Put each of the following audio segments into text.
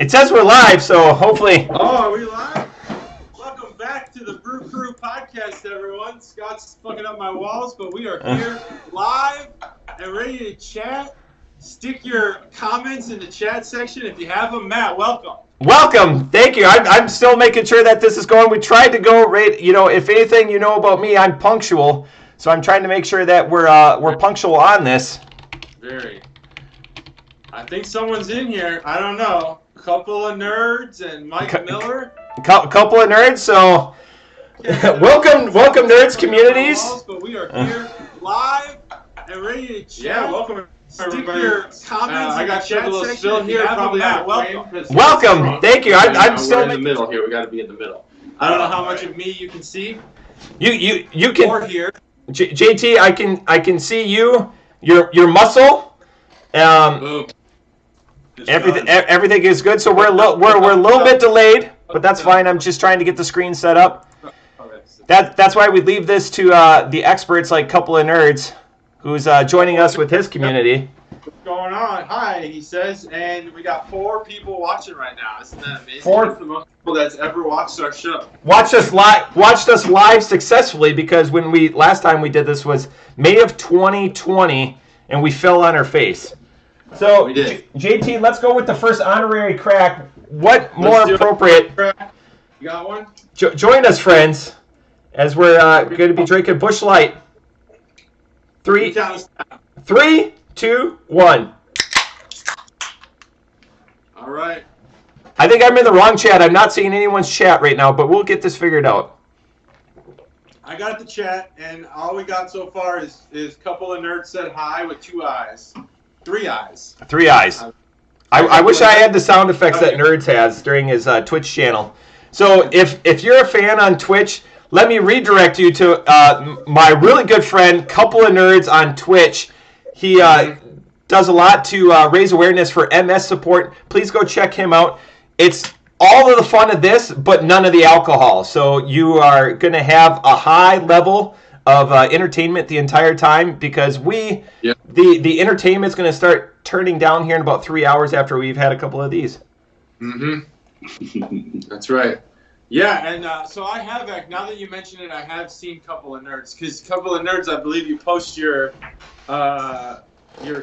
It says we're live, so hopefully. Oh, are we live? Welcome back to the Brew Crew podcast, everyone. Scott's fucking up my walls, but we are here live and ready to chat. Stick your comments in the chat section if you have them. Matt, welcome. Welcome. Thank you. I'm still making sure that this is going. We tried to go right. If anything you know about me, I'm punctual. So I'm trying to make sure that we're punctual on this. Very. I think someone's in here. I don't know. Couple of nerds and Mike Miller. Couple of nerds. So welcome, nerds communities. But we are here live and ready to chat. Yeah, welcome. Stick your comments I got chat a little section spill here. Probably Matt, welcome. Thank you. I'm still in the middle here. We got to be in the middle. I don't know how much of me you can see. You can. Or here. JT, I can see you. Your muscle. Everything is good. So we're a little bit delayed, but that's fine. I'm just trying to get the screen set up. That's why we leave this to the experts, like Couple of Nerds, who's joining us with his community. What's going on? Hi, he says, and we got 4 people watching right now. Isn't that amazing? 4. That's the most people that's ever watched our show. Watched us live successfully, because last time we did this was May of 2020, and we fell on our face. So, We did. JT, let's go with the first honorary crack. What more appropriate? You got one? Join us, friends, as we're going to be drinking Busch Light. 3, 2, 1. All right. I think I'm in the wrong chat. I'm not seeing anyone's chat right now, but we'll get this figured out. I got the chat, and all we got so far is Couple of Nerds said hi with 2 eyes. 3 eyes. 3 eyes. I wish I had the sound effects that Nerds has during his Twitch channel. So if you're a fan on Twitch, let me redirect you to my really good friend, Couple of Nerds on Twitch. He does a lot to raise awareness for MS support. Please go check him out. It's all of the fun of this, but none of the alcohol. So you are going to have a high level of entertainment the entire time, because the entertainment's going to start turning down here in about 3 hours after we've had a couple of these. Mm-hmm. That's right. Yeah, and so I have, now that you mention it, I have seen Couple of Nerds, because Couple of Nerds, I believe you post your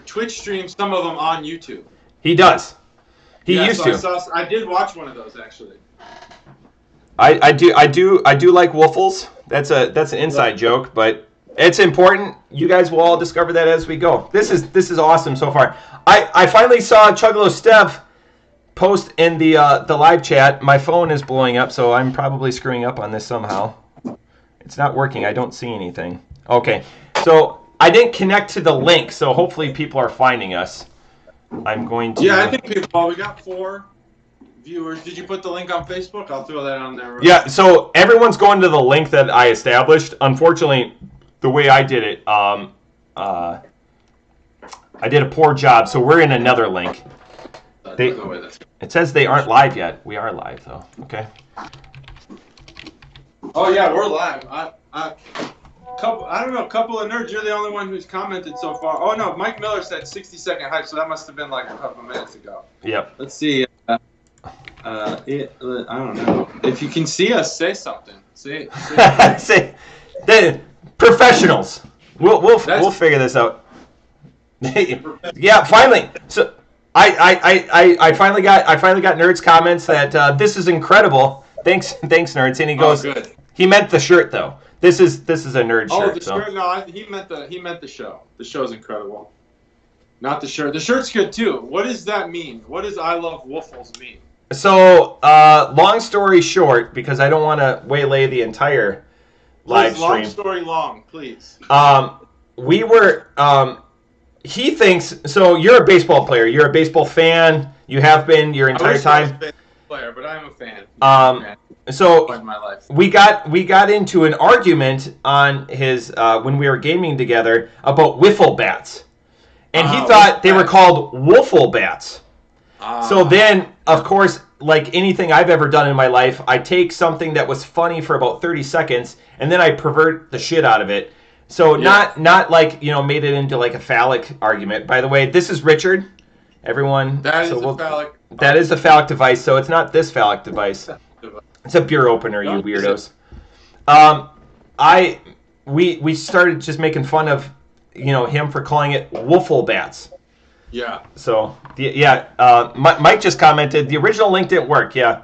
Twitch streams, some of them on YouTube. He does. He used to. I did watch one of those, actually. I do like waffles. That's an inside joke, but it's important. You guys will all discover that as we go. This is awesome so far. I finally saw Chuggalo Steph post in the live chat. My phone is blowing up, so I'm probably screwing up on this somehow. It's not working. I don't see anything. Okay, so I didn't connect to the link, so hopefully people are finding us. I'm going to. Yeah, I think people. Well, we got 4 viewers. Did you put the link on Facebook? I'll throw that on there. Yeah, so everyone's going to the link that I established. Unfortunately, the way I did it, I did a poor job, so we're in another link. It says they aren't live yet. We are live, though. Okay. Oh, yeah, we're live. I don't know, Couple of Nerds, you're the only one who's commented so far. Oh, no, Mike Miller said 60-second hype, so that must have been like a couple minutes ago. Yep. Let's see. I don't know. If you can see us, say something. Say the professionals. We'll figure this out. Yeah, finally. So I finally got Nerds comments that this is incredible. Thanks Nerds. And he goes, good. He meant the shirt though. This is a nerd shirt. Oh, the shirt. No, he meant the show. The show's incredible. Not the shirt. The shirt's good too. What does that mean? What does I love waffles mean? So, long story short, because I don't want to waylay the entire live stream. Long story long, please. We were. He thinks so. You're a baseball player. You're a baseball fan. You have been your entire time. I was a baseball player, but I'm a fan. So in my life. we got into an argument on his when we were gaming together about wiffle bats, and he thought they were called woofle bats. So then, of course, like anything I've ever done in my life, I take something that was funny for about 30 seconds, and then I pervert the shit out of it. So not like, made it into like a phallic argument. By the way, this is Richard. everyone. That is so a phallic. That is a phallic device, so it's not this phallic device. It's a beer opener, you weirdos. We started just making fun of, him for calling it woofle bats. Yeah. So Mike just commented the original link didn't work. Yeah.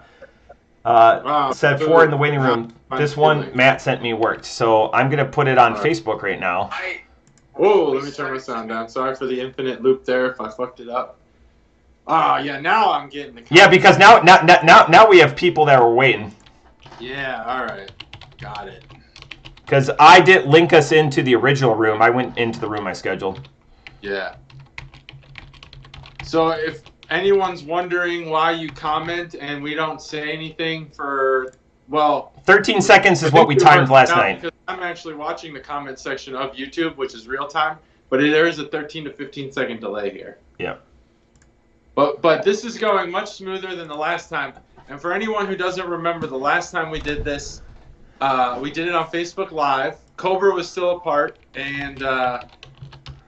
Said 4 in the waiting room. This one Matt sent me worked, so I'm gonna put it on Facebook right now. Whoa, let me turn my sound down. Sorry for the infinite loop there if I fucked it up. Yeah, now I'm getting the comments. Yeah, because now we have people that were waiting. Yeah, alright. Got it. Because I didn't link us into the original room. I went into the room I scheduled. Yeah. So if anyone's wondering why you comment and we don't say anything for, 13 seconds is what we timed last night. Because I'm actually watching the comment section of YouTube, which is real time, but there is a 13 to 15 second delay here. Yeah. But this is going much smoother than the last time. And for anyone who doesn't remember, the last time we did this, we did it on Facebook Live. Cobra was still a part, and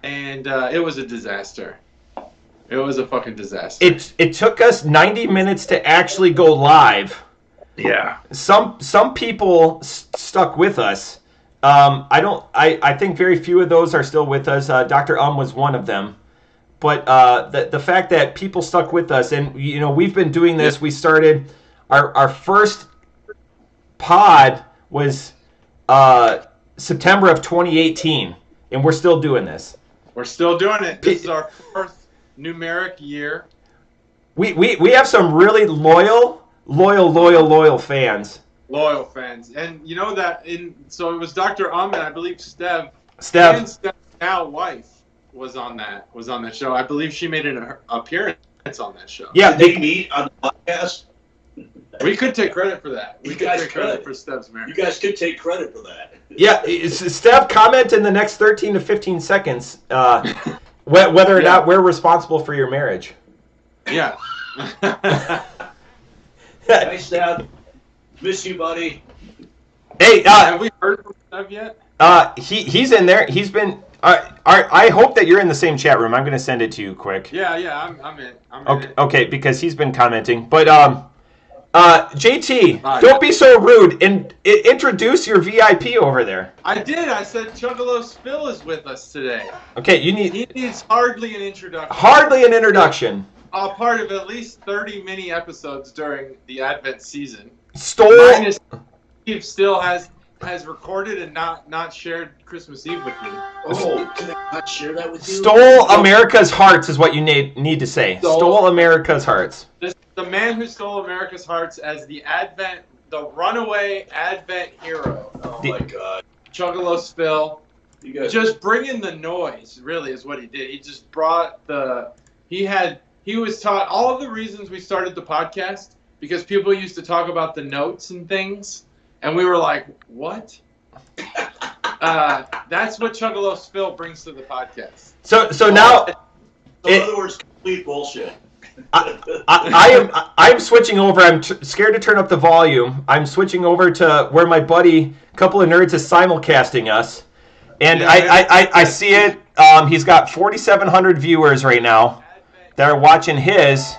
it was a disaster. It was a fucking disaster. It took us 90 minutes to actually go live. Yeah. Some people stuck with us. I think very few of those are still with us. Dr. was one of them. But the fact that people stuck with us, and we've been doing this. We started our first pod was September of 2018, and we're still doing this. We're still doing it. This is our fourth numeric year. We have some really loyal fans. Loyal fans, and you know that so it was Dr. and I believe Stev. And Stev's now wife was on that show. I believe she made an appearance on that show. Yeah, Did they meet on the podcast? We could take credit for that. We You could guys take credit could. for Stev's marriage. You guys could take credit for that. Yeah, Steph, comment in the next 13 to 15 seconds whether or not we're responsible for your marriage. Yeah. Nice, Dad. Miss you, buddy. Hey, have we heard from Steph yet? he's in there. He's been. I hope that you're in the same chat room. I'm going to send it to you quick. Yeah, I'm in. Okay, because he's been commenting. But JT, don't be so rude and introduce your VIP over there. I did. I said Chuggalos Phil is with us today. Okay, He needs hardly an introduction. hardly an introduction. A part of at least 30 mini episodes during the Advent season. Stole. Steve still has recorded and not shared Christmas Eve with me. Oh, can I not share that with you? Stole America's hearts is what you need to say. Stole America's hearts. The man who stole America's hearts as the runaway Advent hero. Oh my God. Chuggalos Phil. You guys Just bringing the noise, really, is what he did. He just brought he was taught all of the reasons we started the podcast because people used to talk about the notes and things, and we were like, what? That's what Chuggalos Phil brings to the podcast. So now, in other words, complete bullshit. I'm switching over. I'm scared to turn up the volume. I'm switching over to where my buddy, couple of nerds, is simulcasting us, and I see it. He's got 4,700 viewers right now that are watching his.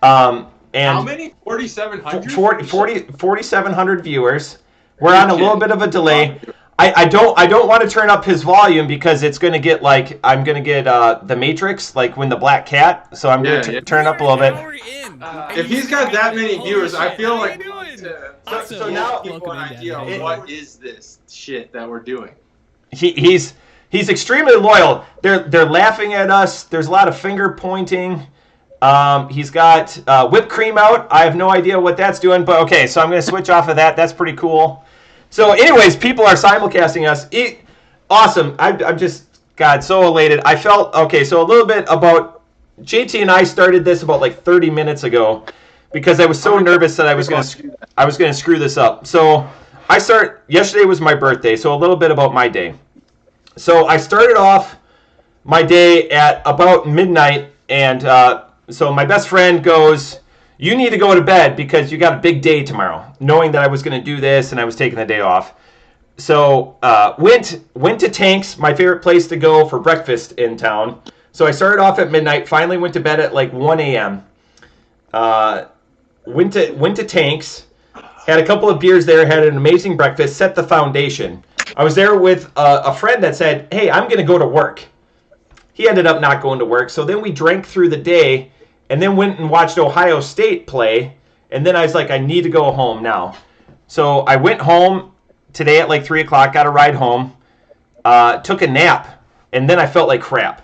And how many? 4,700? 4,700 viewers. We're on a little bit of a delay. I don't want to turn up his volume because it's going to get I'm going to get the Matrix, like when the black cat. So I'm going to turn up a little bit. If he's got that many viewers, I feel like we doing? need to So now people an idea of what is this shit that we're doing. He's extremely loyal. They're laughing at us. There's a lot of finger pointing. He's got whipped cream out. I have no idea what that's doing, but okay, so I'm going to switch off of that. That's pretty cool. So anyways, people are simulcasting us. Awesome. I'm just, God, so elated. I felt, okay, so a little bit about, JT and I started this about like 30 minutes ago because I was so nervous that I was going to screw this up. So yesterday was my birthday, so a little bit about my day. So I started off my day at about midnight, and so my best friend goes, you need to go to bed because you got a big day tomorrow, knowing that I was going to do this and I was taking the day off. So went to Tank's, my favorite place to go for breakfast in town. So I started off at midnight, finally went to bed at like 1 a.m. Went to Tanks, had a couple of beers there, had an amazing breakfast, set the foundation. I was there with a friend that said, hey, I'm going to go to work. He ended up not going to work. So then we drank through the day and then went and watched Ohio State play. And then I was like, I need to go home now. So I went home today at like 3 o'clock, got a ride home, took a nap, and then I felt like crap.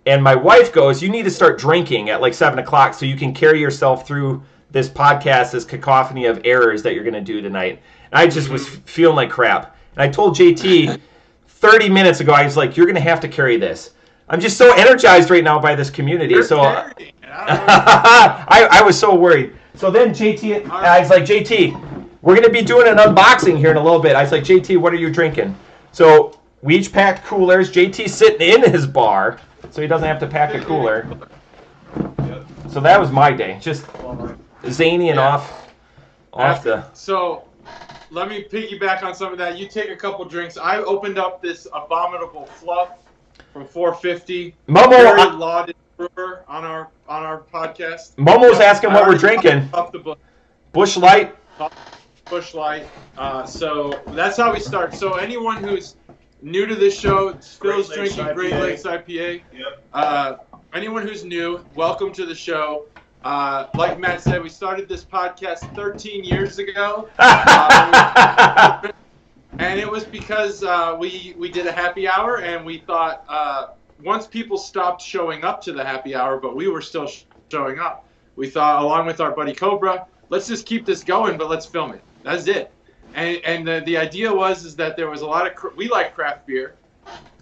And my wife goes, you need to start drinking at like 7 o'clock so you can carry yourself through this podcast, this cacophony of errors that you're going to do tonight. And I just was feeling like crap. And I told JT 30 minutes ago, I was like, you're going to have to carry this. I'm just so energized right now by this community. You're So carrying it. I was so worried. So then JT, I was like, JT, we're going to be doing an unboxing here in a little bit. I was like, JT, what are you drinking? So we each packed coolers. JT's sitting in his bar, so he doesn't have to pack a cooler. So that was my day. Just zany and off the... So let me piggyback on some of that. You take a couple drinks. I opened up this abominable fluff from 450. Momo, Very lauded brewer on our podcast. Momo's asking what we're drinking. Busch Light. Busch Light. So that's how we start. So anyone who's new to this show, Phil's drinking Great Lakes IPA. Yep. Anyone who's new, welcome to the show. Like Matt said, we started this podcast 13 years ago. And it was because we did a happy hour, and we thought once people stopped showing up to the happy hour, but we were still showing up, we thought, along with our buddy Cobra, let's just keep this going, but let's film it. That's it. And the idea was that there was a lot of we like craft beer,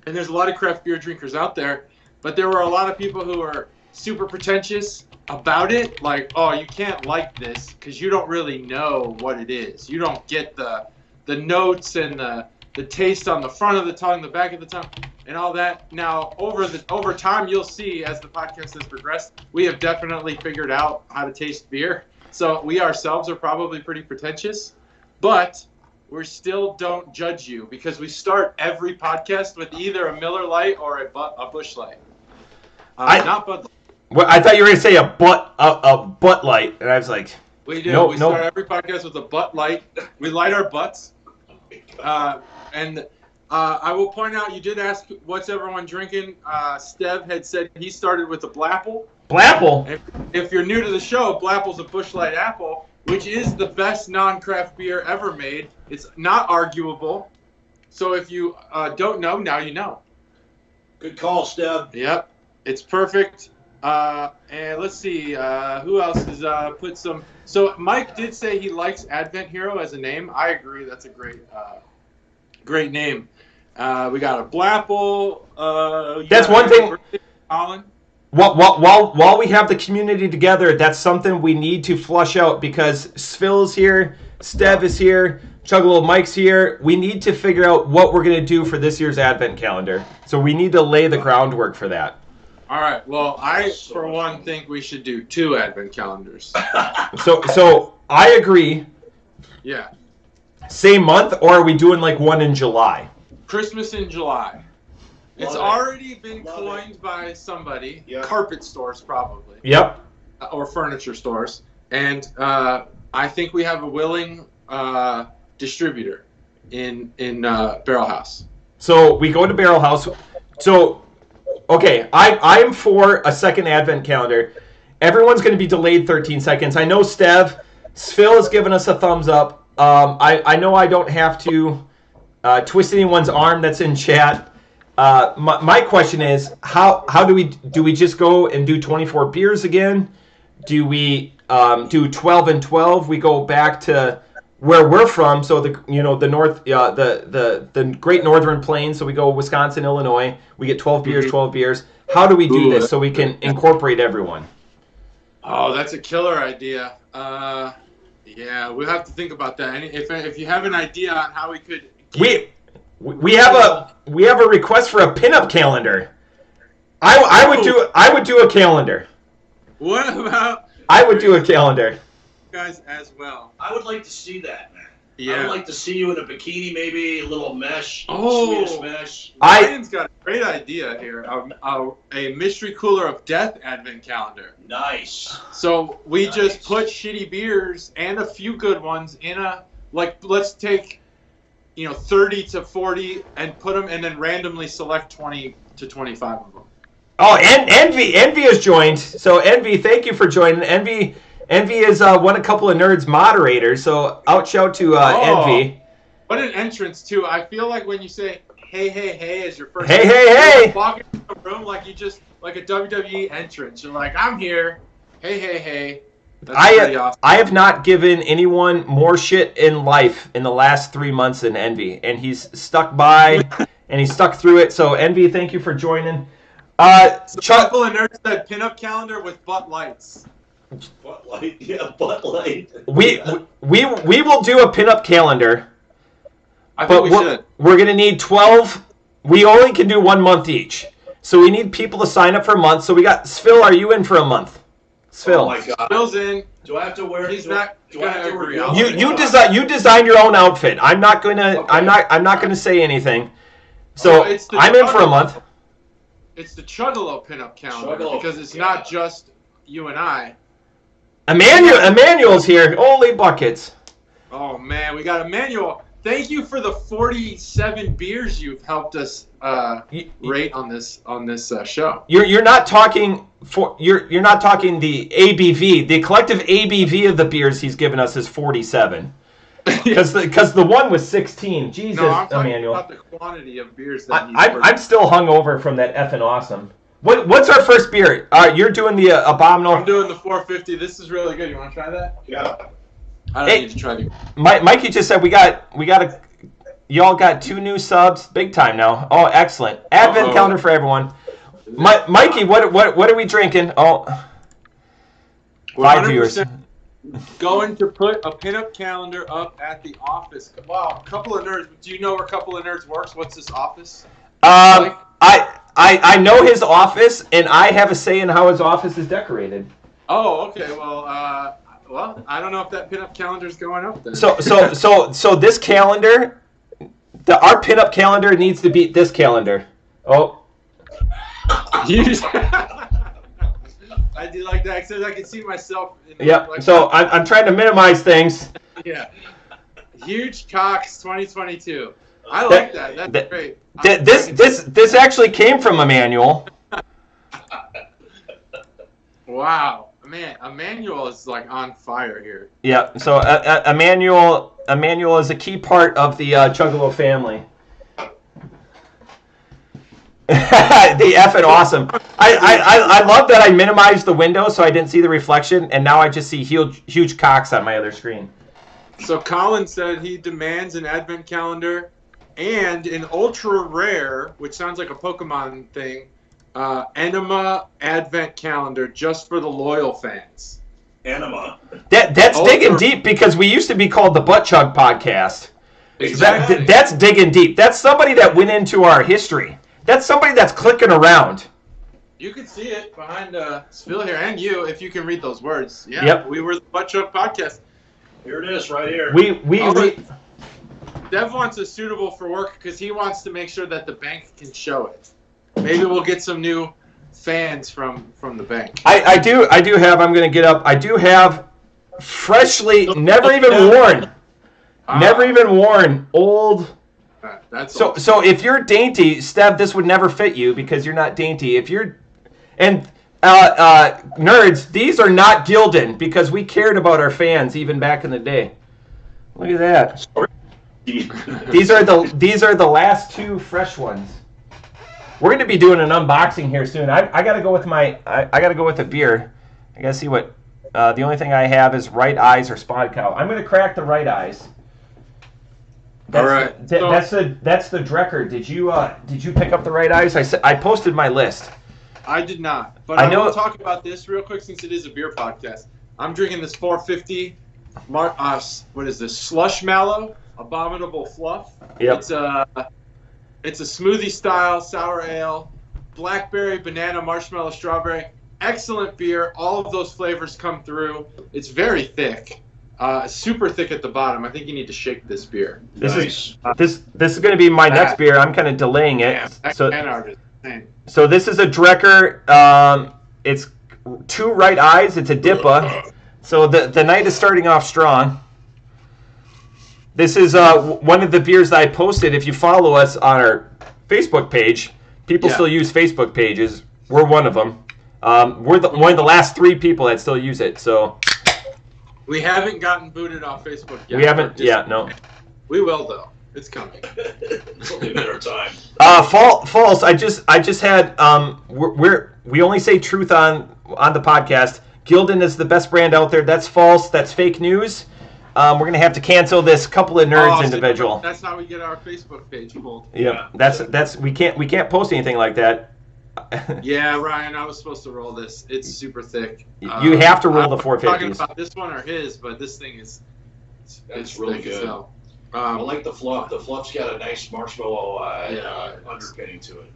and there's a lot of craft beer drinkers out there, but there were a lot of people who are super pretentious about it, like, oh, you can't like this because you don't really know what it is. You don't get the notes and the taste on the front of the tongue, the back of the tongue, and all that. Now, over time, you'll see as the podcast has progressed, we have definitely figured out how to taste beer. So we ourselves are probably pretty pretentious, but we still don't judge you because we start every podcast with either a Miller Lite or a Busch Light. Not Bud Light. Well, I thought you were going to say a butt light, and I was like, We do. Nope, we nope. start every podcast with a butt light. We light our butts. And I will point out, you did ask what's everyone drinking. Stev had said he started with a Blapple. Blapple? If you're new to the show, Blapple's a Busch Light Apple, which is the best non-craft beer ever made. It's not arguable. So if you don't know, now you know. Good call, Steb. Yep. It's perfect. And let's see, who else has put some... So Mike did say he likes Advent Hero as a name. I agree. That's a great name. We got a Blapple. That's one thing. Colin. While we have the community together, that's something we need to flush out because Phil's here, Stev is here, Juggalo Mike's here. We need to figure out what we're going to do for this year's Advent calendar. So we need to lay the groundwork for that. All right. Well, I, for one, think we should do 2 Advent calendars. So I agree. Yeah. Same month, or are we doing like one in July? Christmas in July. It's already been coined by somebody. Yep. Carpet stores, probably. Yep. Or furniture stores. And I think we have a willing distributor in Barrel House. So we go to Barrel House. So, okay, I'm for a second Advent calendar. Everyone's going to be delayed 13 seconds. I know Phil has given us a thumbs up. I know I don't have to twist anyone's arm that's in chat. My question is, how do we just go and do 24 beers again? Do we do 12 and 12? We go back to where we're from, so the north, the Great Northern Plains. So we go Wisconsin, Illinois. We get 12 beers, 12 beers. How do we do this so we can incorporate everyone? Oh, that's a killer idea. Yeah, we'll have to think about that. If you have an idea on how we could, we have a request for a pinup calendar. I would do a calendar. What about? I would do a calendar. Guys as well. I would like to see that, man. Yeah. I'd like to see you in a bikini, maybe a little mesh, Oh. Swedish mesh. Ryan's got a great idea here. A mystery cooler of death advent calendar. Nice. So we Nice. just put shitty beers and a few good ones in a, like, let's take, 30 to 40 and put them, and then randomly select 20 to 25 of them. Oh, and Envy has joined. So Envy, thank you for joining. Envy is one a couple of nerds moderators. So shout to Envy. What an entrance too! I feel like when you say "hey" as your first. Hey, name, hey, you're hey! like walking into the room like you just like a WWE entrance. You're like, I'm here. Hey. That's pretty awesome. I have not given anyone more shit in life in the last 3 months than Envy, and he's stuck by and he's stuck through it. So Envy, thank you for joining. Couple of nerds said pinup calendar with butt lights. Butt light. Yeah, butt light. We will do a pinup calendar. I think But we should. we're going to need 12. We only can do 1 month each. So we need people to sign up for a month. So we got Svil, are you in for a month? Svil. Oh my God. Bill's in. Do I have to wear? He's do not do I have to gonna agree. reveal? You design your own outfit. I'm not going to Okay. I'm not going to say anything. So it's the I'm in for a Juggalo. month. It's the Chuggalo pinup calendar Juggalo, because it's yeah. not just you and I. Emmanuel's here. Holy buckets. Oh man, we got Emmanuel. Thank you for the 47 beers you've helped us rate on this show. You're not talking you're not talking the ABV. The collective ABV of the beers he's given us is 47. Because the one was 16. Jesus, No, I'm talking Emmanuel. about the quantity of beers that he's I'm still hungover from that effing awesome. What's our first beer? You're doing the abominable. I'm doing the 450. This is really good. You want to try that? Yeah. I don't need to try it. Mikey just said we got y'all got 2 new subs, big time now. Oh, excellent! Advent Uh-oh. calendar for everyone. Mikey, what are we drinking? Oh, 5 viewers. 100% Going to put a pinup calendar up at the office. Wow, a couple of nerds. Do you know where a couple of nerds works? What's this office? I know his office, and I have a say in how his office is decorated. Oh, okay. Well, I don't know if that pinup calendar is going up then. So this calendar, our pinup calendar needs to beat this calendar. Oh. I do like that because I can see myself. Yep. So I'm trying to minimize things. Yeah. Huge Cox 2022. I like that. That's great. This actually came from Emmanuel. Wow, man, Emmanuel is like on fire here. Yeah. So Emmanuel is a key part of the Juggalo family. The effing awesome. I love that I minimized the window so I didn't see the reflection, and now I just see huge cocks on my other screen. So Colin said he demands an advent calendar and an ultra rare, which sounds like a Pokemon thing, Enema advent calendar just for the loyal fans. Enema. That's digging deep because we used to be called the Butt Chug Podcast. Exactly. That's digging deep. That's somebody that went into our history. That's somebody that's clicking around. You can see it behind Phil here, and you, if you can read those words. Yeah, Yep. We were the Butt Chug Podcast. Here it is, right here. Dev wants a suitable for work because he wants to make sure that the bank can show it. Maybe we'll get some new fans from the bank. I do have. I'm gonna get up. I do have freshly, never even worn, old. That's So if you're dainty, Steb, this would never fit you because you're not dainty. If you're, and nerds, these are not Gildan because we cared about our fans even back in the day. Look at that. These are the last 2 fresh ones. We're going to be doing an unboxing here soon. I got to go with I got to go with a beer. I got to see what. The only thing I have is Right Eyes or Spotted Cow. I'm going to crack the Right Eyes. All right. That's the Drecker. Did you pick up the Right Eyes? I posted my list. I did not, but I want to talk about this real quick since it is a beer podcast. I'm drinking this 450. What is this? Slush Mallow, Abominable Fluff. Yep. It's a smoothie style sour ale, blackberry, banana, marshmallow, strawberry. Excellent beer. All of those flavors come through. It's very thick. Super thick at the bottom. I think you need to shake this beer. This Nice. is going to be my next beer. I'm kind of delaying it. That So can art is insane. so this is a Drecker. It's 2 right eyes. It's a Dippa. So the night is starting off strong. This is one of the beers that I posted. If you follow us on our Facebook page, people still use Facebook pages. We're one of them. We're one of the last 3 people that still use it. So We haven't gotten booted off Facebook yet. we haven't. Yeah, no. We will though. It's coming. It's only a matter of time. False. I just had. We only say truth on the podcast. Gildan is the best brand out there. That's false. That's fake news. We're gonna have to cancel this couple of nerds individual. That's how we get our Facebook page pulled. Yeah, that's we can't post anything like that. Yeah, Ryan, I was supposed to roll this. It's super thick. You have to roll the I'm talking 450s. about this one or his, but this thing is. That's it's really thick as good. hell. I like the fluff. The fluff's got a nice marshmallow underpinning to it.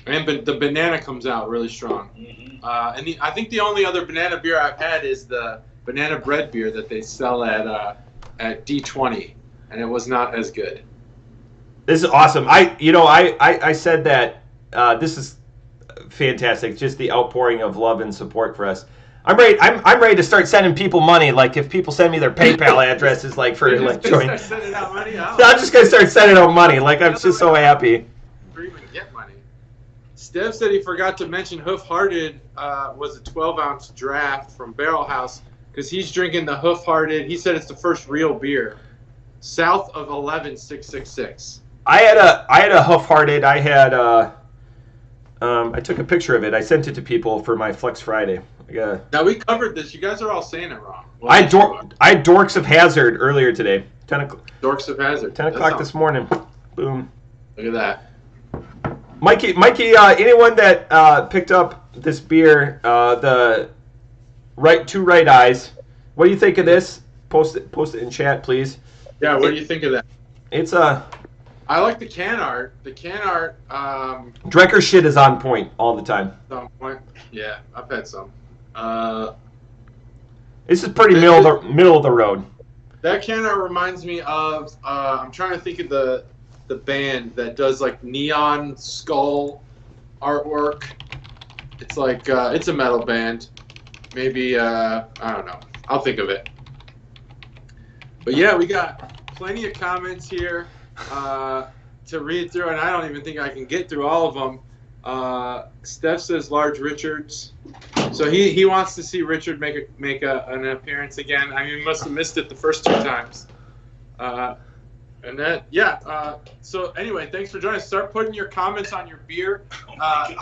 And the banana comes out really strong. Mm-hmm. I think the only other banana beer I've had is the banana bread beer that they sell at D20, and it was not as good. This is awesome. I said that this is fantastic. Just the outpouring of love and support for us. I'm ready to start sending people money. Like if people send me their PayPal addresses, like for like join. Start sending out money. I'm just gonna start sending out money. Like I'm just so happy. Or even get money. Steph said he forgot to mention Hoof Hearted was a 12-ounce draft from Barrel House because he's drinking the Hoof Hearted. He said it's the first real beer, south of 11666. I had a Hoof Hearted. I had I took a picture of it. I sent it to people for my Flex Friday. Now we covered this. You guys are all saying it wrong. Well, I had Dorks of Hazard earlier today. 10 Dorks of Hazard. 10 o'clock this morning. Boom. Look at that. Mikey, anyone that picked up this beer, the two right eyes, what do you think of this? Post it in chat, please. Yeah, what do you think of that? It's I like the can art. The can art. Drecker shit is on point all the time. Yeah, I've had some. This is pretty middle of the road. That can art reminds me of. I'm trying to think of the band that does like neon skull artwork. It's like it's a metal band. Maybe I don't know. I'll think of it. But yeah, we got plenty of comments here to read through, and I don't even think I can get through all of them. Steph says Large Richards, so he wants to see Richard make an appearance again. I mean, he must have missed it the first 2 times. And that, yeah. So anyway, thanks for joining us. Start putting your comments on your beer.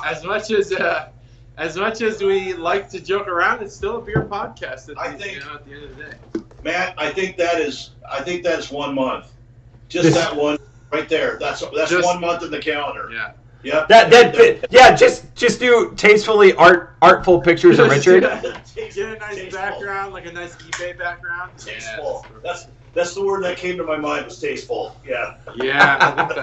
As much as we like to joke around, it's still a beer podcast. At the end of the day. Matt, I think that is 1 month. Just that one right there. That's 1 month in the calendar. Yeah. Yep. Just do tastefully artful pictures of Richard. Get a nice background, like a nice eBay background. Tasteful. That's the word that came to my mind was tasteful. Yeah. Yeah, I think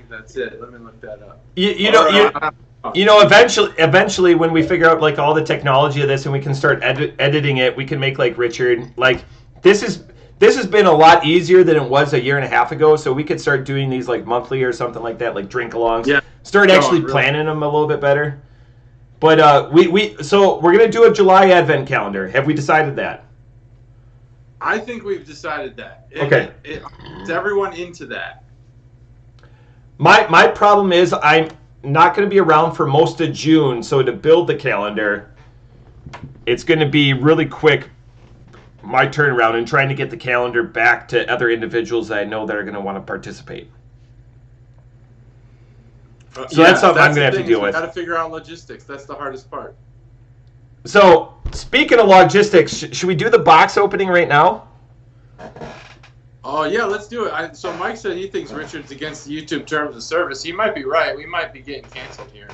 that's it. Let me look that up. You know, eventually, when we figure out like all the technology of this and we can start editing it, we can make like Richard. Like this has been a lot easier than it was a year and a half ago. So we could start doing these like monthly or something like that, like drink-alongs. Yeah. Start actually planning them a little bit better. But so we're gonna do a July Advent calendar. Have we decided that? I think we've decided that. Okay. Is everyone into that? My problem is I'm not going to be around for most of June, so to build the calendar, it's going to be really quick, my turnaround, and trying to get the calendar back to other individuals that I know that are going to want to participate. So that's something I'm going to have to deal with. Got to figure out logistics. That's the hardest part. So, speaking of logistics, should we do the box opening right now? Oh, yeah, let's do it. So Mike said he thinks Richard's against the YouTube terms of service. He might be right. We might be getting canceled here.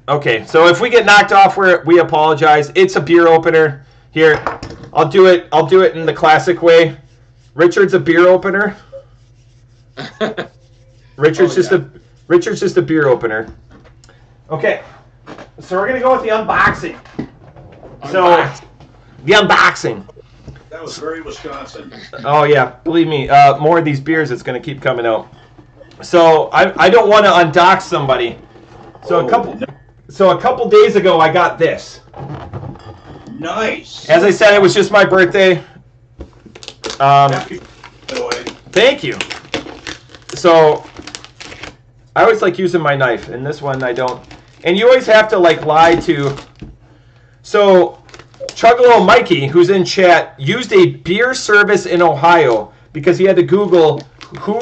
Okay, so if we get knocked off, we apologize. It's a beer opener. Here, I'll do it in the classic way. Richard's a beer opener. Richard's just a beer opener. Okay, so we're gonna go with the unboxing. So, the unboxing. That was very Wisconsin. Oh yeah, believe me. More of these beers. It's going to keep coming out. So I don't want to undock somebody. So a couple days ago, I got this. Nice. As I said, it was just my birthday. Happy, by the way. Thank you. So I always like using my knife, and this one I don't. And you always have to like lie to. So Chuggalo Mikey, who's in chat, used a beer service in Ohio because he had to Google who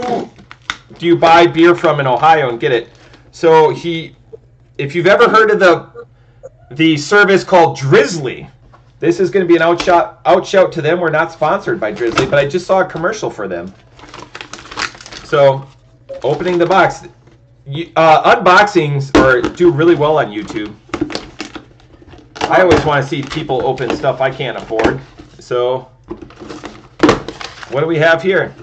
do you buy beer from in Ohio and get it. So if you've ever heard of the service called Drizzly, this is going to be an outshout to them. We're not sponsored by Drizzly, but I just saw a commercial for them. So opening the box, unboxings do really well on YouTube. I always want to see people open stuff I can't afford. So what do we have here?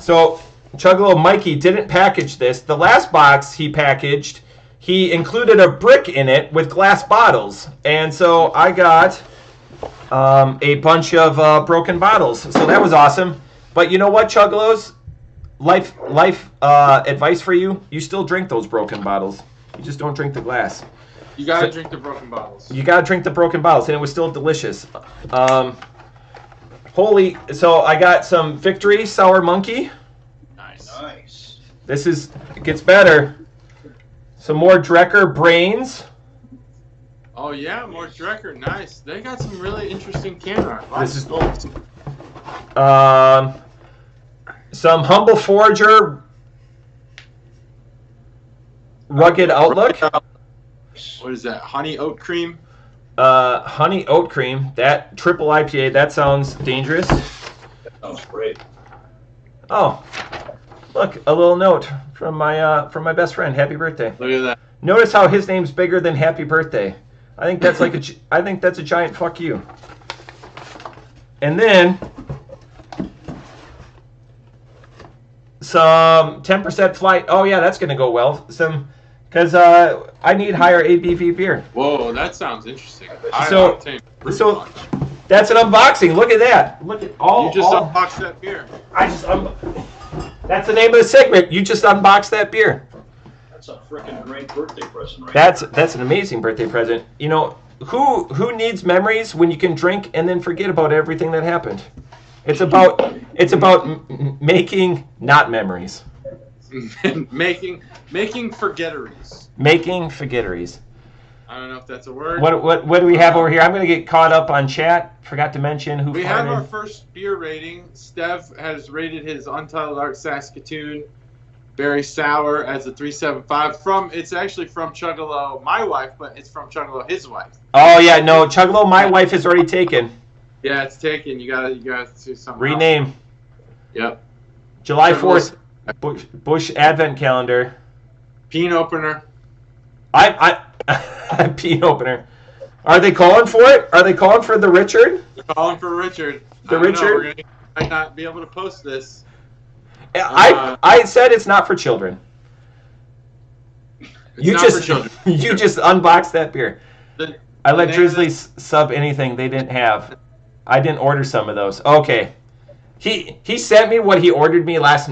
So Chuggalo Mikey didn't package this. The last box he packaged, he included a brick in it with glass bottles. And so I got a bunch of broken bottles. So that was awesome. But you know what, Chuggalos? Life advice for you. You still drink those broken bottles. You just don't drink the glass. You gotta drink the broken bottles. You gotta drink the broken bottles, and it was still delicious. So I got some Victory Sour Monkey. Nice. It gets better. Some more Drecker Brains. Oh yeah, more Drecker. Nice. They got some really interesting can art. This is some Humble Forager Rugged Outlook. What is that? Honey oat cream. Honey oat cream. That triple IPA. That sounds dangerous. That sounds great. Oh, look, a little note from my best friend. Happy birthday. Look at that. Notice how his name's bigger than Happy Birthday. I think that's a giant fuck you. And then some 10% flight. Oh yeah, that's gonna go well. Because I need higher ABV beer. Whoa, that sounds interesting. So that's an unboxing. Look at that. Look at all. You just unboxed that beer. That's the name of the segment. You just unboxed that beer. That's a freaking great birthday present, right? That's an amazing birthday present. You know, who needs memories when you can drink and then forget about everything that happened? It's about making not memories. making forgetteries. Making forgetteries. I don't know if that's a word. What do we have over here? I'm going to get caught up on chat. Forgot to mention who. We have our first beer rating. Stev has rated his Untitled Art Saskatoon Berry Sour as a 3.75. It's actually from Chuggalo, my wife, but it's from Chuggalo, his wife. Oh yeah, no, Chuggalo, my wife is already taken. Yeah, it's taken. You gotta do something. Rename. Else. Yep. July 4th. Bush Advent Calendar. Peen opener. Peen opener. Are they calling for it? Are they calling for the Richard? They're calling for Richard. Richard? I might not be able to post this. I said it's not for children. You just unboxed that beer. I let Drizzly sub anything they didn't have. I didn't order some of those. Okay. He sent me what he ordered me last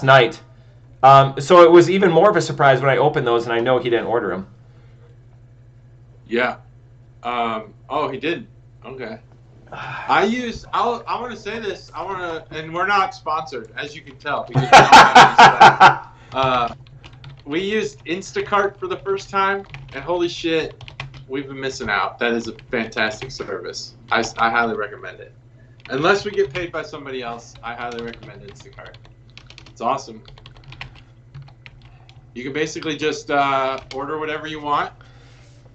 night. So it was even more of a surprise when I opened those and I know he didn't order them. Yeah. Oh, he did. Okay. I want to say this. And we're not sponsored, as you can tell. Because we used Instacart for the first time, and holy shit, we've been missing out. That is a fantastic service. I highly recommend it. Unless we get paid by somebody else, I highly recommend Instacart. It's awesome. You can basically just order whatever you want,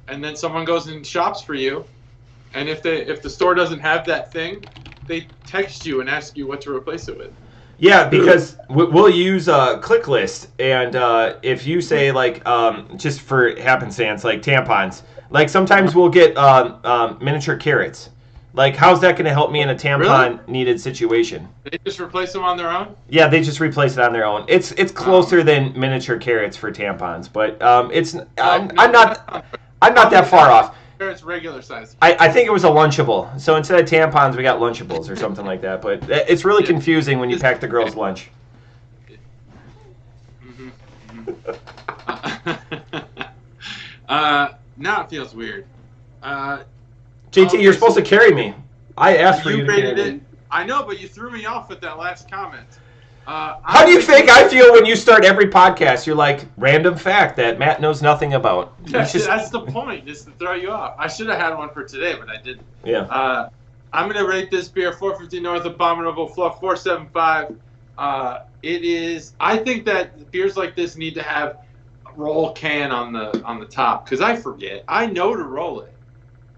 and then someone goes and shops for you. And if the store doesn't have that thing, they text you and ask you what to replace it with. Yeah, because we'll use a click list, and if you say like just for happenstance, like tampons, like sometimes we'll get miniature carrots. Like, how's that going to help me in a tampon needed situation? They just replace them on their own? Yeah, they just replace it on their own. It's closer than miniature carrots for tampons, but I'm not that far off. or it's regular size? I think it was a Lunchable. So instead of tampons, we got Lunchables or something like that. But it's really confusing when you pack the girls' lunch. Now it feels weird. JT, you're supposed to carry me. I asked for you to carry rated it. me. I know, but you threw me off with that last comment. How do you think I feel when you start every podcast? You're like, random fact that Matt knows nothing about. That's the point, just to throw you off. I should have had one for today, but I didn't. Yeah. I'm going to rate this beer 450 North Abominable Fluff 475. It is. I think that beers like this need to have a roll can on the top because I forget. I know to roll it.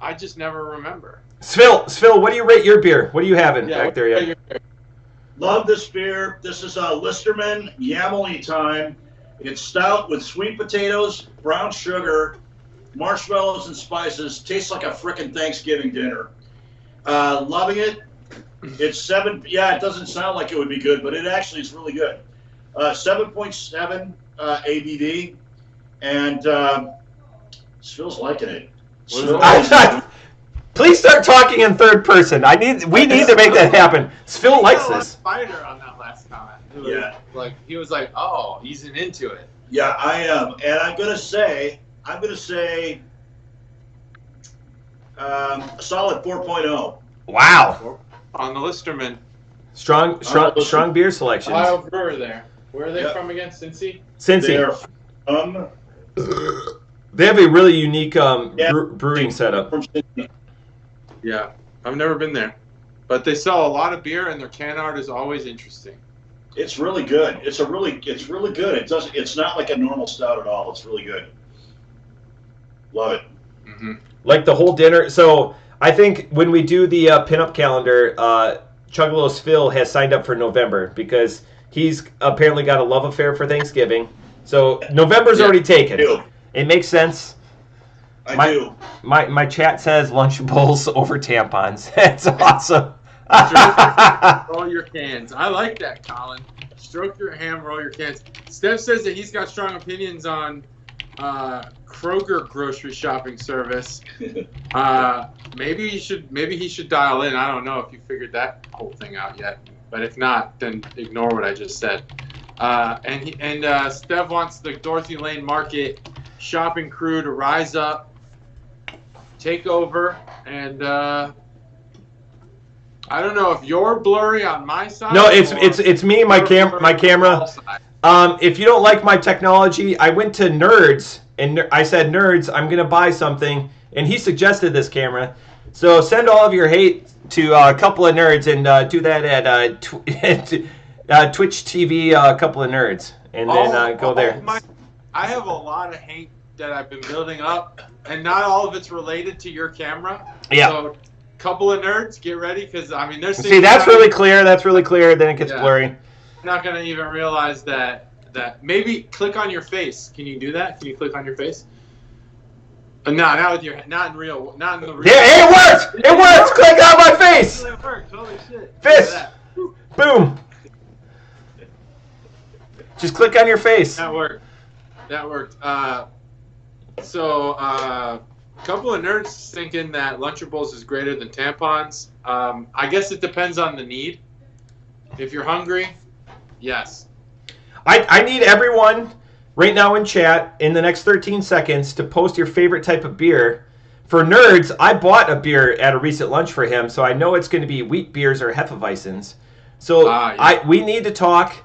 I just never remember. Svil, what do you rate your beer? What are you having back there yet? Love this beer. This is a Listerman Yaml time. It's stout with sweet potatoes, brown sugar, marshmallows, and spices. Tastes like a frickin' Thanksgiving dinner. Loving it. It's 7. Yeah, it doesn't sound like it would be good, but it actually is really good. 7.7 ABV, and Phil's liking it. Please start talking in third person. We need to make that happen. Phil likes this. Spider on that last comment. He was like, oh, he's into it. Yeah, I am, and I'm gonna say, a solid 4.0. Wow. On the Listerman. Strong beer selections. Ohio Brewer there. Where are they from again? Cincy? Cincy. They have a really unique brewing setup. Yeah, I've never been there, but they sell a lot of beer, and their can art is always interesting. It's really good. It's really good. It's not like a normal stout at all. It's really good. Love it. Mm-hmm. Like the whole dinner. So I think when we do the pinup calendar, Chuggalos Phil has signed up for November because he's apparently got a love affair for Thanksgiving. So November's already taken. It makes sense. I do. My chat says Lunchables over tampons. That's awesome. Roll your cans. I like that, Colin. Stroke your ham, roll your cans. Steph says that he's got strong opinions on Kroger grocery shopping service. Maybe he should dial in. I don't know if you figured that whole thing out yet. But if not, then ignore what I just said. And Steph wants the Dorothy Lane Market shopping crew to rise up, take over, and I don't know if you're blurry on my side. No, it's me, my camera. If you don't like my technology, I went to Nerds and I said, Nerds, I'm gonna buy something, and he suggested this camera. So send all of your hate to a couple of nerds and do that at Twitch TV, a couple of nerds, and then go there. I have a lot of hate that I've been building up, and not all of it's related to your camera. Yeah. So, couple of nerds, get ready, because I mean, there's. See, that's really clear. That's really clear. Then it gets blurry. I'm not gonna even realize that maybe click on your face. Can you do that? Can you click on your face? No, not with your, not in the real. Yeah, it works. It works. Click on my face. It works. Holy shit. Fist. Boom. Just click on your face. That worked. So, a couple of nerds thinking that Lunchables is greater than tampons. I guess it depends on the need. If you're hungry, yes. I need everyone right now in chat in the next 13 seconds to post your favorite type of beer. For Nerds, I bought a beer at a recent lunch for him, so I know it's going to be wheat beers or Hefeweizens. So we need to talk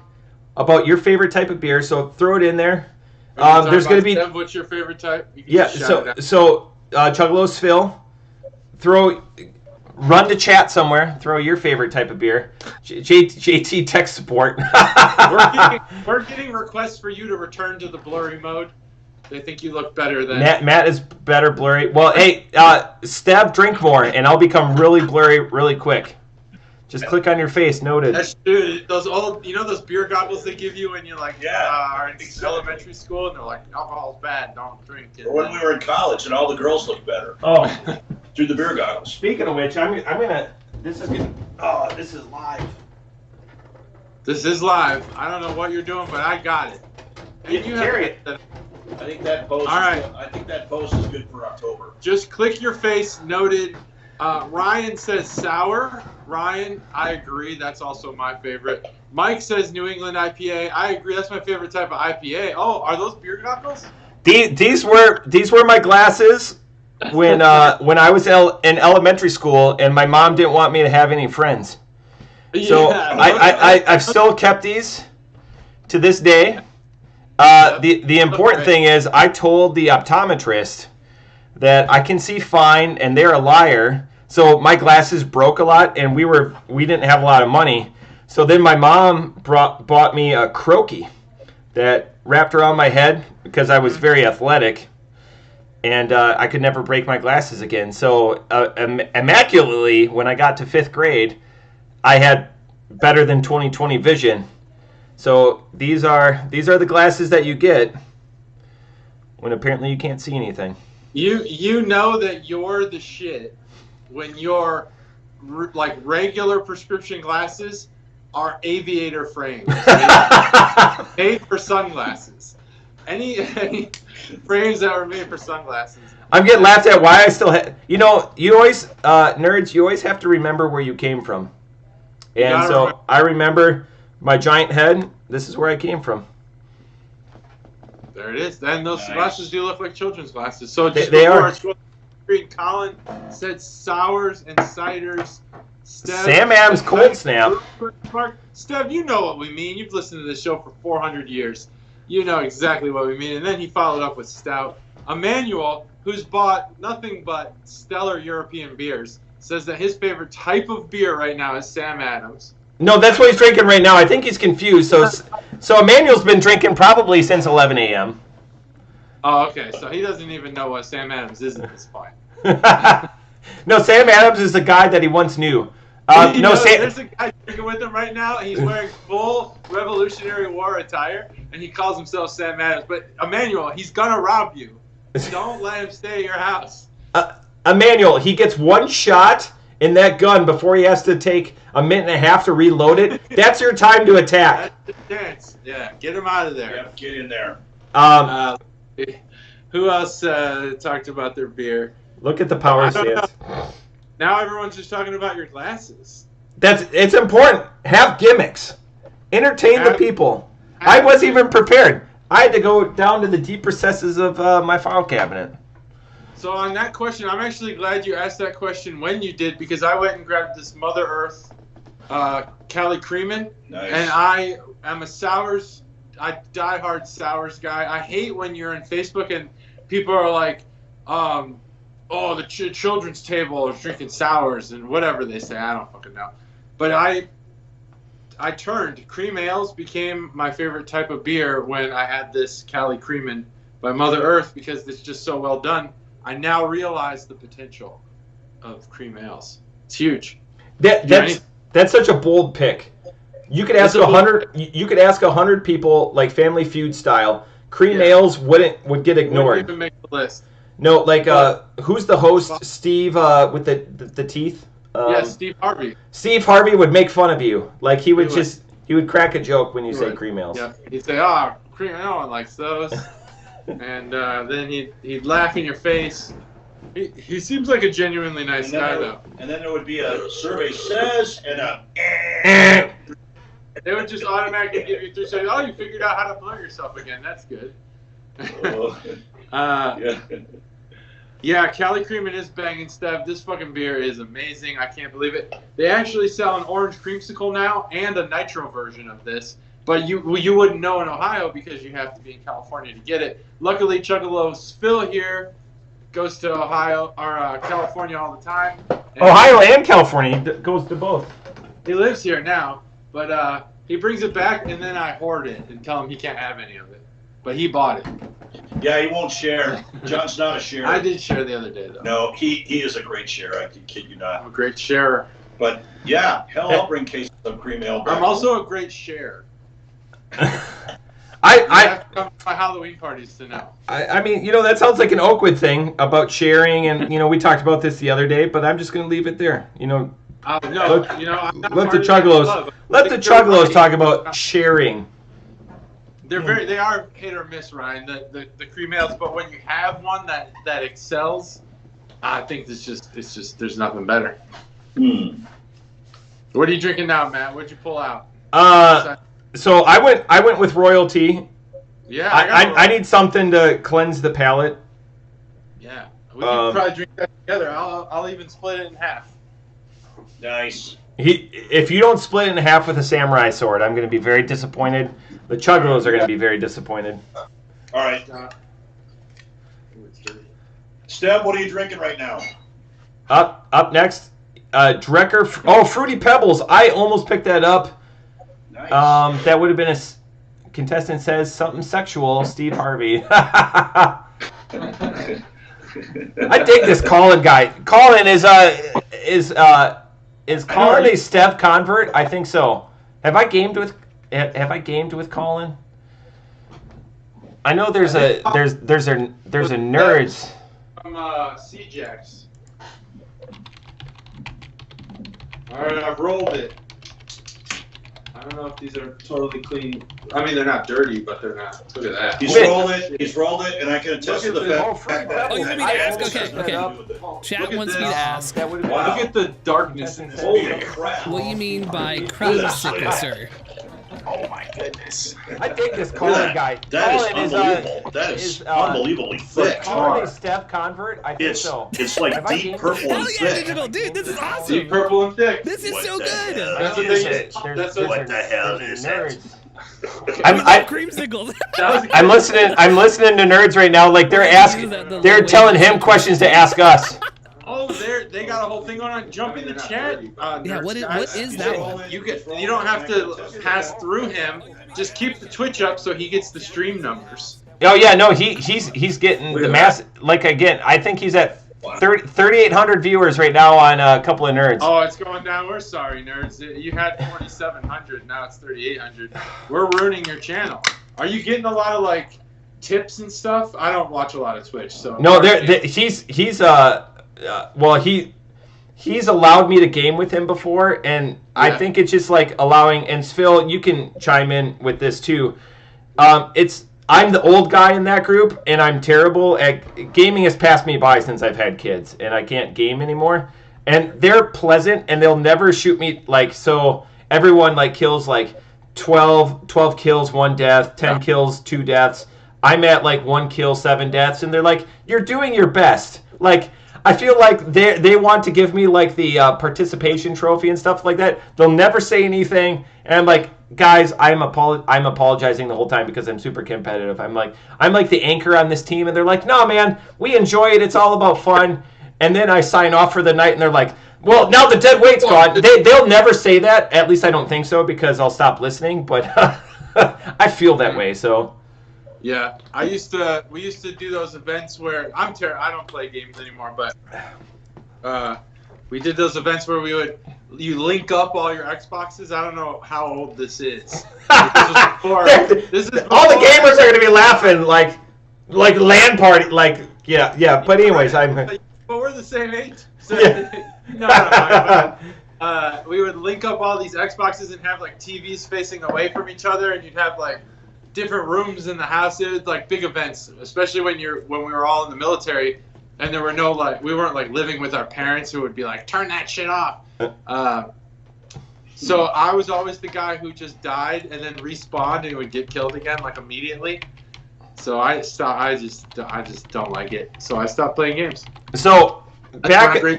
about your favorite type of beer, so throw it in there. There's going to be. Steph, what's your favorite type? So Chuggalos Phil, run to chat somewhere. Throw your favorite type of beer. JT tech support. we're getting requests for you to return to the blurry mode. They think you look better than Matt is better blurry. Well, hey, Steph, drink more, and I'll become really blurry really quick. Just click on your face. Noted. Dude, those beer goggles they give you when you're like, are in elementary school, and they're like, alcohol's bad, don't drink it. Or when we were in college and all the girls looked better. Oh, through the beer goggles. Speaking of which, I'm gonna. This is good. Oh, this is live. This is live. I don't know what you're doing, but I got it. And you carry it. I think that post. All right. I think that post is good for October. Just click your face. Noted. Ryan says sour. Ryan, I agree. That's also my favorite. Mike says New England IPA. I agree. That's my favorite type of IPA. Oh, are those beer knuckles? These were my glasses when I was in elementary school, and my mom didn't want me to have any friends. So I've still kept these to this day. The important thing is I told the optometrist that I can see fine, and they're a liar. So my glasses broke a lot, and we didn't have a lot of money. So then my mom bought me a croaky that wrapped around my head because I was very athletic, and I could never break my glasses again. So immaculately, when I got to 5th grade, I had better than 20/20 vision. So these are the glasses that you get when apparently you can't see anything. You know that you're the shit when your like regular prescription glasses are aviator frames made for sunglasses. Any frames that were made for sunglasses. I'm getting laughed at. Why I still have? You always nerds. You always have to remember where you came from. And so remember. I remember my giant head. This is where I came from. There it is. Then those glasses do look like children's glasses. So they are. Colin said sours and ciders. Steph, Sam Adams Cold Snap. Steph, you know what we mean. You've listened to this show for 400 years. You know exactly what we mean. And then he followed up with stout. Emmanuel, who's bought nothing but stellar European beers, says that his favorite type of beer right now is Sam Adams. No, that's what he's drinking right now. I think he's confused. So Emmanuel's been drinking probably since 11 a.m. Oh, okay. So he doesn't even know what Sam Adams is at this point. No, Sam Adams is the guy that he once knew. There's a guy drinking with him right now, and he's wearing full Revolutionary War attire, and he calls himself Sam Adams. But Emmanuel, he's gonna rob you. Don't let him stay at your house. Emmanuel, he gets one shot in that gun before he has to take a minute and a half to reload it. That's your time to attack. That's the chance. Yeah, get him out of there. Yeah, get in there. Who else talked about their beer? Look at the power stance. Now everyone's just talking about your glasses. It's important. Have gimmicks. Entertain the people. I wasn't even prepared. I had to go down to the deep recesses of my file cabinet. So on that question, I'm actually glad you asked that question when you did, because I went and grabbed this Mother Earth Cali Creamin'. Nice. And I am a diehard sours guy. I hate when you're on Facebook and people are like, the children's table is drinking sours and whatever they say. I don't fucking know. But I turned. Cream ales became my favorite type of beer when I had this Cali Creamin' by Mother Earth because it's just so well done. I now realize the potential of cream ales. It's huge. That's such a bold pick. You could ask 100. You could ask 100 people, like Family Feud style. Cream ales would get ignored. Wouldn't even make the list. No, like who's the host? Steve with the teeth. Steve Harvey. Steve Harvey would make fun of you. Like he would crack a joke when you say cream ales. Yeah, he'd say, cream, no one likes those. And then he'd laugh in your face. He seems like a genuinely nice guy, though. And then there would be a survey says and a. They would just automatically give you 3 seconds. Oh, you figured out how to blow yourself again. That's good. Yeah, Cali Creamin' is banging stuff. This fucking beer is amazing. I can't believe it. They actually sell an orange creamsicle now and a nitro version of this. But you wouldn't know in Ohio because you have to be in California to get it. Luckily, Chuggalo's Phil here goes to Ohio or California all the time. Ohio and California. He goes to both. He lives here now, but he brings it back and then I hoard it and tell him he can't have any of it. But he bought it. Yeah, he won't share. John's not a sharer. I did share the other day, though. No, he is a great sharer. I kid you not. I'm a great sharer. But yeah, I'll bring cases of cream ale back. I'm also a great sharer. I have to come to my Halloween parties to know. I mean, that sounds like an Oakwood thing about sharing, and we talked about this the other day, but I'm just going to leave it there. I'm not let the Chuggalos talk about sharing. They are hit or miss, Ryan. The cream ales, but when you have one that excels, I think it's just there's nothing better. What are you drinking now, Matt? What'd you pull out? So I went with Royalty. Yeah, I need something to cleanse the palate. Yeah, we can probably drink that together. I'll even split it in half. Nice. If you don't split it in half with a samurai sword, I'm going to be very disappointed. The Chuggalos are going to be very disappointed. All right. Steb, what are you drinking right now? Up next, Drecker. Fruity Pebbles. I almost picked that up. Nice. That would have been a contestant says something sexual. Steve Harvey. I dig this Colin guy. Colin is Colin a Steph convert? I think so. Have I gamed with Colin? I know there's a nerds. From CJax. All right, I've rolled it. I don't know if these are totally clean. I mean, they're not dirty, but they're not. Look at that. He's rolled it, and I can attest to the fact that. Oh, you want me to ask? Okay. Chat wants me to ask. Wow. Look at the darkness in this Holy beer. crap. What you mean by creamsicle, sir? Oh my goodness. I dig this Colin guy. That is Colin unbelievable. That is unbelievably thick. Colin a Steph convert? I think so. It's like Have I deep gamed purple with- and Oh yeah, thick. digital, dude, this is Deep awesome. purple and thick. This is What so the good. hell? That's what There's they use. That's what What the hell is that? nerds. I I'm love creamsicles. I'm listening to nerds right now. Like they're telling him questions to ask us. Oh, they got a whole thing going on. Jump in the chat. Yeah, what is that one? You don't have to pass through him. Just keep the Twitch up so he gets the stream numbers. Oh yeah, no, he's getting the mass. Like again, I think he's at 3,800 viewers right now on a couple of nerds. Oh, it's going down. We're sorry, nerds. You had 2,700. Now it's 3,800. We're ruining your channel. Are you getting a lot of like tips and stuff? I don't watch a lot of Twitch, so No, he's allowed me to game with him before, and I think it's just like allowing. And Phil, you can chime in with this too. I'm the old guy in that group, and I'm terrible at gaming. Has passed me by since I've had kids, and I can't game anymore. And they're pleasant, and they'll never shoot me like so. Everyone like kills like 12 kills, 1 death, 10 kills, 2 deaths. I'm at like 1 kill, 7 deaths, and they're like, "You're doing your best." Like I feel like they want to give me like the participation trophy and stuff like that. They'll never say anything, and I'm like, guys, I'm apologizing the whole time because I'm super competitive. I'm like the anchor on this team, and they're like, "No, man, we enjoy it. It's all about fun." And then I sign off for the night, and they're like, "Well, now the dead weight's gone." They'll never say that. At least I don't think so because I'll stop listening. But I feel that way. So yeah, we used to do those events where I don't play games anymore, but we did those events where you link up all your Xboxes. I don't know how old this is. This is all the gamers are gonna be laughing like LAN party, like yeah. But anyways, But we're the same age. So, Yeah. no. We would link up all these Xboxes and have like TVs facing away from each other, and you'd have like different rooms in the house. It was like big events, especially when we were all in the military, and there were no we weren't like living with our parents who would be like, turn that shit off. So I was always the guy who just died and then respawned and would get killed again like immediately. So I just don't like it. So I stopped playing games. So back Play.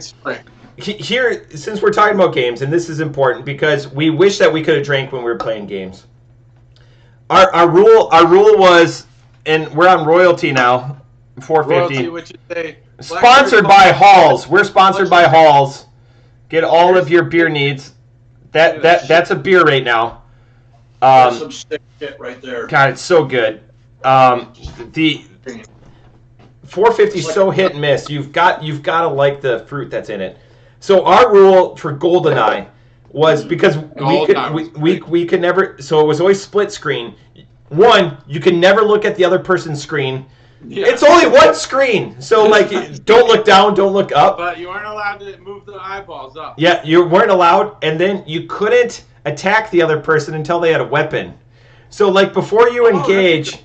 here, since we're talking about games, and this is important because we wish that we could have drank when we were playing games. Our rule was, and we're on Royalty now, 450. Royalty, which is Sponsored by Halls. We're sponsored by Halls. Get all of your beer needs. That's a beer right now. There's some sick shit right there. God, it's so good. The 450 is so hit and miss. You've got to like the fruit that's in it. So our rule for GoldenEye was because we could never. So it was always split screen. One, you can never look at the other person's screen. Yeah. It's only one screen, so like, don't look down, don't look up. But you weren't allowed to move the eyeballs up. Yeah, you weren't allowed, and then you couldn't attack the other person until they had a weapon. So like before you engage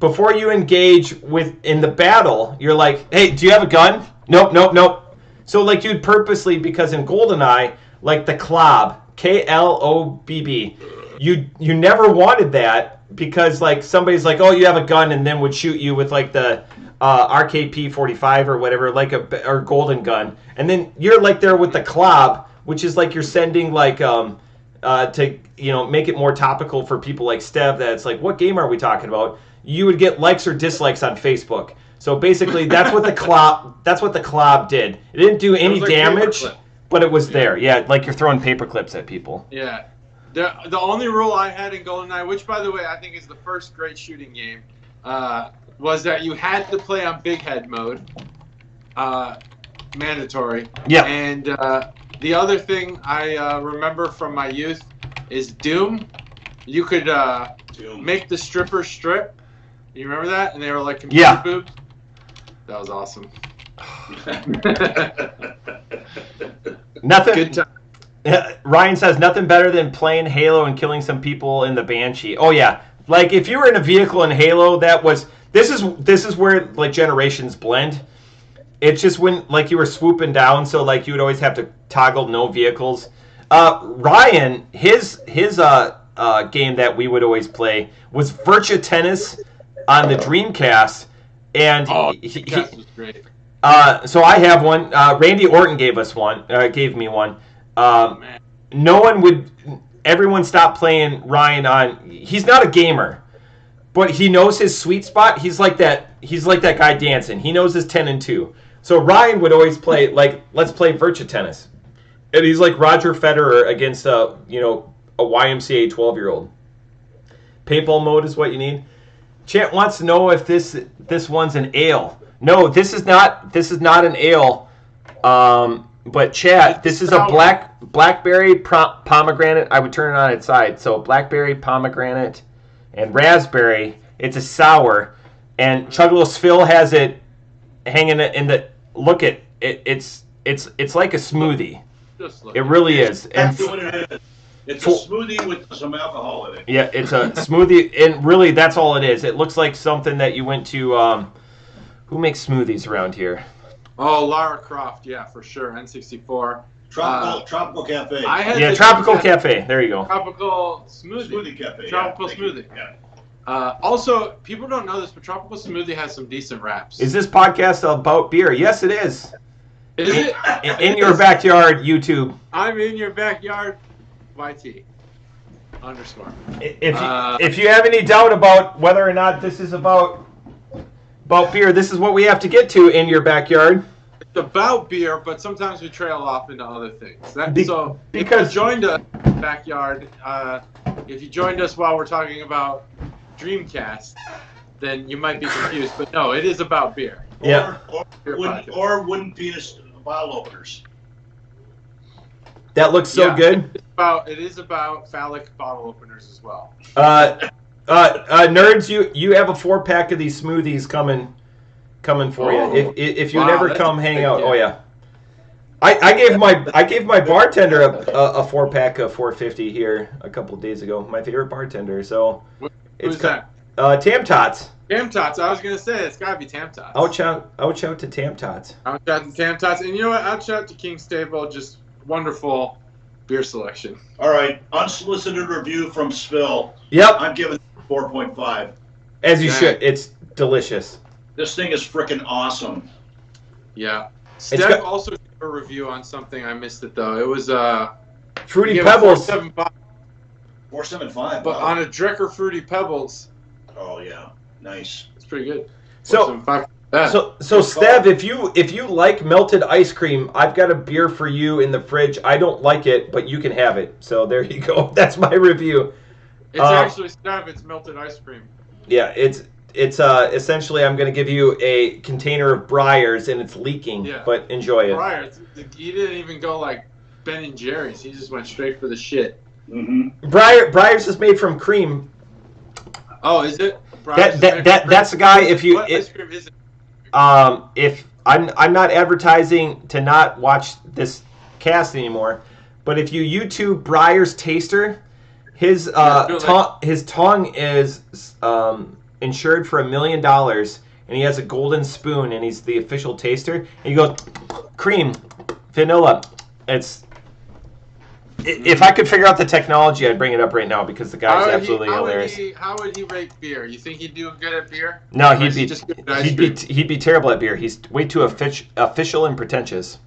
in the battle, you're like, hey, do you have a gun? Nope. So like you'd purposely, because in GoldenEye, like the Klobb, KLOBB, you never wanted that because like somebody's like, oh, you have a gun, and then would shoot you with like the RKP-45 or whatever, like or golden gun, and then you're like there with the Klobb, which is like you're sending like to make it more topical for people like Stev. That it's like, what game are we talking about? You would get likes or dislikes on Facebook. So basically, that's what the Klobb did. It didn't do any damage, but it was there. Yeah, like you're throwing paper clips at people. Yeah. The only rule I had in GoldenEye, which by the way I think is the first great shooting game, was that you had to play on big head mode, mandatory. Yeah. And the other thing I remember from my youth is Doom. You could make the strippers strip. You remember that? And they were like computer boobs. That was awesome. Nothing. Good time. Ryan says nothing better than playing Halo and killing some people in the Banshee. Oh yeah, like if you were in a vehicle in Halo, this is where like generations blend. It's just when like you were swooping down, so like you would always have to toggle no vehicles. Ryan, his game that we would always play was Virtua Tennis on the Dreamcast, and Dreamcast was great. So I have one. Randy Orton gave me one. Everyone stopped playing Ryan on. He's not a gamer, but he knows his sweet spot. He's like that guy dancing. He knows his 10 and 2. So Ryan would always play like, let's play Virtua Tennis, and he's like Roger Federer against a YMCA 12-year-old. Paintball mode is what you need. Chant wants to know if this one's an ale. No, this is not an ale. But chat, this is a blackberry pomegranate. I would turn it on its side. So blackberry, pomegranate, and raspberry. It's a sour, and Chuggless Phil has it hanging in the. Look at it. It's like a smoothie. It really is. And That's what it is. It's a smoothie with some alcohol in it. Yeah, it's a smoothie, and really that's all it is. It looks like something that you went to. Who makes smoothies around here? Oh, Lara Croft, yeah, for sure. N64. Tropical Cafe. Tropical Cafe. There you go. Tropical Smoothie. Smoothie Cafe. Tropical Smoothie. Yeah. Also, people don't know this, but Tropical Smoothie has some decent wraps. Is this podcast about beer? Yes, it is. Is it? In your backyard, YouTube. I'm in your backyard, YT. _ If you have any doubt about whether or not this is about beer, this is what we have to get to in your backyard. It's about beer, but sometimes we trail off into other things. Because if you joined us backyard, if you joined us while we're talking about Dreamcast, then you might be confused. But no, it is about beer. Yeah. Or wooden penis bottle openers. That looks so good. It is about phallic bottle openers as well. Nerds, you have a 4-pack of these smoothies coming for you. If you never come hang out, oh yeah. I gave my bartender a 4-pack of 450 here a couple of days ago. My favorite bartender. So who's that? Tam Tots. Tam Tots. I was gonna say it's gotta be Tam Tots. Ouch out to Tam Tots. Ouch out to Tam Tots, and you know what? Ouch out to King Stable. Just wonderful beer selection. All right, unsolicited review from Spill. Yep. I'm giving it 4.5. As you should. It's delicious. This thing is freaking awesome. Yeah. Steph also gave a review on something. I missed it though. It was Fruity Pebbles. 4.75. But on a Drecker Fruity Pebbles. Oh yeah, nice. It's pretty good. So Stev, if you like melted ice cream, I've got a beer for you in the fridge. I don't like it, but you can have it. So there you go. That's my review. It's actually Stev. It's melted ice cream. Yeah, it's essentially I'm going to give you a container of Breyers and it's leaking. Yeah. But enjoy it. Breyers. He didn't even go like Ben and Jerry's. He just went straight for the shit. Mm-hmm. Breyers is made from cream. Oh, is it? That's the guy. What ice cream is it? If I'm not advertising to not watch this cast anymore, but if you YouTube Breyers Taster, His like- his tongue is insured for $1 million, and he has a golden spoon, and he's the official taster. And he goes, cream, vanilla. If I could figure out the technology, I'd bring it up right now because the guy's absolutely hilarious. How would he rate beer? You think he'd do good at beer? No, Or is he just good at ice cream? he'd be terrible at beer. He's way too official and pretentious.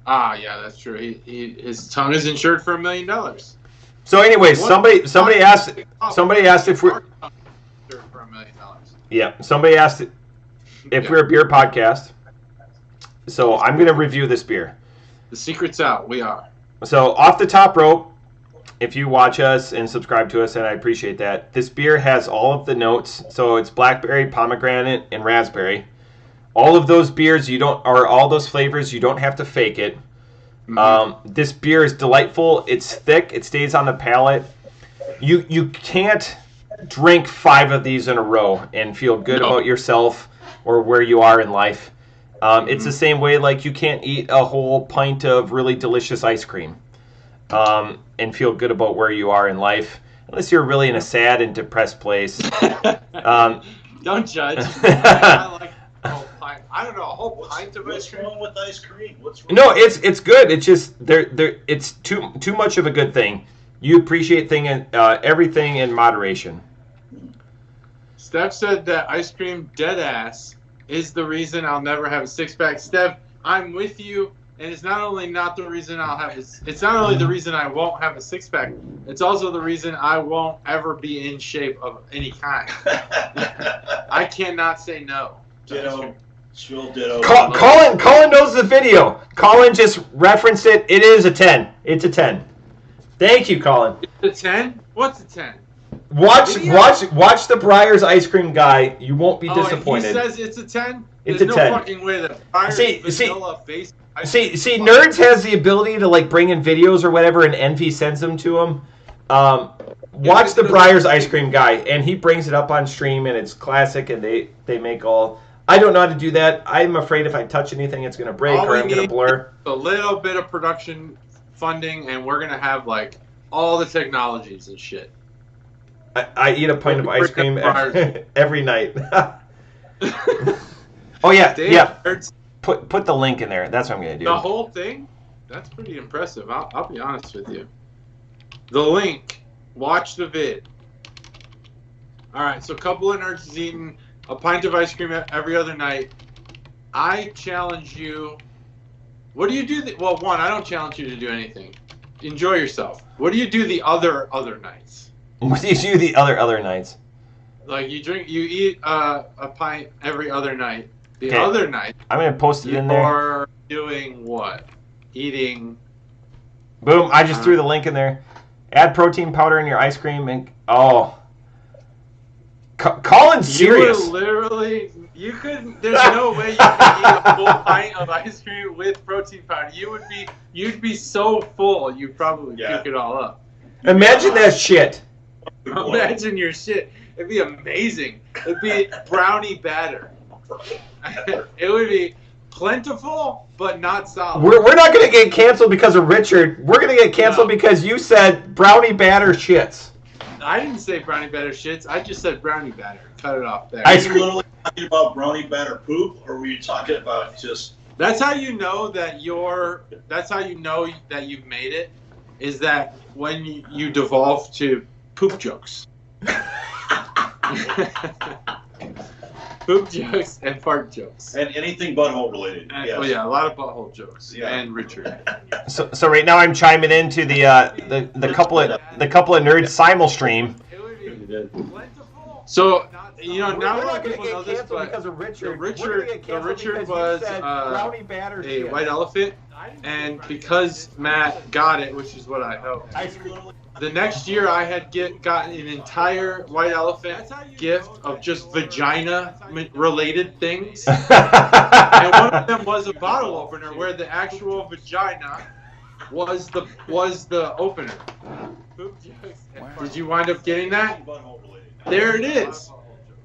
Ah, yeah, that's true. His tongue is insured for $1 million. So, anyways, somebody asked if we're For $1 million. somebody asked if we're a beer podcast. So I'm gonna review this beer. The secret's out. We are. So off the top rope, if you watch us and subscribe to us, and I appreciate that, this beer has all of the notes. So it's blackberry, pomegranate, and raspberry. All of those beers all those flavors, you don't have to fake it. Mm-hmm. This beer is delightful. It's thick. It stays on the palate. You can't drink 5 of these in a row and feel good about yourself or where you are in life. It's the same way like you can't eat a whole pint of really delicious ice cream and feel good about where you are in life, unless you're really in a sad and depressed place. Don't judge. I like a whole pint. I don't know, a whole pint of ice What's cream. wrong with ice cream? What's wrong? No, it's good. It's just it's too much of a good thing. You appreciate everything in moderation. Steph said that ice cream dead ass is the reason I'll never have a 6-pack. Steph, I'm with you, and it's not only not the reason it's not only the reason I won't have a 6-pack, it's also the reason I won't ever be in shape of any kind. I cannot say no. Ditto. She'll ditto. Colin knows the video. Colin just referenced it. It is a 10. It's a 10. Thank you, Colin. It's a 10? What's a 10? Watch the Breyers ice cream guy. You won't be disappointed. He says it's a 10? It's There's a no 10. fucking way that Breyers vanilla face. See, Nerds has the ability to like bring in videos or whatever, and Envy sends them to him. Watch the Breyers ice cream guy, and he brings it up on stream, and it's classic. And they make all. I don't know how to do that. I'm afraid if I touch anything, it's gonna break or I'm gonna blur. A little bit of production funding, and we're gonna have like all the technologies and shit. I eat a pint of ice cream every night. Oh yeah. Put the link in there. That's what I'm gonna do. The whole thing? That's pretty impressive. I'll be honest with you. The link. Watch the vid. All right. So a couple of nerds is eating a pint of ice cream every other night. I challenge you. What do you do? Well, one, I don't challenge you to do anything. Enjoy yourself. What do you do the other nights? What do you do the other nights? Like you eat a pint every other night. The Okay. other night, I'm gonna post it in there. you're doing what? Eating. Boom! I just threw the link in there. Add protein powder in your ice cream and Colin's serious. You were literally. You couldn't. There's no way you could eat a full pint of ice cream with protein powder. You'd be so full. You'd probably puke it all up. Imagine that shit. Imagine your shit. It'd be amazing. It'd be brownie batter. It would be plentiful, but not solid. We're not going to get canceled because of Richard. We're going to get canceled because you said brownie batter shits. I didn't say brownie batter shits. I just said brownie batter. Cut it off there. Are you literally talking about brownie batter poop, or were you talking about just... That's how you know that That's how you know that you've made it. Is that when you devolve to poop jokes. Poop jokes and fart jokes. And anything butthole related. Yes. Oh yeah, a lot of butthole jokes. Yeah. And Richard. So right now I'm chiming into the couple of nerds simul stream. It would be plentiful. So now a lot of people know this, but because of Richard. the Richard was a white elephant, and because Matt got it, which is what I hoped. The next year, I had gotten an entire white elephant gift of just vagina-related things. And one of them was a bottle opener where the actual vagina was the opener. Did you wind up getting that? There it is.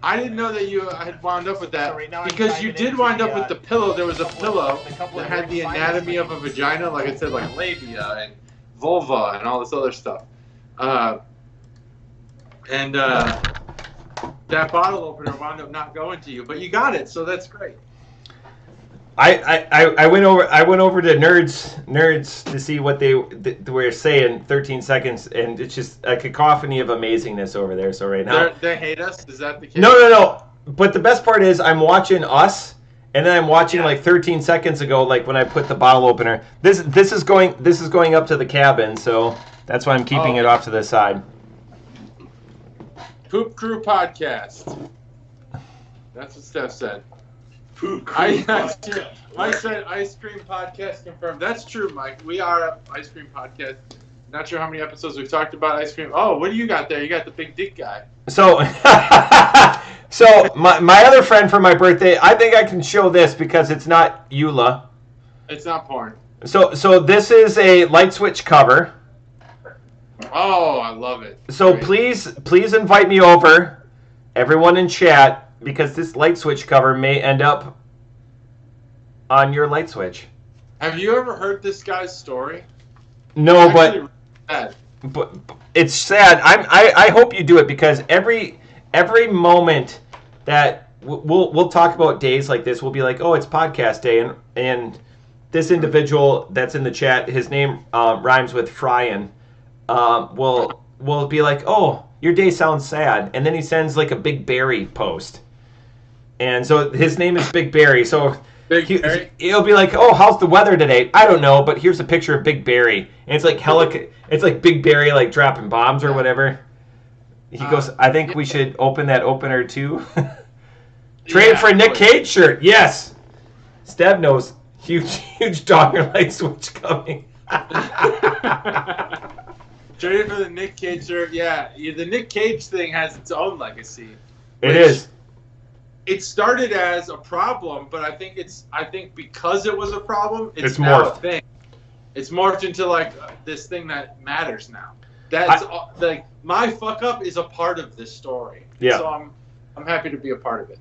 I didn't know that you had wound up with that because you did wind up with the pillow. There was a pillow that had the anatomy of a vagina, like it said, like labia and vulva and all this other stuff. And that bottle opener wound up not going to you, but you got it, so that's great. I went over to nerds to see what they were saying. 13 seconds, and it's just a cacophony of amazingness over there. So right now they hate us. Is that the case? No. But the best part is I'm watching us, and then I'm watching like 13 seconds ago, like when I put the bottle opener. This is going up to the cabin, so that's why I'm keeping it off to the side. Poop Crew Podcast. That's what Steph said. Poop Crew Podcast. Mike said Ice Cream Podcast confirmed. That's true, Mike. We are an Ice Cream Podcast. Not sure how many episodes we've talked about ice cream. Oh, what do you got there? You got the big dick guy. So, my other friend for my birthday, I think I can show this because it's not EULA. It's not porn. So this is a light switch cover. Oh, I love it. So Great. please invite me over, everyone in chat, because this light switch cover may end up on your light switch. Have you ever heard this guy's story? No, Sad. But it's sad. I hope you do it because every moment that we'll talk about days like this, we'll be like, oh, it's podcast day, and this individual that's in the chat, his name rhymes with Fryan, will be like, oh, your day sounds sad, and then he sends like a Big Barry post, and so his name is Big Barry, so. He'll be like, oh, how's the weather today? I don't know, but here's a picture of Big Barry. And it's like it's like Big Barry like dropping bombs or whatever. He goes, I think we should open that opener too. Trade for a Nick Cage shirt. Yes. Steb knows. Huge Dogger light switch coming. Trade for the Nick Cage shirt. Yeah, the Nick Cage thing has its own legacy. It is. It started as a problem, but I think because it was a problem, it's now morphed. A thing. It's morphed into like this thing that matters now. That's like my fuck up is a part of this story. Yeah. So I'm happy to be a part of it.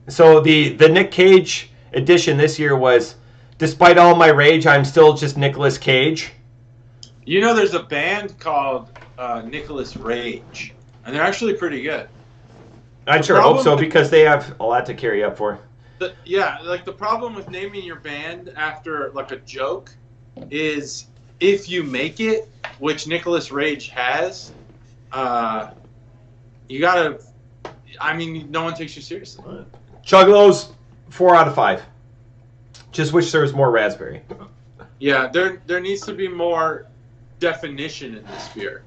So the Nick Cage edition this year was, despite all my rage, I'm still just Nicolas Cage. You know, there's a band called Nicolas Rage. And they're actually pretty good. I sure hope so because they have a lot to carry up for. The problem with naming your band after like a joke is if you make it, which Nicolas Rage has, you gotta. I mean, no one takes you seriously. Chuglos, 4 out of 5. Just wish there was more raspberry. Yeah, there needs to be more definition in this beer.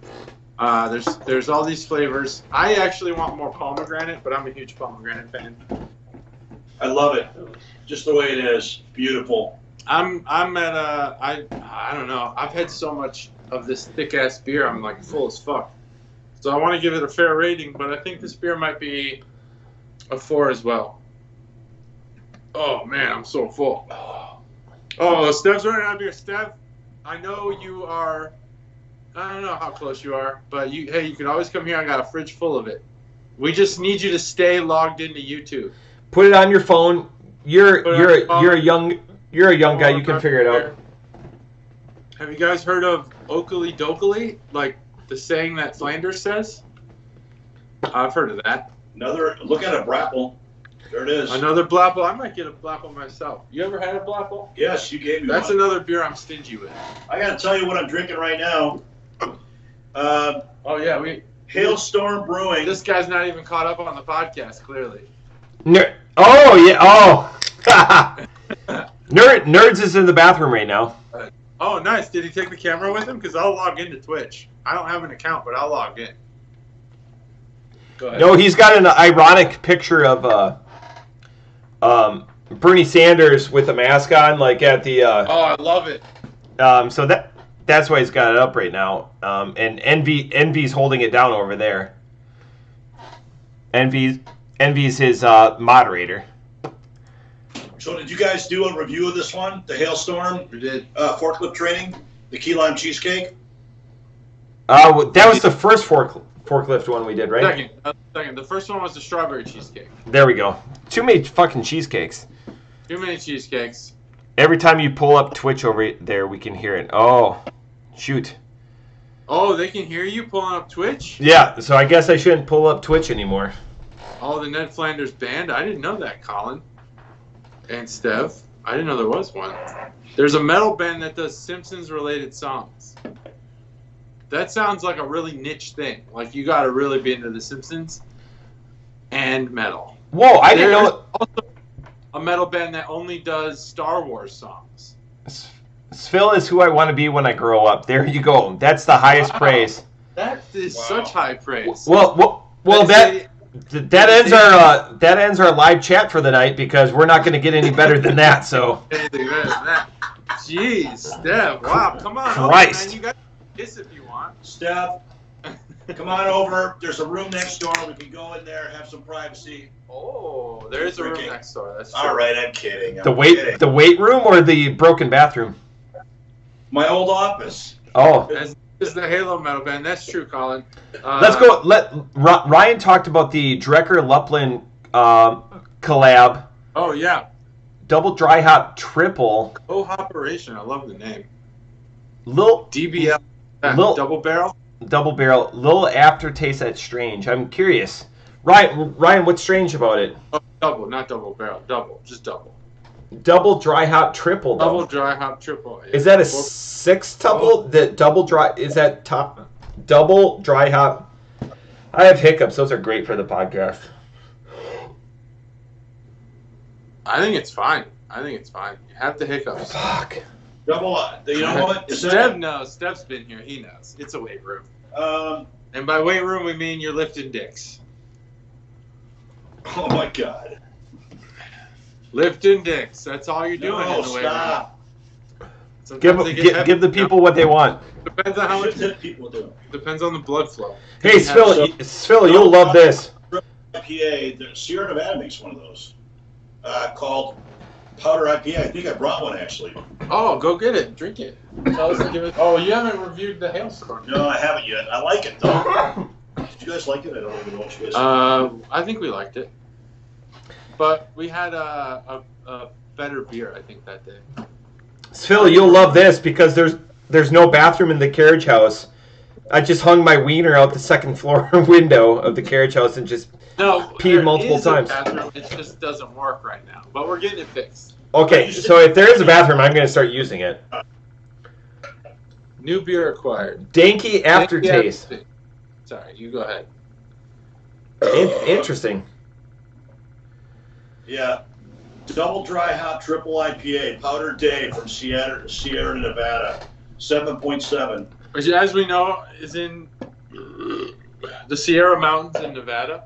There's all these flavors. I actually want more pomegranate, but I'm a huge pomegranate fan. I love it, just the way it is. Beautiful. I'm at I don't know. I've had so much of this thick ass beer. I'm like full as fuck. So I want to give it a fair rating, but I think this beer might be a 4 as well. Oh man, I'm so full. Oh, Stev's running out of beer. Stev, I know you are. I don't know how close you are, but you can always come here. I got a fridge full of it. We just need you to stay logged into YouTube. Put it on your phone. You're a young guy. You can figure it out. Have you guys heard of Oakley Dokley? Like the saying that Flanders says? I've heard of that. Look at a Brapple. There it is. Another Blapple. I might get a Blapple myself. You ever had a Blapple? Yes, you gave me That's one. another beer I'm stingy with. I got to tell you what I'm drinking right now. Oh yeah, Hailstorm Brewing. This guy's not even caught up on the podcast, clearly. Oh yeah. Oh. Nerds is in the bathroom right now. Oh nice. Did he take the camera with him? Because I'll log into Twitch. I don't have an account, but I'll log in. Go ahead. No, he's got an ironic picture of Bernie Sanders with a mask on, like at the. Oh, I love it. So that's why he's got it up right now. And Envy's holding it down over there. Envy's his moderator. So did you guys do a review of this one, the Hailstorm? We did. Forklift training, the key lime cheesecake? That was the first forklift one we did, right? Second. The first one was the strawberry cheesecake. There we go. Too many fucking cheesecakes. Too many cheesecakes. Every time you pull up Twitch over there, we can hear it. Oh, shoot. Oh, they can hear you pulling up Twitch? Yeah, so I guess I shouldn't pull up Twitch anymore. Oh, the Ned Flanders band? I didn't know that, Colin. And Steph. I didn't know there was one. There's a metal band that does Simpsons-related songs. That sounds like a really niche thing. Like, you gotta really be into The Simpsons and metal. Whoa, I didn't know... Also a metal band that only does Star Wars songs. Phil is who I want to be when I grow up. There you go. That's the highest praise. That is such high praise. Well, that ends our live chat for the night because we're not going to get any better than that. So. Anything better than that. Jeez, Steph. Wow, come on. Christ. Over, man. You guys can kiss if you want. Steph, come on over. There's a room next door. We can go in there, have some privacy. Oh, there is a room next door. That's true. All right, I'm kidding. The weight room or the broken bathroom? My old office. Oh. This is the Halo metal band. That's true, Colin. Let's go. Ryan talked about the Drecker-Luplin collab. Oh, yeah. Double dry hop triple. Oh, Operation. I love the name. Little DBL. Double barrel? Double barrel. Little aftertaste that's strange. I'm curious. Ryan, what's strange about it? Oh, double, not double barrel. Double. Just double. Double dry hop triple. Though. Double dry hop triple. Yeah. Is that a sextuple? The double dry is that top double dry hop? I have hiccups. Those are great for the podcast. I think it's fine. You have the hiccups. Fuck. Double. You know what? Steph knows. Steph's been here. He knows. It's a weight room. And by weight room, we mean you're lifting dicks. Oh my God. Lifting dicks. That's all you're doing in the weight room. Give the people what they want. Depends on how much. People do. Depends on the blood flow. Hey, Phil, you'll love this. IPA. The Sierra Nevada makes one of those. Called Powder IPA. I think I brought one actually. Oh, go get it. Drink it. Tell us to give it. Oh, you haven't reviewed the Hailstorm. No, I haven't yet. I like it though. Did you guys like it? I don't even know what you guys. I think we liked it, but we had a better beer. I think that day. Phil, you'll love this because there's no bathroom in the carriage house. I just hung my wiener out the second floor window of the carriage house and just peed multiple times. It just doesn't work right now, but we're getting it fixed. Okay, so if there is a bathroom, I'm going to start using it. New beer acquired. Danky aftertaste. Sorry, you go ahead. Interesting. Yeah. Double dry hop triple IPA, Powder Day from Sierra Nevada, 7.7. Which, as we know, is in the Sierra Mountains in Nevada.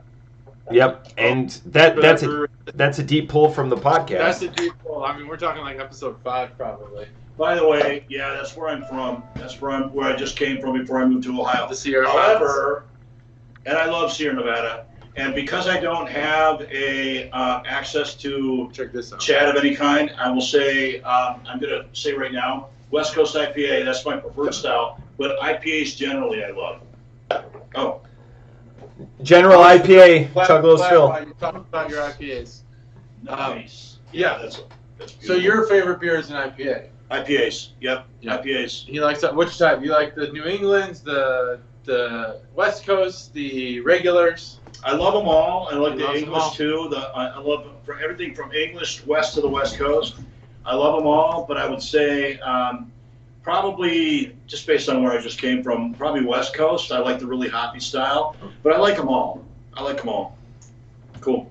Yep, and that's a deep pull from the podcast. That's a deep pull. I mean, we're talking like episode 5 probably. By the way, yeah, that's where I'm from. That's where I just came from before I moved to Ohio. The Sierra However, and I love Sierra Nevada, and because I don't have a access to check this out. Chat of any kind, I will say I'm going to say right now, West Coast IPA. That's my preferred style, but IPAs generally I love. Oh. General IPA, Chuglos Phil. You talked about your IPAs. Nice. Yeah. That's so your favorite beer is an IPA? IPAs. Yep. IPAs. He likes that. Which type? You like the New Englands, the West Coast, the regulars? I love them all. I like the English too. I love for everything from English west to the West Coast. I love them all, but I would say probably just based on where I just came from, probably West Coast. I like the really hoppy style, but I like them all. Cool.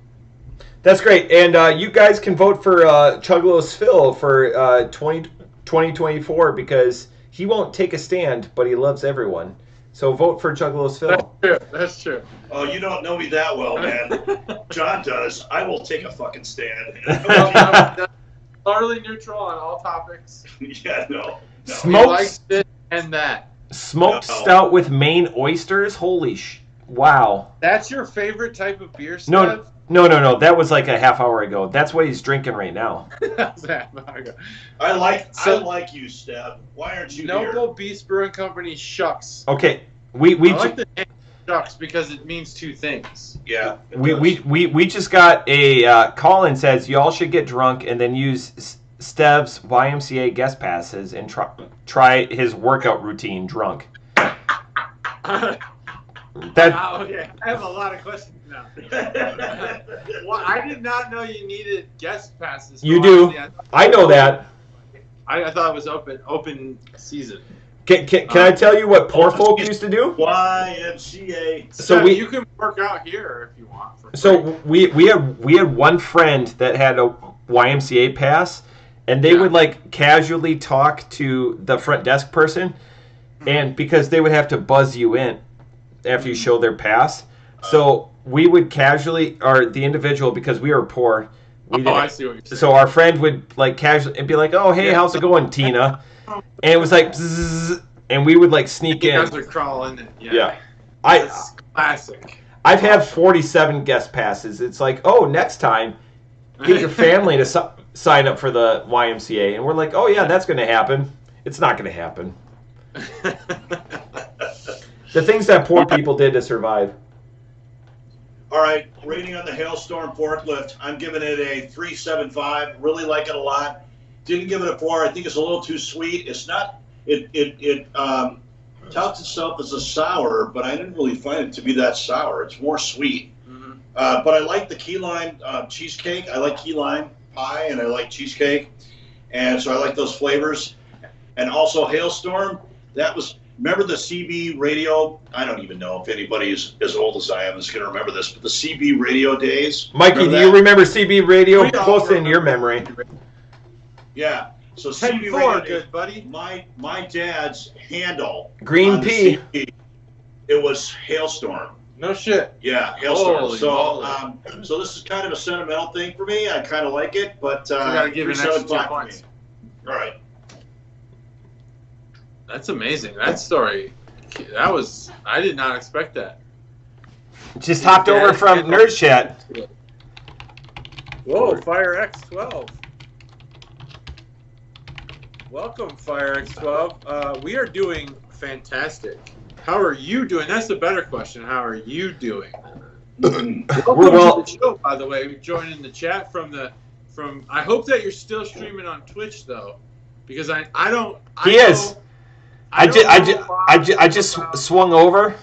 That's great, and you guys can vote for Chuglos Phil for 2024 because he won't take a stand, but he loves everyone. So vote for Chuglos Phil. That's true. Oh, you don't know me that well, man. John does. I will take a fucking stand. Totally neutral on all topics. Yeah, no. He likes this and that. Smoked stout with Maine oysters? Holy wow. That's your favorite type of beer, Steph? No. That was like a half hour ago. That's what he's drinking right now. I like you, Steph. Why aren't you here? Noble Beast Brewing Company Shucks. Okay, I like the name Shucks because it means two things. Yeah. We just got a call and says y'all should get drunk and then use Stev's YMCA guest passes and try his workout routine drunk. Okay. I have a lot of questions now. Well, I did not know you needed guest passes. You do. I know that. I thought it was open season. Can I tell you what poor folk used to do? YMCA. So you can work out here if you want. So we had one friend that had a YMCA pass, and they would like casually talk to the front desk person, and because they would have to buzz you in after you show their pass, so we would casually, or the individual, because we were poor. I see what you're saying. So our friend would like casually and be like, "Oh, hey, how's it going, Tina?" And it was like, bzzz, and we would like sneak in. You guys would crawl in it. Yeah. That's classic. I've had 47 guest passes. It's like, oh, next time, get your family to sign up for the YMCA. And we're like, oh, yeah, that's going to happen. It's not going to happen. The things that poor people did to survive. All right, rating on the Hailstorm forklift. I'm giving it a 3.75. Really like it a lot. Didn't give it a 4. I think it's a little too sweet. It's not. It touts itself as a sour, but I didn't really find it to be that sour. It's more sweet. Mm-hmm. But I like the key lime cheesecake. I like key lime pie, and I like cheesecake. And so I like those flavors. And also Hailstorm, remember the CB radio? I don't even know if anybody as old as I am is going to remember this, but the CB radio days. Mikey, do you remember CB radio? Close in your memory. Yeah. So CB radio, good buddy. My dad's handle. Green pea. CB, it was Hailstorm. No shit. Yeah, Hailstorm. So this is kind of a sentimental thing for me. I kind of like it, but you gotta give it an extra 2 points. All right. That's amazing. That story. I did not expect that. Just hopped over from Nerd Chat. Whoa, Fire X12. Welcome, Fire X12. We are doing fantastic. How are you doing? That's the better question. How are you doing? Welcome to the show, by the way. We joined in the chat from. I hope that you're still streaming on Twitch though, because I don't. He is. I just swung over.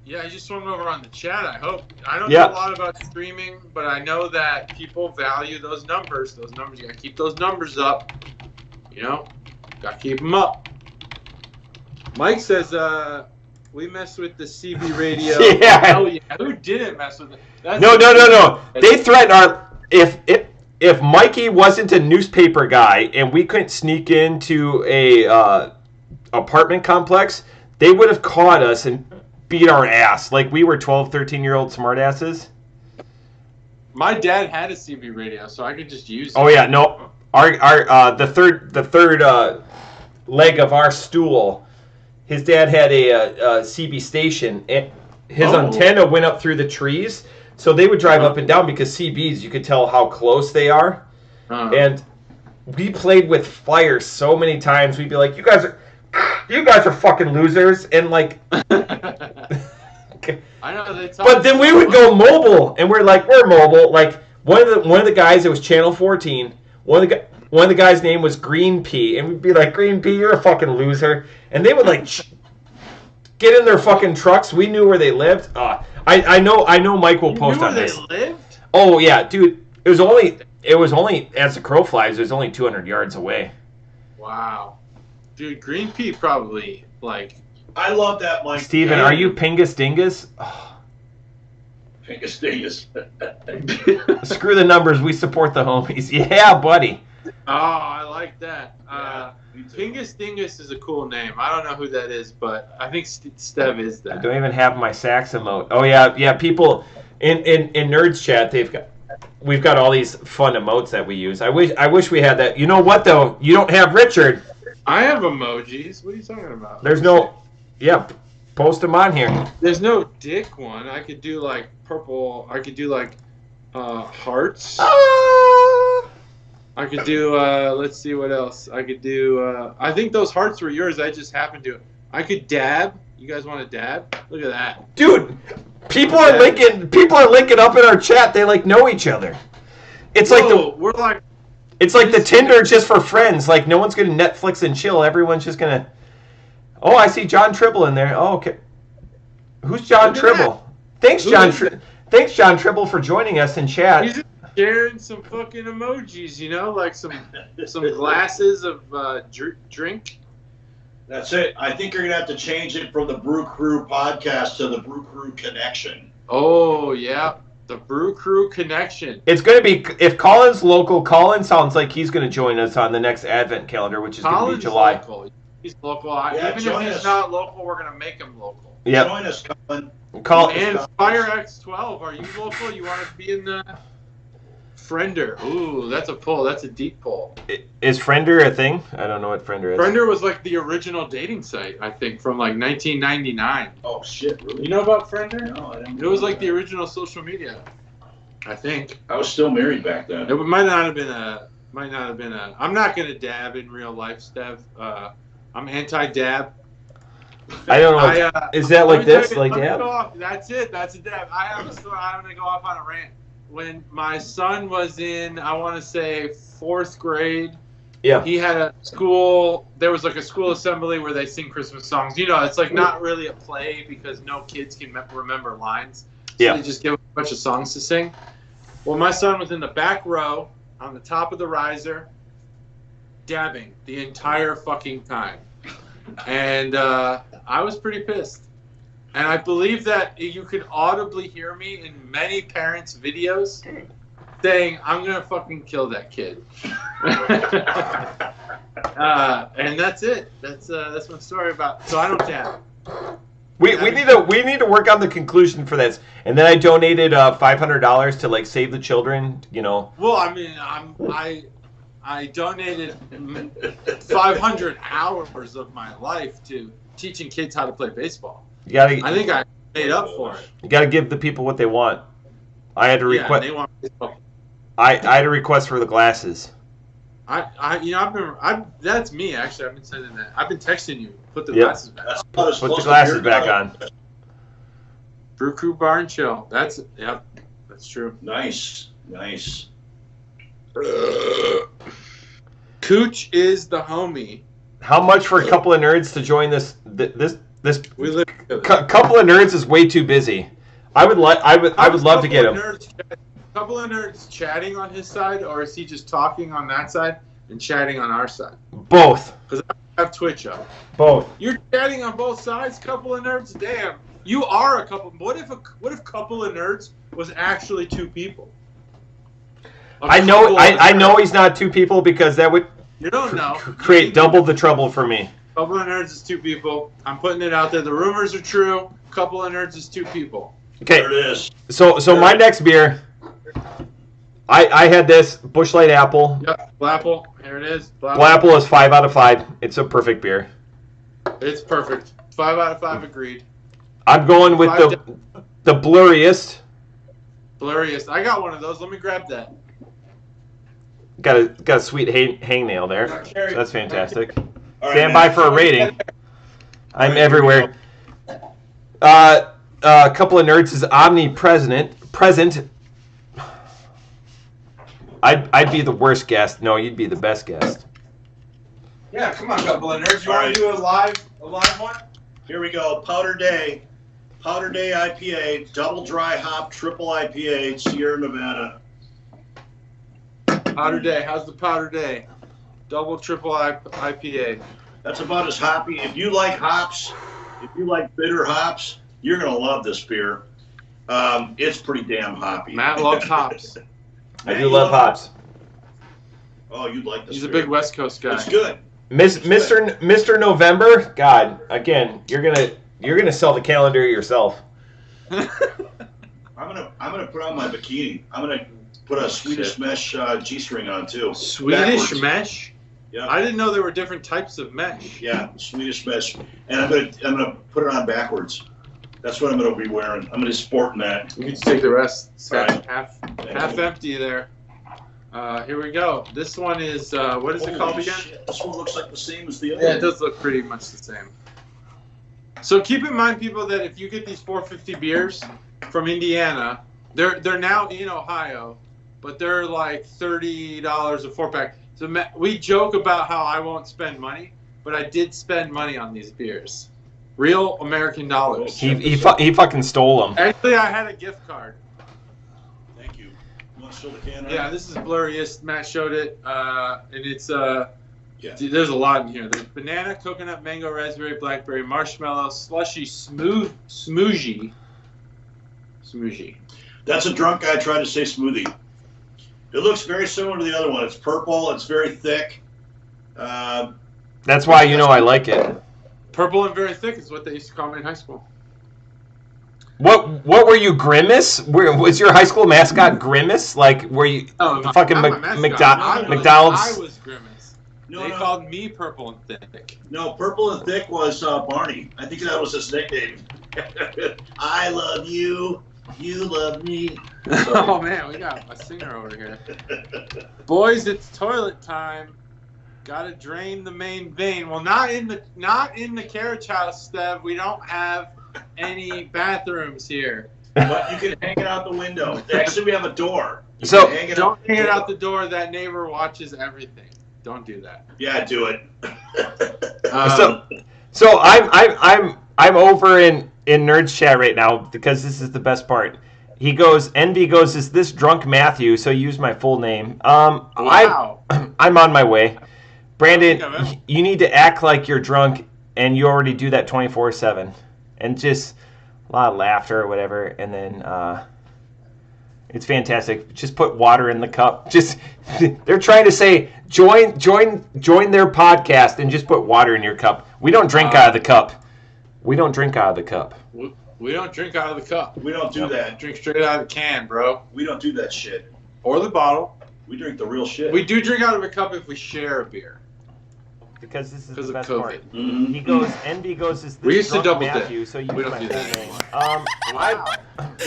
Yeah, I just swung over on the chat. I hope. I don't know a lot about streaming, but I know that people value those numbers. You gotta keep those numbers up. Gotta keep them up. Mike says, we messed with the CB radio. Yeah. Hell yeah. Who didn't mess with it? No. They threatened if Mikey wasn't a newspaper guy and we couldn't sneak into a apartment complex, they would have caught us and beat our ass like we were 12, 13-year-old smartasses. My dad had a CB radio, so I could just use it. Oh yeah, no. The third leg of our stool, his dad had a CB station, and his antenna went up through the trees, so they would drive up and down because CBs, you could tell how close they are. And we played with fire so many times. We'd be like, you guys are fucking losers, and like. I know but then we would go mobile, and we're mobile. Like one of the guys, it was Channel 14. One of the guys' name was Green Pea, and we'd be like, Green Pea, you're a fucking loser. And they would like get in their fucking trucks. We knew where they lived. I know Mike will post on this. Where they lived? Oh yeah, dude. It was only as the crow flies. It was only 200 yards away. Wow, dude. Green Pea probably like. I love that, Mike. Steven, are you Pingus Dingus? Oh. Pingus Dingus. Screw the numbers. We support the homies. Yeah, buddy. Oh, I like that. Pingus Dingus is a cool name. I don't know who that is, but I think Stev is that. I don't even have my sax emote. Oh yeah. People in Nerds Chat, we've got all these fun emotes that we use. I wish we had that. You know what though? You don't have Richard. I have emojis. What are you talking about? There's no. Yeah, post them on here. There's no dick one. I could do like purple. I could do like hearts. I could do, let's see what else. I could do, I think those hearts were yours. I just happened to. I could dab. You guys want to dab? Look at that. Dude, people are linking up in our chat. They like know each other. It's it's like the Tinder just for friends. Like no one's going to Netflix and chill. Everyone's just going to. Oh, I see John Tribble in there. Oh, okay. Who's John Tribble? Thanks, John. Thanks, John Tribble, for joining us in chat. He's sharing some fucking emojis, you know, like some glasses of drink. That's it. I think you're gonna have to change it from the Brew Crew podcast to the Brew Crew Connection. Oh yeah, the Brew Crew Connection. It's going to be, if Colin's local, Colin sounds like he's going to join us on the next Advent calendar, which is going to be July. Local. He's local. Yeah, even if he's not local, we're going to make him local. Yep. Join us, Colin. And Fire X12, are you local? You want to be in the Friender? Ooh, that's a pull. That's a deep pull. Is Friender a thing? I don't know what Friender is. Friender was like the original dating site, I think, from like 1999. Oh shit! Really? You know about Friender? No, I didn't. It was like the original social media, I think. I was still married back then. It might not have been a. I'm not gonna dab in real life, Steph. I'm anti-dab. I don't know. Is that like this? Like dab? That's it. That's a dab. I have a story. I'm gonna go off on a rant. When my son was in, I want to say 4th grade. Yeah. He had a school. There was like a school assembly where they sing Christmas songs. You know, it's like not really a play because no kids can remember lines. So yeah. They just give a bunch of songs to sing. Well, my son was in the back row on the top of the riser, dabbing the entire fucking time. And I was pretty pissed. And I believe that you could audibly hear me in many parents' videos saying, I'm going to fucking kill that kid. And that's it. That's my story about. So I don't dab. We need to work on the conclusion for this. And then I donated $500 to like Save the Children, you know. Well, I mean, I donated 500 hours of my life to teaching kids how to play baseball. I think I made up for it. You got to give the people what they want. I had to request. Yeah, they want baseball. I had a request for the glasses. That's me actually. I've been sending that. I've been texting you. Put the glasses back. Put the glasses back on. Brew Crew Bar and Chill. That's true. Nice. Cooch is the homie. How much for a couple of nerds to join this? We live couple of nerds is way too busy. I would love to get him. Couple of nerds chatting on his side, or is he just talking on that side and chatting on our side? Both. Because I have Twitch up. Both. You're chatting on both sides, couple of nerds. Damn, you are a couple. What if couple of nerds was actually 2 people? I know he's not 2 people because that would. You don't know. Create double the trouble for me. Couple of nerds is 2 people. I'm putting it out there. The rumors are true. Couple of nerds is 2 people. Okay. There it is. So my next beer. I had this Busch Light Apple. Yep, Blapple. Here it is. Blapple is 5 out of 5. It's a perfect beer. It's perfect. 5 out of 5 agreed. I'm going with the blurriest. Blurriest. I got one of those. Let me grab that. Got a sweet hangnail there. So that's fantastic. All right, Stand by for a rating. I'm everywhere. A couple of nerds is omnipresent. Present. I'd be the worst guest. No, you'd be the best guest. Yeah, come on, couple of nerds. You want to do a live one? Here we go. Powder Day IPA, double dry hop, triple IPA, Sierra Nevada. Powder Day. How's the Powder Day? Double, triple IPA. That's about as hoppy. If you like hops, if you like bitter hops, you're going to love this beer. It's pretty damn hoppy. Matt loves hops. I do love hops. Oh, you'd like this He's beer. a big West Coast guy. It's good. Mr. November, God, again, you're gonna sell the calendar yourself. I'm gonna put on my bikini. I'm gonna put a Swedish mesh G-string on too. Swedish Backwards. Mesh? Yeah. I didn't know there were different types of mesh. Yeah, Swedish mesh, and I'm gonna put it on backwards. That's what I'm gonna be wearing. I'm gonna be sporting that. You can just take the rest. It's got Right. half empty there. Here we go. This one is what is it called again? Shit. This one looks like the same as the other. Yeah, it does look pretty much the same. So keep in mind, people, that if you get these 450 beers from Indiana, they're now in Ohio, but they're like $30 a 4-pack. So we joke about how I won't spend money, but I did spend money on these beers. Real American dollars. He fucking stole them. Actually, I had a gift card. Thank you. You want to show the can? Yeah, this is Blurriest. Matt showed it, and it's there's a lot in here. There's banana, coconut, mango, raspberry, blackberry, marshmallow, slushy, smoothie. That's a drunk guy trying to say smoothie. It looks very similar to the other one. It's purple. It's very thick. That's why I like it. Purple and very thick is what they used to call me in high school. What were you, Grimace? Was your high school mascot Grimace? Like, were you fucking McDonald's? I was Grimace. They called me Purple and Thick. No, Purple and Thick was Barney. I think that was his nickname. I love you. You love me. Oh man, we got a singer over here. Boys, it's toilet time. Gotta drain the main vein. Well, not in the carriage house, Steph. We don't have any bathrooms here. But you can hang it out the window. Actually, we have a door. Don't hang it out the door. That neighbor watches everything. Don't do that. Yeah, do it. So I'm over in Nerds Chat right now because this is the best part. He goes, Envy goes, is this drunk Matthew? So use my full name. Wow. I'm on my way. Brandon, you need to act like you're drunk, and you already do that 24/7, and just a lot of laughter or whatever, and then it's fantastic. Just put water in the cup. Just they're trying to say join their podcast and just put water in your cup. We don't drink out of the cup. We don't drink out of the cup. We don't drink out of the cup. We don't do that. Drink straight out of the can, bro. We don't do that shit. Or the bottle. We drink the real shit. We do drink out of a cup if we share a beer. Because this is the best COVID. part. Mm-hmm. He goes, Envy goes, is this we used to double Matthew? dip. So you we don't do that anymore. I'm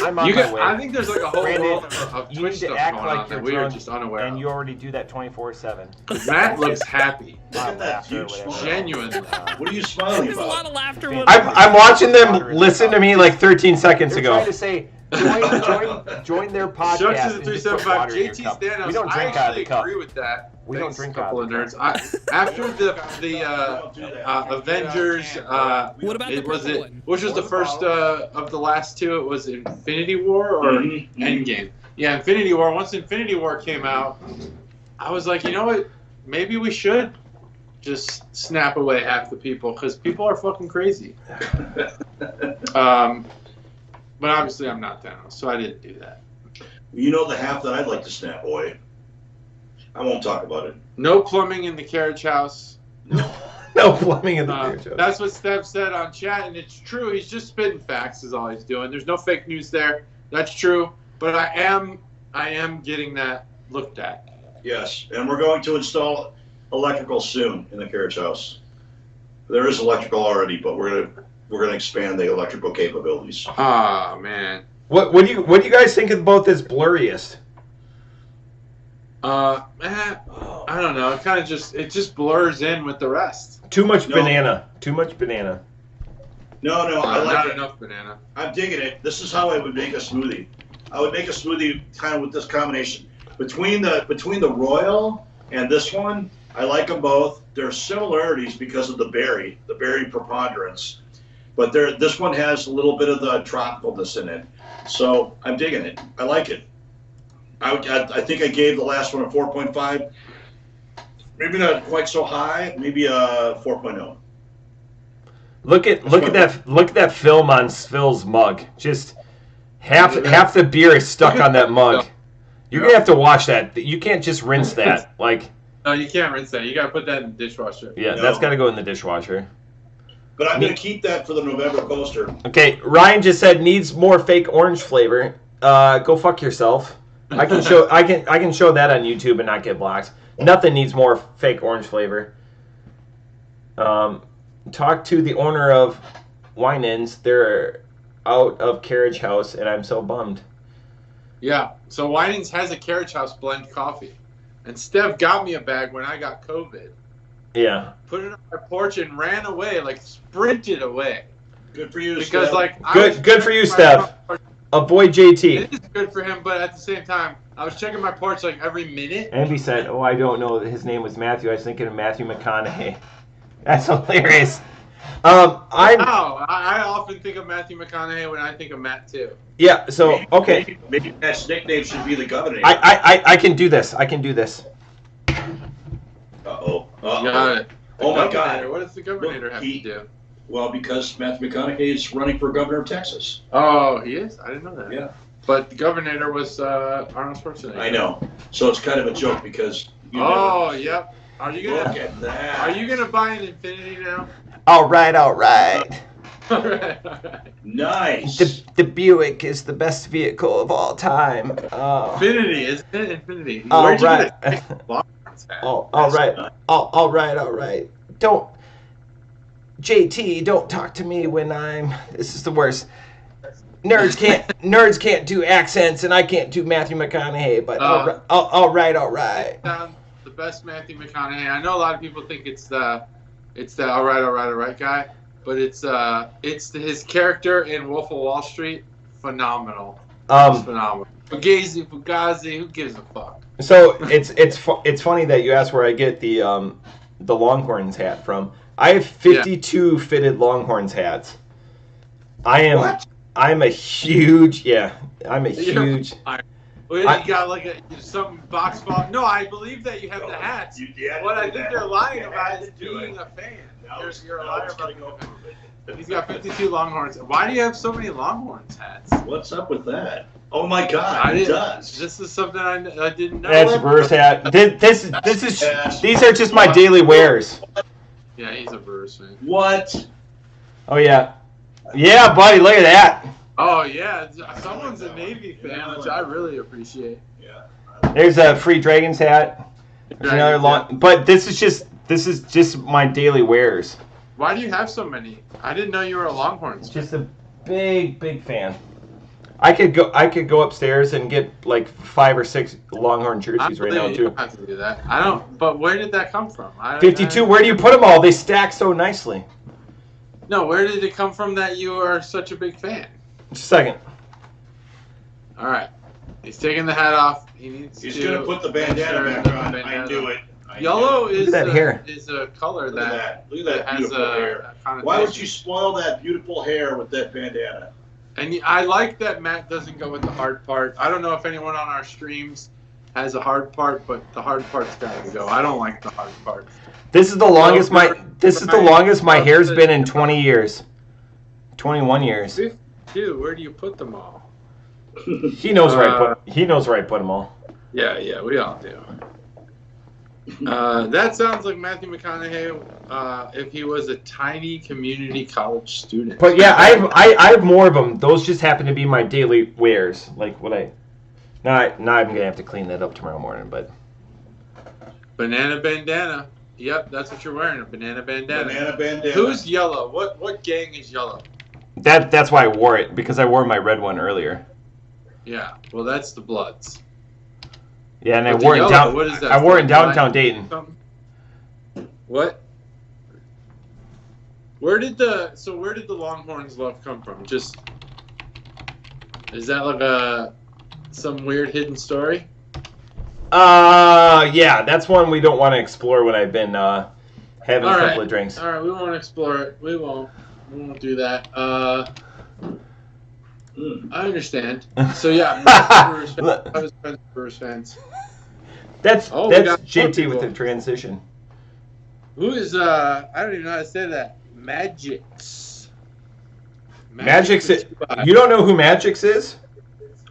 on my way. I think there's like a whole Brandon, world of you Twitch need to stuff act going like on you're that we are drunk, just unaware and of. you already do that 24/7. Matt looks happy. Look at that huge smile. Genuinely. What are you smiling There's a lot about? of laughter. I'm watching them listen to me like 13 seconds ago. They're trying to say join their podcast. Shucks is a and just 375. put water in your JT cup. Standouts. We don't drink I out of the actually cup. agree with that. We don't drink couple out of the nerds. After the Avengers, What about the purple one? which was the first of the last two? It was Infinity War or Endgame. Yeah, Infinity War. Once Infinity War came out, I was like, you know what? Maybe we should just snap away half the people because people are fucking crazy. But obviously I'm not Thanos, so I didn't do that. You know the half that I'd like to snap away. I won't talk about it. No plumbing in the carriage house. No plumbing in the carriage house. That's what Steph said on chat, and it's true. He's just spitting facts is all he's doing. There's no fake news there. That's true. But I am getting that looked at. Yes, and we're going to install electrical soon in the carriage house. There is electrical already, but we're gonna expand the electrical capabilities. Ah, man. What do you guys think about this Blurriest? I don't know. It just blurs in with the rest. Too much banana. Too much banana. No, I like not it. enough banana. I'm digging it. This is how I would make a smoothie. I would make a smoothie kind of with this combination between the Royal and this one. I like them both. There are similarities because of the berry preponderance, but this one has a little bit of the tropicalness in it. So I'm digging it. I like it. I think I gave the last one a 4.5. Maybe not quite so high. Maybe a 4.0. Look at that film on Phil's mug. Just half the beer is stuck on that mug. You're gonna have to wash that. You can't just rinse that. Like, no, you can't rinse that. You gotta put that in the dishwasher. Yeah, that's gotta go in the dishwasher. But I'm gonna keep that for the November poster. Okay, Ryan just said needs more fake orange flavor. Go fuck yourself. I can show that on YouTube and not get blocked. Nothing needs more fake orange flavor. Talk to the owner of Wine-Ins. They're out of Carriage House, and I'm so bummed. Yeah, so Wine-Ins has a Carriage House blend coffee. And Steph got me a bag when I got COVID. Yeah. Put it on my porch and ran away, like sprinted away. Good for you, because, Steph. Like, good for you, Steph. Avoid JT. It is good for him, but at the same time, I was checking my porch like every minute. Envy said, "Oh, I don't know. His name was Matthew. I was thinking of Matthew McConaughey." That's hilarious. I often think of Matthew McConaughey when I think of Matt too. Yeah. So okay. Maybe Matt's nickname should be the Governor. I can do this. I can do this. Uh-oh. Got it. Oh my God. What does the Governor have to do? Well, because Matthew McConaughey is running for governor of Texas. Oh, he is? I didn't know that. Yeah. But the Governor was Arnold Schwarzenegger. I know. So it's kind of a joke because. Yep. Are you gonna look at that? Are you gonna buy an Infiniti now? All right. All right. Nice. The Buick is the best vehicle of all time. Infiniti, isn't it? Infiniti. All Where'd you right. get a Longhorns hat? All right. All right. Don't, JT, don't talk to me when this is the worst. Nerds can't do accents, and I can't do Matthew McConaughey. But all right. Sounds the best Matthew McConaughey. I know a lot of people think it's the all right guy, but it's his character in Wolf of Wall Street. Phenomenal. Phenomenal. Fugazi, who gives a fuck? So it's funny that you asked where I get the Longhorns hat from. I have 52 fitted Longhorns hats. I'm a huge. Well, you got like some box ball. No, I believe that you have the hats. What I think they're lying about is being a fan. You're a liar about being a fan. He's got 52 Longhorns. Why do you have so many Longhorns hats? What's up with that? Oh my God, it does. This is something I didn't know. That's a Brewers hat. These are just my daily wears. Yeah, he's a Brewers fan. What? Oh yeah, buddy. Look at that. Oh yeah, someone's a Navy fan, which I really appreciate. Yeah. There's a Free Dragons hat. There's another long, but this is just my daily wears. Why do you have so many? I didn't know you were a Longhorns fan. Just a big fan. I could go upstairs and get like 5 or 6 Longhorn jerseys right now too. You don't have to do that. I don't. But where did that come from? 52. Where do you put them all? They stack so nicely. No, where did it come from that you are such a big fan? Just a second. All right. He's taking the hat off. He's gonna put the bandana back on. I knew it. Yellow is a color that Look at that has beautiful hair. Why would you spoil that beautiful hair with that bandana? And I like that Matt doesn't go with the hard part. I don't know if anyone on our streams has a hard part, but the hard part's got to go. I don't like the hard part. This is the longest my hair's been in 20 years. 21 years. 52. Where do you put them all? He knows where I put them all. Yeah, we all do. That sounds like Matthew McConaughey if he was a tiny community college student. But yeah, I have more of them. Those just happen to be my daily wears. Like what now I'm gonna have to clean that up tomorrow morning. But banana bandana. Yep, that's what you're wearing, a banana bandana. Banana bandana. Who's yellow? What gang is yellow? That's why I wore it, because I wore my red one earlier. Yeah, well that's the Bloods. Yeah, and I wore it down. What is that? I wore it in downtown Dayton. What? Where did the Longhorns love come from? Is that like some weird hidden story? Yeah, that's one we don't want to explore when I've been having a couple of drinks. All right, we won't explore it. We won't do that. I understand. So yeah, I was Brewers fans. That's JT with the transition. Who is I don't even know how to say that. Magix. You don't know who Magix is?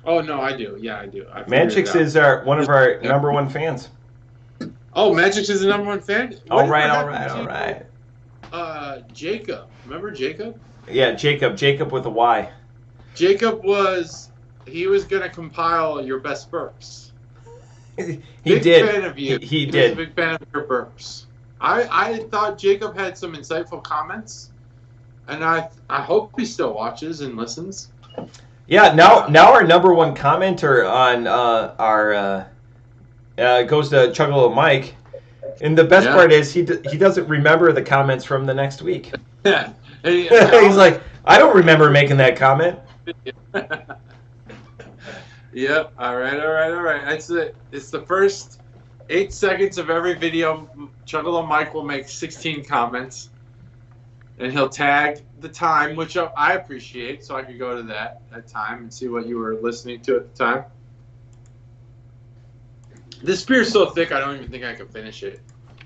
Oh no, I do. Yeah, I do. Magix is one of our number one fans. Oh, Magix is the number one fan? All right. Jacob. Remember Jacob? Yeah, Jacob with a Y. Jacob was gonna compile your best burps. He did. Fan of you. He was did. a big fan of your burps. I thought Jacob had some insightful comments, and I hope he still watches and listens. Yeah, now our number one commenter on our goes to Chuggalo Mike, and the best part is he doesn't remember the comments from the next week. Yeah, he's like, I don't remember making that comment. Yep. All right. It's the first 8 seconds of every video, Chuggalo Mike will make 16 comments. And he'll tag the time, which I appreciate, so I could go to that time and see what you were listening to at the time. This beer's so thick, I don't even think I can finish it.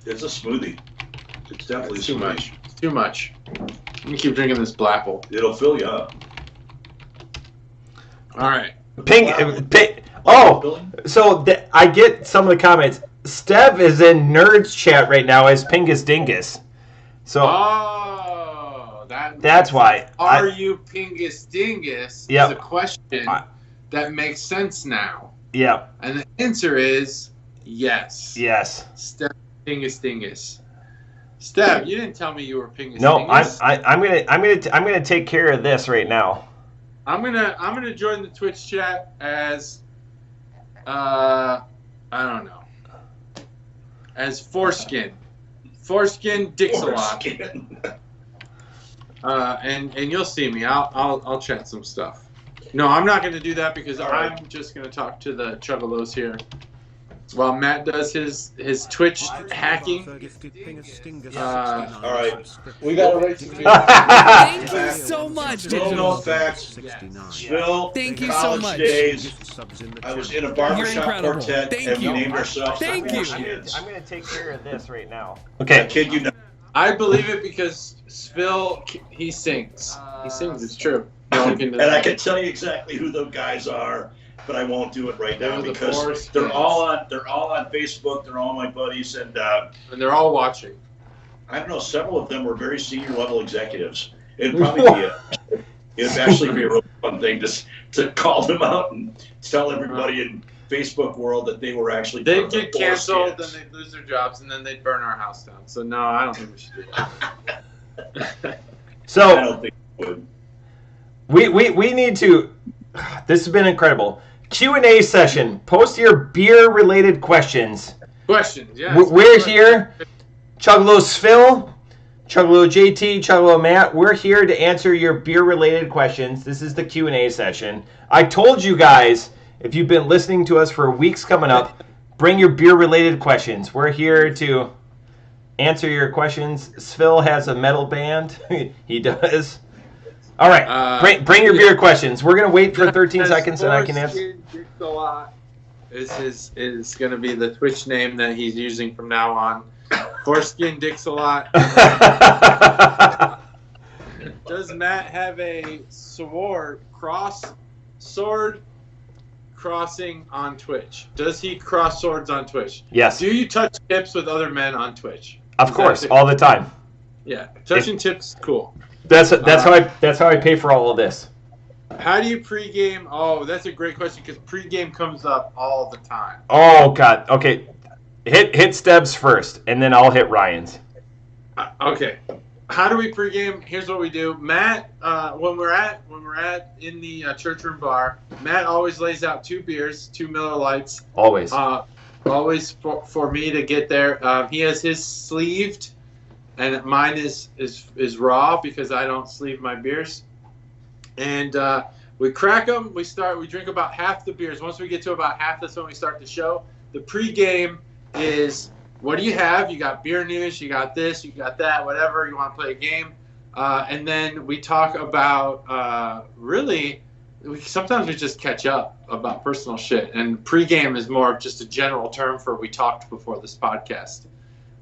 It's a smoothie. It's definitely too much. It's too much. Let me keep drinking this Blapple. It'll fill you up. All right. Pink. Oh, so I get some of the comments. Stev is in Nerds chat right now as Pingus Dingus. So. That's why. Are you Pingus Dingus? Yep. Is a question that makes sense now. Yeah. And the answer is yes. Yes. Steph Pingus Dingus. Steph, you didn't tell me you were Pingus No, Dingus. I'm gonna take care of this right now. I'm gonna join the Twitch chat as I don't know. As Foreskin. Foreskin Dixalot. And you'll see me. I'll chat some stuff. No, I'm not going to do that because I'm just going to talk to the Chuggalos here while Matt does his Twitch hacking. All right, we got to wait. Thank you so much, Still no facts. Still, thank you so college much. days, I was in a barbershop incredible. quartet, Thank and you. we named ourselves Thank the you. Force Kids. I'm gonna take care of this right now. I Okay. kid you not. I believe it because Spill, he sings. He sings, it's true. No one can And I can tell you exactly who those guys are, but I won't do it right now They're the because Force they're Kids. all on Facebook. They're all my buddies, and they're all watching. I don't know. Several of them were very senior level executives. It'd probably it'd actually be a real fun thing to call them out and tell everybody in Facebook world that they were actually. They'd get canceled, then they'd lose their jobs, and then they'd burn our house down. So no, I don't think we should do that. So I don't think we would. we need to. This has been incredible. Q&A session. Post your beer related questions. Questions, yeah. We're here. Chuggalo Phil, Chuggalo JT, Chuggalo Matt. We're here to answer your beer related questions. This is the Q&A session. I told you guys, if you've been listening to us for weeks coming up, bring your beer related questions. We're here to answer your questions. Phil has a metal band. He does. All right, bring your beer questions. We're gonna wait for 13 seconds, and I can answer. Is going to be the Twitch name that he's using from now on. Foreskin Dixalot. Does Matt have a sword crossing on Twitch? Does he cross swords on Twitch? Yes. Do you touch tips with other men on Twitch? Of course, all the time. Yeah, touching tips, cool. That's how I pay for all of this. How do you pregame? Oh, that's a great question because pregame comes up all the time. Oh God. Okay, hit Steb's first, and then I'll hit Ryan's. Okay. How do we pregame? Here's what we do. Matt, when we're at in the church room bar, Matt always lays out 2 beers, 2 Miller Lights. Always. Always for me to get there. He has his sleeved, and mine is raw because I don't sleeve my beers. And we crack them. We drink about half the beers. Once we get to about half, that's when we start the show. The pregame is, what do you have? You got beer news, you got this, you got that, whatever. You want to play a game. And then we talk about, sometimes we just catch up about personal shit. And pregame is more of just a general term for we talked before this podcast.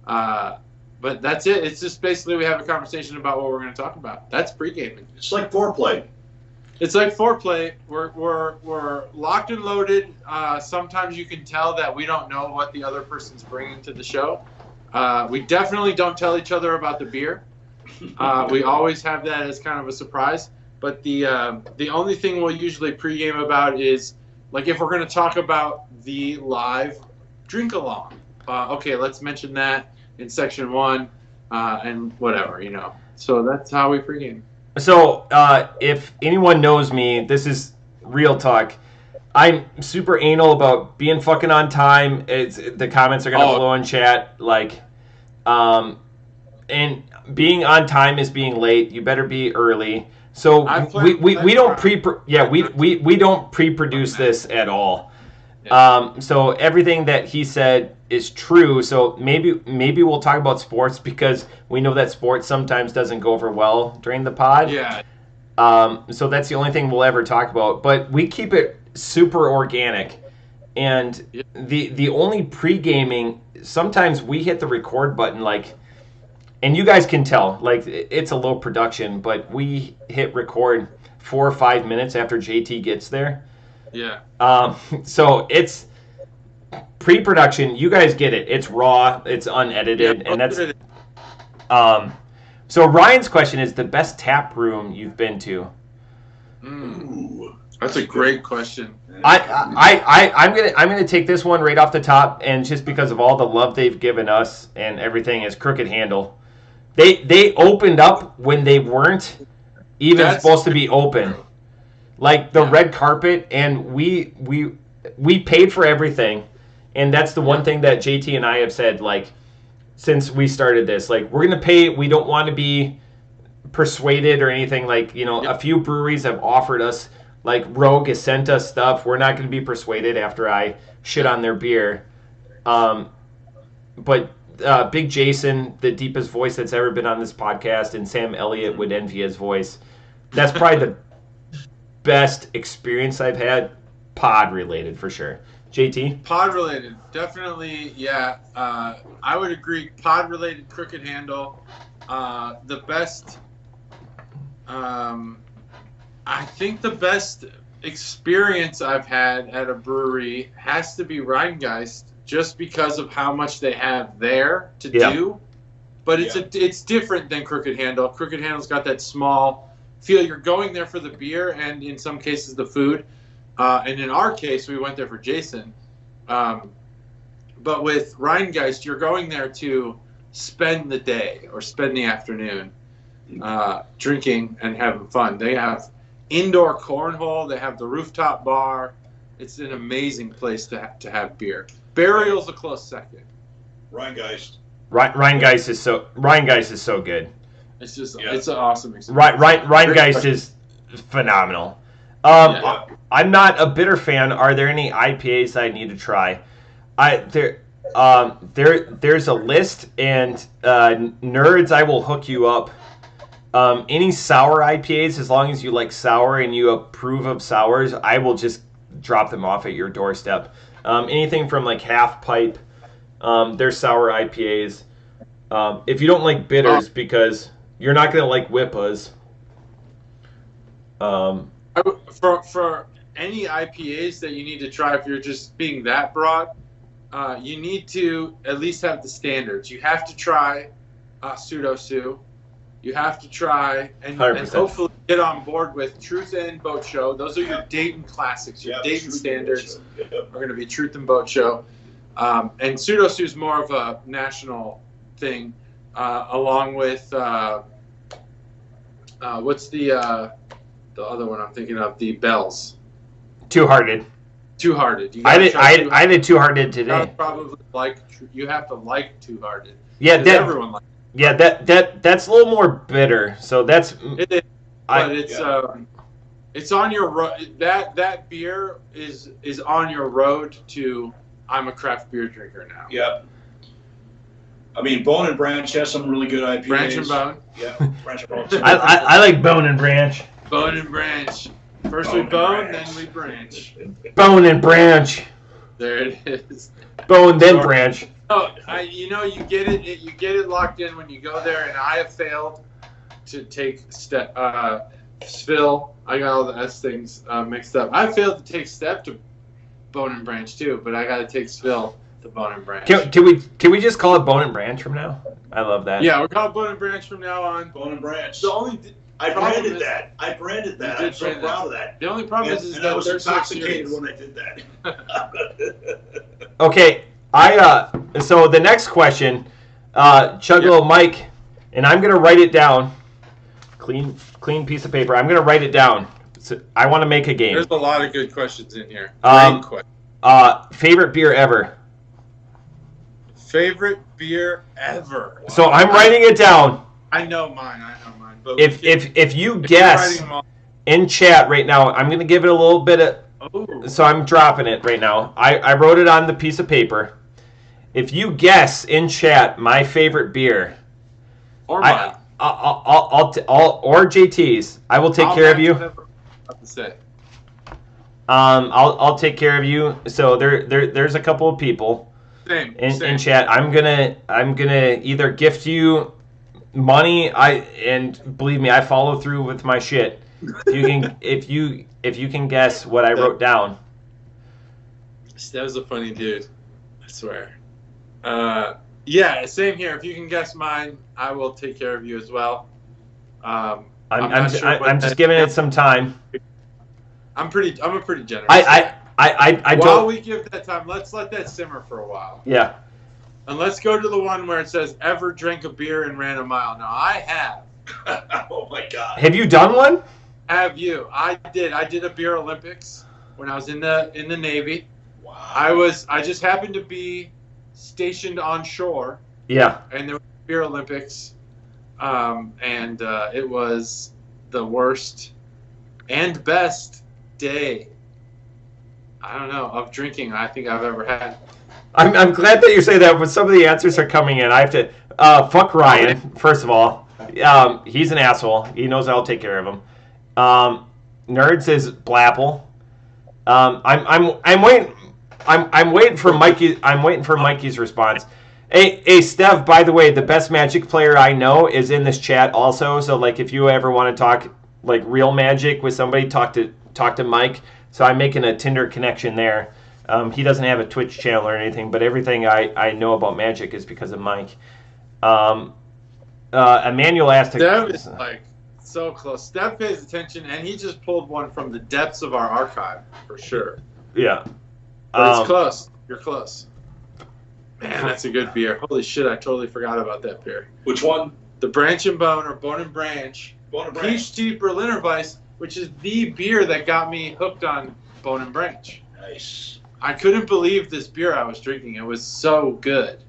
But that's it. It's just basically we have a conversation about what we're going to talk about. That's pregame. It's like foreplay. It's like foreplay. We're locked and loaded. Sometimes you can tell that we don't know what the other person's bringing to the show. We definitely don't tell each other about the beer. We always have that as kind of a surprise. But the only thing we'll usually pregame about is, like, if we're going to talk about the live drink along. Okay, let's mention that in section 1 and whatever, you know. So that's how we pregame. So, if anyone knows me, this is real talk. I'm super anal about being fucking on time. The comments are gonna flow in chat, like, and being on time is being late. You better be early. So we don't we don't pre-produce this at all. So everything that he said is true. So maybe we'll talk about sports because we know that sports sometimes doesn't go over well during the pod. Yeah. So that's the only thing we'll ever talk about. But we keep it super organic. And the only pre-gaming, sometimes we hit the record button and you guys can tell, it's a low production, but we hit record 4 or 5 minutes after JT gets there. Yeah. So it's pre-production. You guys get it. It's raw. It's unedited, and that's. So Ryan's question is the best tap room you've been to. That's a great question. I'm gonna take this one right off the top, and just because of all the love they've given us and everything, is Crooked Handle. They opened up when they weren't even supposed to be open. The red carpet, and we paid for everything, and that's the one thing that JT and I have said, since we started this, we're gonna pay. We don't want to be persuaded or anything. A few breweries have offered us, Rogue has sent us stuff. We're not gonna be persuaded after I shit on their beer. But Big Jason, the deepest voice that's ever been on this podcast, and Sam Elliott would envy his voice. That's probably the best experience I've had, pod related for sure. JT? Pod related, definitely, yeah. I would agree. Pod related, Crooked Handle. The best, I think the best experience I've had at a brewery has to be Rheingeist, just because of how much they have there to do. But it's different than Crooked Handle. Crooked Handle's got that small feel. You're going there for the beer and in some cases the food. And in our case, we went there for Jason. But with Rheingeist, you're going there to spend the day or spend the afternoon drinking and having fun. They have indoor cornhole. They have the rooftop bar. It's an amazing place to have beer. Burial's a close second. Rheingeist. Rheingeist is so good. It's just it's an awesome experience. Rheingeist is phenomenal. I'm not a bitter fan. Are there any IPAs I need to try? There's a list, and nerds, I will hook you up. Any sour IPAs, as long as you like sour and you approve of sours, I will just drop them off at your doorstep. Anything from Half Pipe, there's sour IPAs. If you don't like bitters, because you're not going to like WIPAs. For any IPAs that you need to try, if you're just being that broad, you need to at least have the standards. You have to try Pseudo Sue. You have to try and hopefully get on board with Truth and Boat Show. Those are your Dayton classics. Your Dayton standards are going to be Truth and Boat Show. And Pseudo Sue is more of a national thing, along with what's the other one I'm thinking of? The Bells. Two Hearted. I did Two Hearted today. You have to like Two Hearted. Yeah, everyone likes. Yeah, that's a little more bitter. So that's. It is, but it's on your road. That beer is on your road to I'm a craft beer drinker now. Yep. I mean, Bone and Branch has some really good IPAs. Branch and Bone. Yeah, Branch and Bone. I like Bone and Branch. Bone and Branch. First we bone, then we branch. Bone and Branch. There it is. Bone, then Branch. Oh, you get it. You get it locked in when you go there, and I have failed to take step. Phil, I got all the S things mixed up. I failed to take step to Bone and Branch too, but I got to take Phil to Bone and Branch. Can we just call it Bone and Branch from now? I love that. Yeah, we're calling Bone and Branch from now on. Bone and Branch. The only I branded that. I'm so proud of that. The only problem is that I was intoxicated when I did that. Okay, so the next question, Chuggalo Mike, and I'm gonna write it down. Clean piece of paper. I'm gonna write it down. So I want to make a game. There's a lot of good questions in here. Favorite beer ever. Favorite beer ever. So I'm writing it down. I know mine. But if you guess in chat right now, I'm going to give it a little bit Oh. So I'm dropping it right now. I wrote it on the piece of paper. If you guess in chat my favorite beer, Or mine. or JT's, I will take care of you. I'll take care of you. So there's a couple of people in chat. I'm gonna either gift you money. And believe me, I follow through with my shit. If you can guess what I wrote down. That was a funny dude. I swear. Yeah, same here. If you can guess mine, I will take care of you as well. I'm just giving it some time. I'm a pretty generous. I don't. While we give that time, let's let that simmer for a while. Yeah. And let's go to the one where it says, ever drank a beer and ran a mile. Now, I have. Oh, my God. Have you done one? Have you? I did. I did a beer Olympics when I was in the Navy. Wow. I just happened to be stationed on shore. Yeah. And there was beer Olympics. And it was the worst and best day, I don't know, of drinking I think I've ever had. I'm glad that you say that, but some of the answers are coming in. I have to fuck Ryan, first of all. He's an asshole. He knows I'll take care of him. Nerd says Blapple. I'm waiting. I'm waiting for Mikey. I'm waiting for Mikey's response. Hey, Stev. By the way, the best Magic player I know is in this chat also. So like, if you ever want to talk like real Magic with somebody, talk to Mike. So I'm making a Tinder connection there. He doesn't have a Twitch channel or anything, but everything I know about Magic is because of Mike. Emmanuel asked. Steph is like so close. Steph pays attention, and he just pulled one from the depths of our archive for sure. Yeah, but it's close. You're close. Man, that's a good beer. Holy shit, I totally forgot about that beer. Which one? The Branch and Bone, or Bone and Branch. Bone and Branch. Peach Tea Berliner Weiss, which is the beer that got me hooked on Bone and Branch. Nice. I couldn't believe this beer I was drinking. It was so good.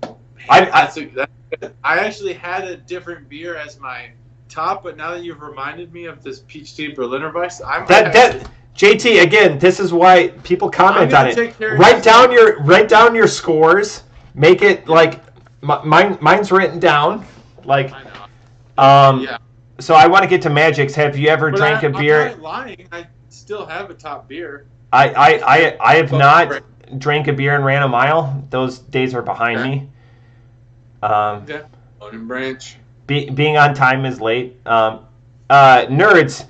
Man, that's good. I actually had a different beer as my top, but now that you've reminded me of this Peach Tea Berliner Weiss, JT, again, this is why people comment on it. Write down your scores. Make it like mine's written down. Like, yeah. So I want to get to Magic's. Have you ever drank a beer? I'm not lying. I still have a top beer. I have not drank a beer and ran a mile. Those days are behind me. Yeah. Bone and Branch. Being on time is late. Nerds,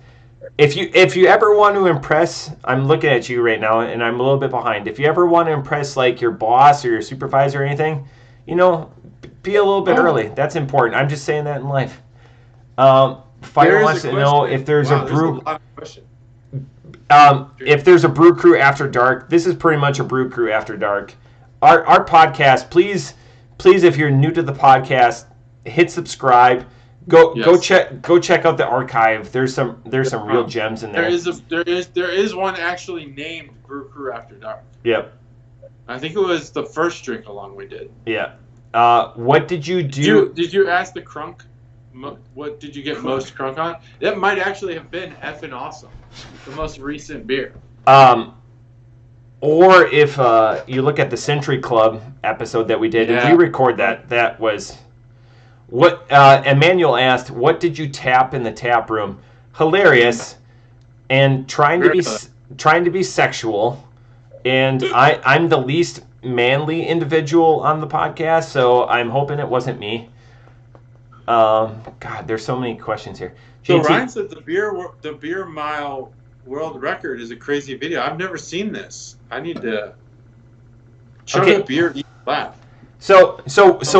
if you ever want to impress, I'm looking at you right now, and I'm a little bit behind. If you ever want to impress like your boss or your supervisor or anything, be a little bit early. That's important. I'm just saying that in life. Fire wants to know if there's a brew. If there's a brew crew after dark. This is pretty much a brew crew after dark. Our podcast, please, if you're new to the podcast, hit subscribe. Go check out the archive. There's some real gems in there. There is one actually named Brew Crew After Dark. Yep. I think it was the first drink along we did. Yeah. What did you do? Did you ask the crunk? What did you get most crunk on? That might actually have been effing awesome. The most recent beer. Or if you look at the Century Club episode that we did, and we record that was what Emmanuel asked. What did you tap in the tap room? Hilarious, and trying to be sexual. And I'm the least manly individual on the podcast, so I'm hoping it wasn't me. God, there's so many questions here. So Ryan said the beer mile world record is a crazy video. I've never seen this. I need to chug a beer each lap. So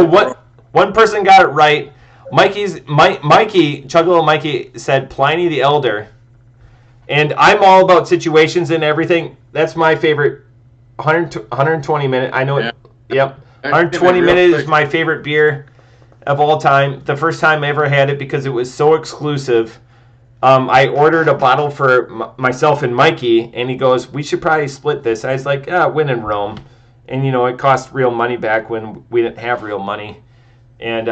what? One person got it right. Chuggalo Mikey said Pliny the Elder, and I'm all about situations and everything. That's my favorite. 120 minute. I know it. Yep. 120 minute is my favorite beer of all time. The first time I ever had it because it was so exclusive. I ordered a bottle for myself and Mikey, and he goes, "We should probably split this." I was like, "When in Rome," and it cost real money back when we didn't have real money, and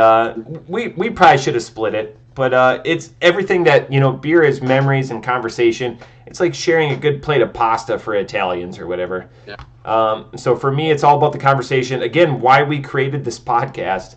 we probably should have split it. But it's everything that, beer is memories and conversation. It's like sharing a good plate of pasta for Italians or whatever. Yeah. So for me, it's all about the conversation. Again, why we created this podcast.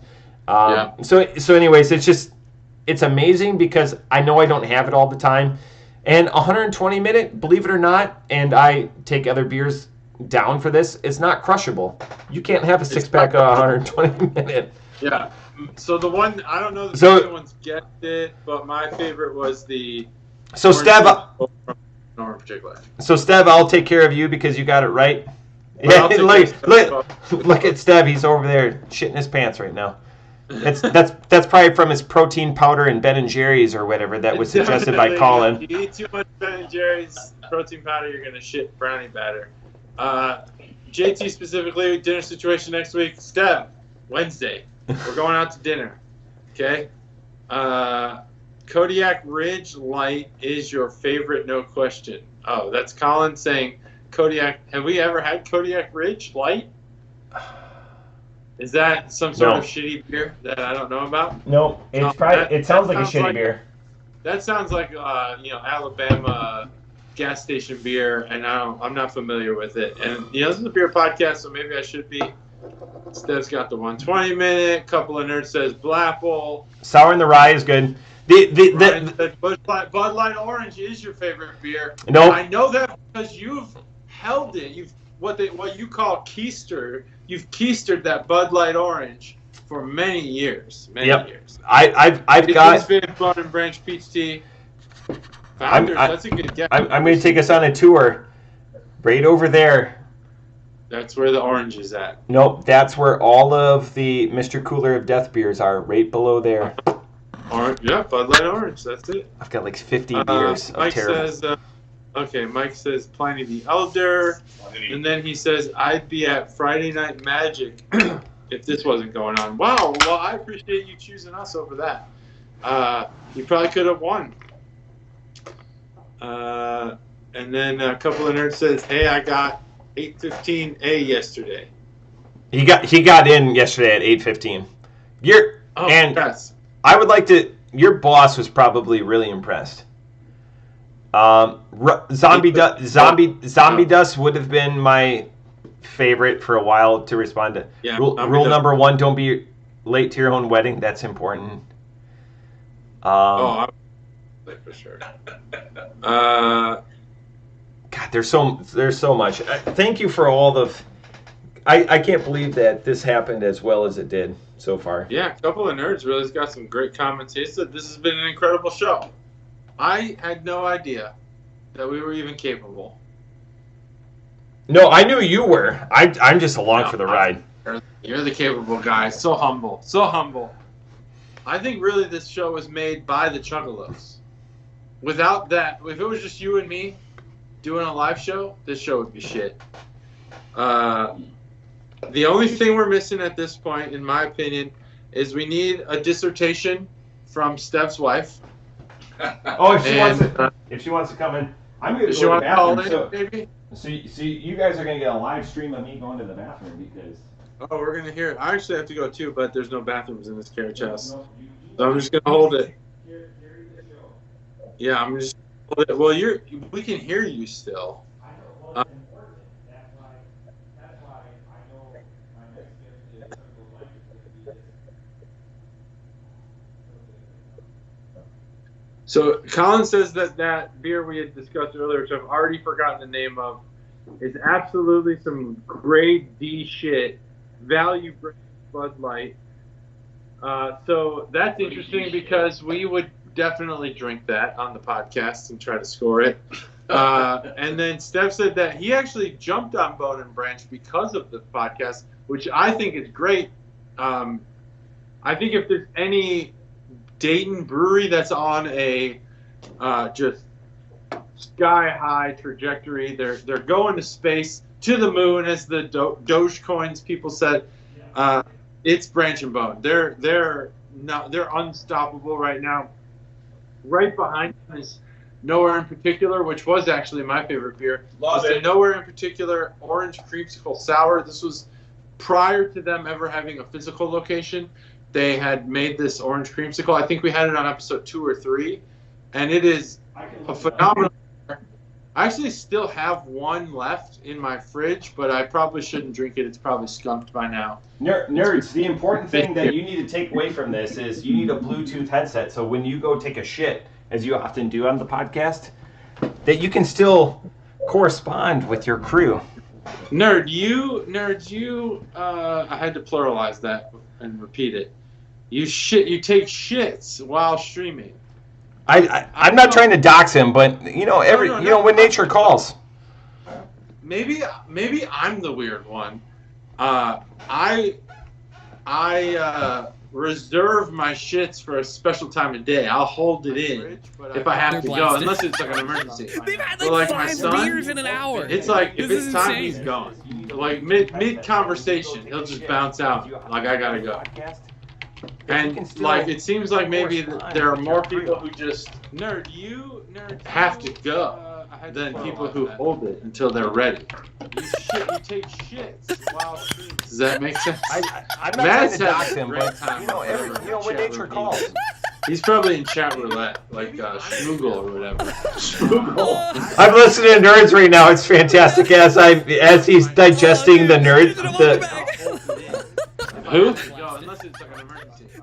So anyways, it's amazing because I know I don't have it all the time. And 120 minute, believe it or not, and I take other beers down for this, it's not crushable. You can't have a six-pack of 120 minute. Yeah. So the one, I don't know if the other ones get it, but my favorite was the... So Steph... In particular. So Steph, I'll take care of you because you got it right. Well, Yeah, look at Steph. He's over there shitting his pants right now. That's probably from his protein powder and Ben & Jerry's or whatever that was suggested by Colin. If you eat too much Ben & Jerry's protein powder, you're going to shit brownie batter. JT specifically, dinner situation next week. Steph, Wednesday. We're going out to dinner. Okay? Kodiak Ridge Light is your favorite, no question. Oh, that's Colin saying Kodiak. Have we ever had Kodiak Ridge Light? Is that some sort of shitty beer that I don't know about? No, it sounds like a shitty beer. That sounds like Alabama gas station beer, and I'm not familiar with it. And this is a beer podcast, so maybe I should be. Steph's got the 120 minute. Couple of nerds says Blapple. Sour in the Rye is good. Bud Light Orange is your favorite beer. No, I know that because you've held it. You've what you call keister. You've keistered that Bud Light Orange for many years. Many years. I've got Bud and Branch Peach Tea. Founders, that's a good guess. I'm going to take us on a tour. Right over there. That's where the orange is at. Nope, that's where all of the Mr. Cooler of Death beers are. Right below there. Orange, yeah, Bud Light Orange. That's it. I've got like 50 beers. Mike says, Mike says Pliny the Elder, and then he says I'd be at Friday Night Magic if this wasn't going on. Wow, well I appreciate you choosing us over that. You probably could have won. And then a couple of nerds says, hey, I got 8:15 yesterday. He got in yesterday at 8:15. Yes. I would like to. Your boss was probably really impressed. Zombie Dust would have been my favorite for a while to respond to. Yeah, rule number 1: don't be late to your own wedding. That's important. For sure. God, there's so much. Thank you for all the. I can't believe that this happened as well as it did so far. Yeah, a couple of nerds really got some great comments. He said this has been an incredible show. I had no idea that we were even capable. No, I knew you were. I'm just along for the ride. You're the capable guy. So humble. So humble. I think really this show was made by the Chuggalos. Without that, if it was just you and me doing a live show, this show would be shit. The only thing we're missing at this point, in my opinion, is we need a dissertation from Steph's wife. Oh, if she wants to come in, I'm going to go to the bathroom. Maybe? So you guys are going to get a live stream of me going to the bathroom because. Oh, we're going to hear it. I actually have to go too, but there's no bathrooms in this carriage house. So I'm just going to hold it. Yeah, I'm just. Well, we can hear you still. So Colin says that beer we had discussed earlier, which I've already forgotten the name of, is absolutely some grade D shit, value Bud Light. So that's interesting because we would definitely drink that on the podcast and try to score it. And then Steph said that he actually jumped on Bone and Branch because of the podcast, which I think is great. I think if there's any Dayton brewery that's on a just sky high trajectory, they're going to space, to the moon, as the Dogecoins people said. It's Branch and Bone. They're unstoppable right now. Right behind them is Nowhere in Particular, which was actually my favorite beer. Love it. Nowhere in Particular Orange Creamsicle Sour. This was prior to them ever having a physical location. they had made this orange creamsicle. I think we had it on episode 2 or 3, and it is a phenomenal. I actually still have one left in my fridge, but I probably shouldn't drink it. It's probably skunked by now. Nerds, the important thing that you need to take away from this is you need a Bluetooth headset. So when you go take a shit, as you often do on the podcast, that you can still correspond with your crew. Nerds, you. I had to pluralize that and repeat it. You take shits while streaming. I'm not trying to dox him, but when nature calls. Maybe I'm the weird one. I reserve my shits for a special time of day. I'll hold it in if I have to go, unless it's like an emergency. They've had like like my 5 son, beers in an hour. It's like if This it's is time, insane. he's gone. Like mid conversation, he'll just bounce out. Like I gotta go. And like it seems like maybe there are more people who just have to go than people who hold it until they're ready. You take shits while streaming. Does that make sense? I'm not trying to dox him, but when nature calls. He's probably in chat roulette, like Schmoogle or whatever. I'm listening to Nerds right now. It's fantastic as he's digesting the nerds. Who?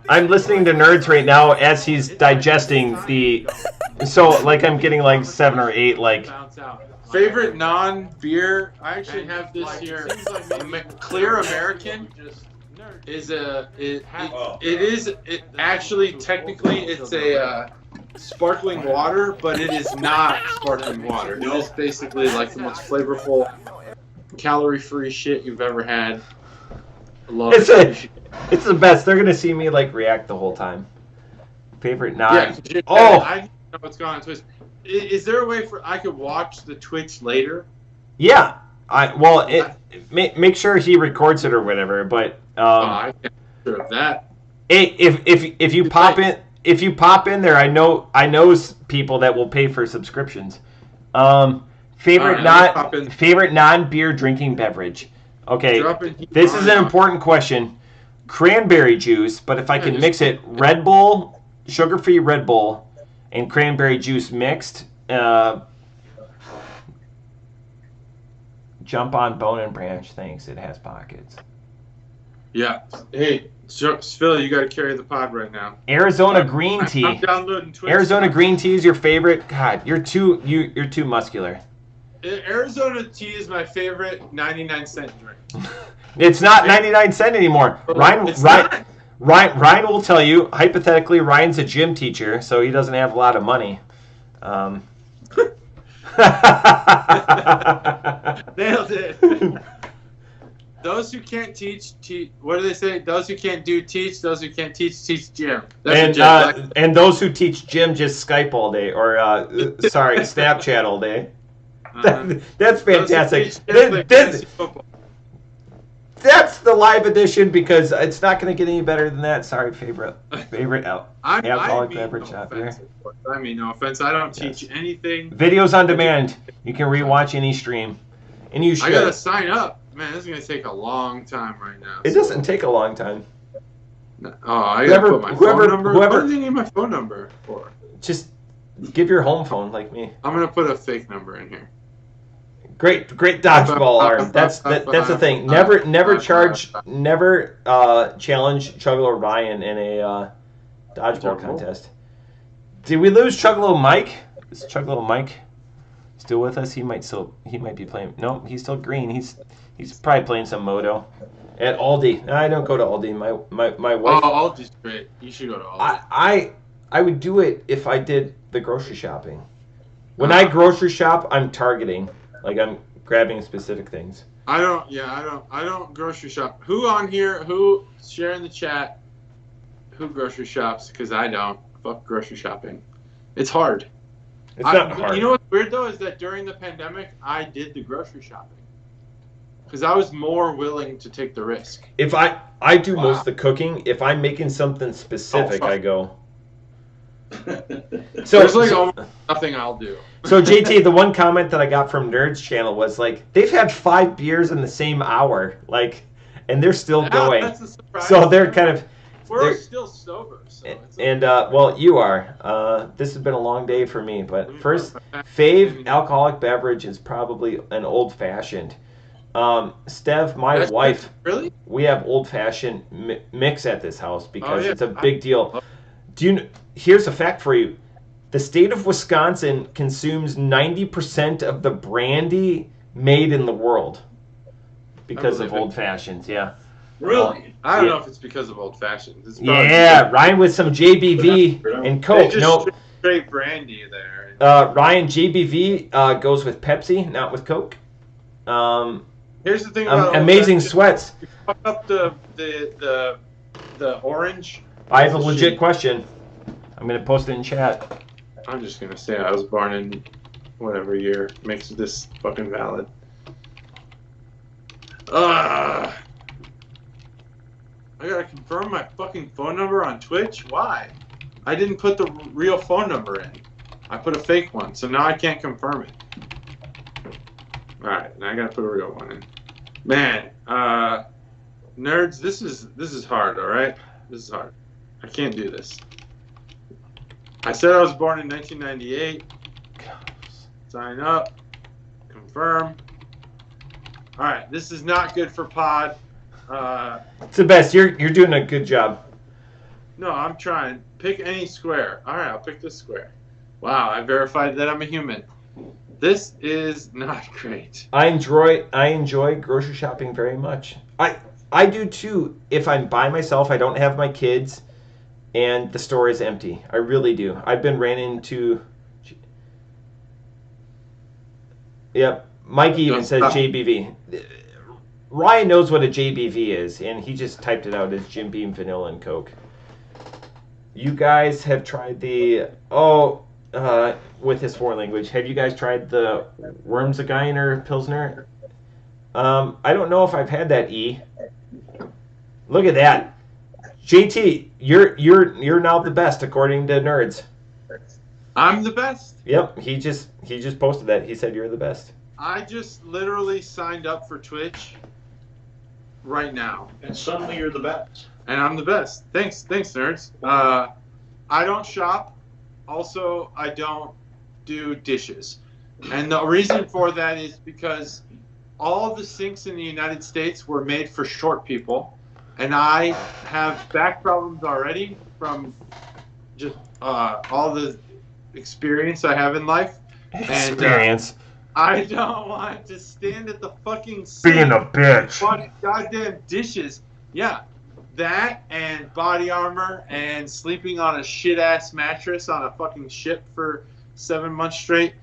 I'm listening to Nerds right now as he's digesting the. So like I'm getting like 7 or 8 like. Favorite non-beer? I actually have this here. Clear American is actually technically it's a sparkling water, but it is not sparkling water. It is basically like the most flavorful, calorie-free shit you've ever had. It's the best. They're gonna see me like react the whole time. Favorite non. I know what's going on Twitch. Is there a way I could watch the Twitch later? Yeah. Make sure he records it or whatever. But I can't be sure of that. If you pop in there, I know people that will pay for subscriptions. Favorite non-beer drinking beverage. Okay, this is an important question. Cranberry juice, but if I can mix it, Red Bull, sugar-free Red Bull, and cranberry juice mixed. Jump on Bone and Branch. Thanks. It has pockets. Yeah. Hey, Phil, you got to carry the pod right now. Arizona green tea. I'm downloading Twitch. Arizona green tea is your favorite. God, you're too muscular. Arizona tea is my favorite 99-cent drink. It's not 99 cents anymore. Ryan will tell you, hypothetically, Ryan's a gym teacher, so he doesn't have a lot of money. Nailed it. Those who can't teach. What do they say? Those who can't do, teach. Those who can't teach gym. And those who teach gym just Skype all day, or Snapchat all day. That's fantastic. That's the live edition because it's not going to get any better than that. Sorry, favorite alcoholic beverage out there. I mean, no offense. I don't teach anything. Videos on demand. You can rewatch any stream, and you should. I gotta sign up. Man, this is gonna take a long time right now. It doesn't take a long time. I gotta put my phone number. What do they need my phone number for? Just give your home phone like me. I'm gonna put a fake number in here. Great dodgeball arm. That's the thing. Never challenge Chuggalo Ryan in a dodgeball contest. Did we lose Chuggalo Mike? Is Chuggalo Mike still with us? He might be playing. No, he's still green. He's probably playing some Moto at Aldi. I don't go to Aldi. My wife. Oh, Aldi's great. You should go to Aldi. I would do it if I did the grocery shopping. When I grocery shop, I'm targeting. Like I'm grabbing specific things. I don't grocery shop. Who on here? Who share in the chat? Who grocery shops? Because I don't. Fuck grocery shopping. It's hard. It's not hard. You know what's weird though is that during the pandemic, I did the grocery shopping because I was more willing to take the risk. If I do most of the cooking, if I'm making something specific, I go. There's almost nothing I'll do. So JT, the one comment that I got from Nerds channel was like, they've had 5 beers in the same hour, like, and they're still going. That's a surprise. So they're kind of, We're still sober, so it's and well, you are. This has been a long day for me, but first, fave alcoholic beverage is probably an old-fashioned. Stev, my wife, really? We have old-fashioned mix at this house because it's a big deal. Here's a fact for you. The state of Wisconsin consumes 90% of the brandy made in the world because of old-fashions, yeah. Really? I don't know if it's because of old fashions. Yeah, Ryan with some JBV and Coke. No, straight brandy there. Ryan, JBV goes with Pepsi, not with Coke. Here's the thing about amazing sweats. You fuck up the orange. I have a legit question. I'm gonna post it in chat. I'm just gonna say I was born in whatever year makes this fucking valid. I gotta confirm my fucking phone number on Twitch? Why? I didn't put the real phone number in. I put a fake one, so now I can't confirm it. Alright, now I gotta put a real one in. Man, nerds, this is hard, alright? This is hard. I can't do this. I said I was born in 1998. Sign up. Confirm. Alright, this is not good for pod. It's the best. You're doing a good job. No, I'm trying. Pick any square. Alright, I'll pick this square. Wow, I verified that I'm a human. This is not great. I enjoy grocery shopping very much. I do too. If I'm by myself, I don't have my kids, and the store is empty. I really do. I've been ran into. Yep, Mikey even says JBV. Ryan knows what a JBV is, and he just typed it out as Jim Beam Vanilla and Coke. You guys have tried the with his foreign language. Have you guys tried the Wormsgeiner Pilsner? I don't know if I've had that. Look at that, JT. You're now the best according to nerds. I'm the best. Yep, he just posted that. He said you're the best. I just literally signed up for Twitch right now, And suddenly you're the best. and I'm the best. Thanks, nerds. I don't shop. Also, I don't do dishes, and the reason for that is because all the sinks in the United States were made for short people, and I have back problems already from just all the experience I have in life. Experience. I don't want to stand at the fucking sink. Being a bitch. Fucking goddamn dishes. Yeah. That and body armor and sleeping on a shit ass mattress on a fucking ship for 7 months straight.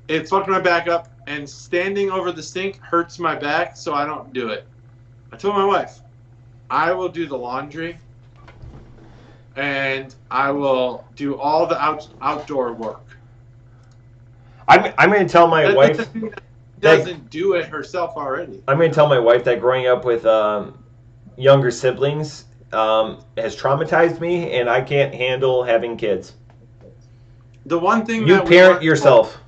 It fucked my back up, and standing over the sink hurts my back, so I don't do it. I told my wife, I will do the laundry and I will do all the outdoor work. I'm going to tell my wife doesn't do it herself already. I'm going to tell my wife that growing up with younger siblings has traumatized me, and I can't handle having kids. The one thing you parent yourself.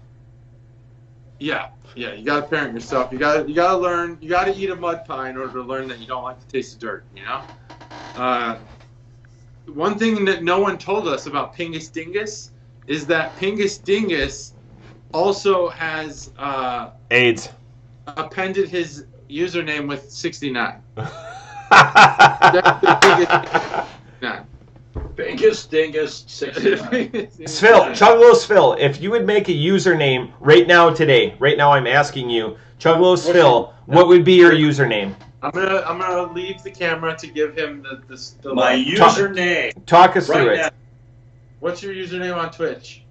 Yeah, you gotta parent yourself. You gotta learn. You gotta eat a mud pie in order to learn that you don't like the taste of dirt. You know. One thing that no one told us about Pingus Dingus is that Pingus Dingus also has AIDS. Appended his username with 69. Biggest dingus 69. Chugglos Phil, if you would make a username right now today, right now I'm asking you, Chugglos Phil, what would be your username? I'm gonna leave the camera to give him the my username. Talk us through it. Now. What's your username on Twitch?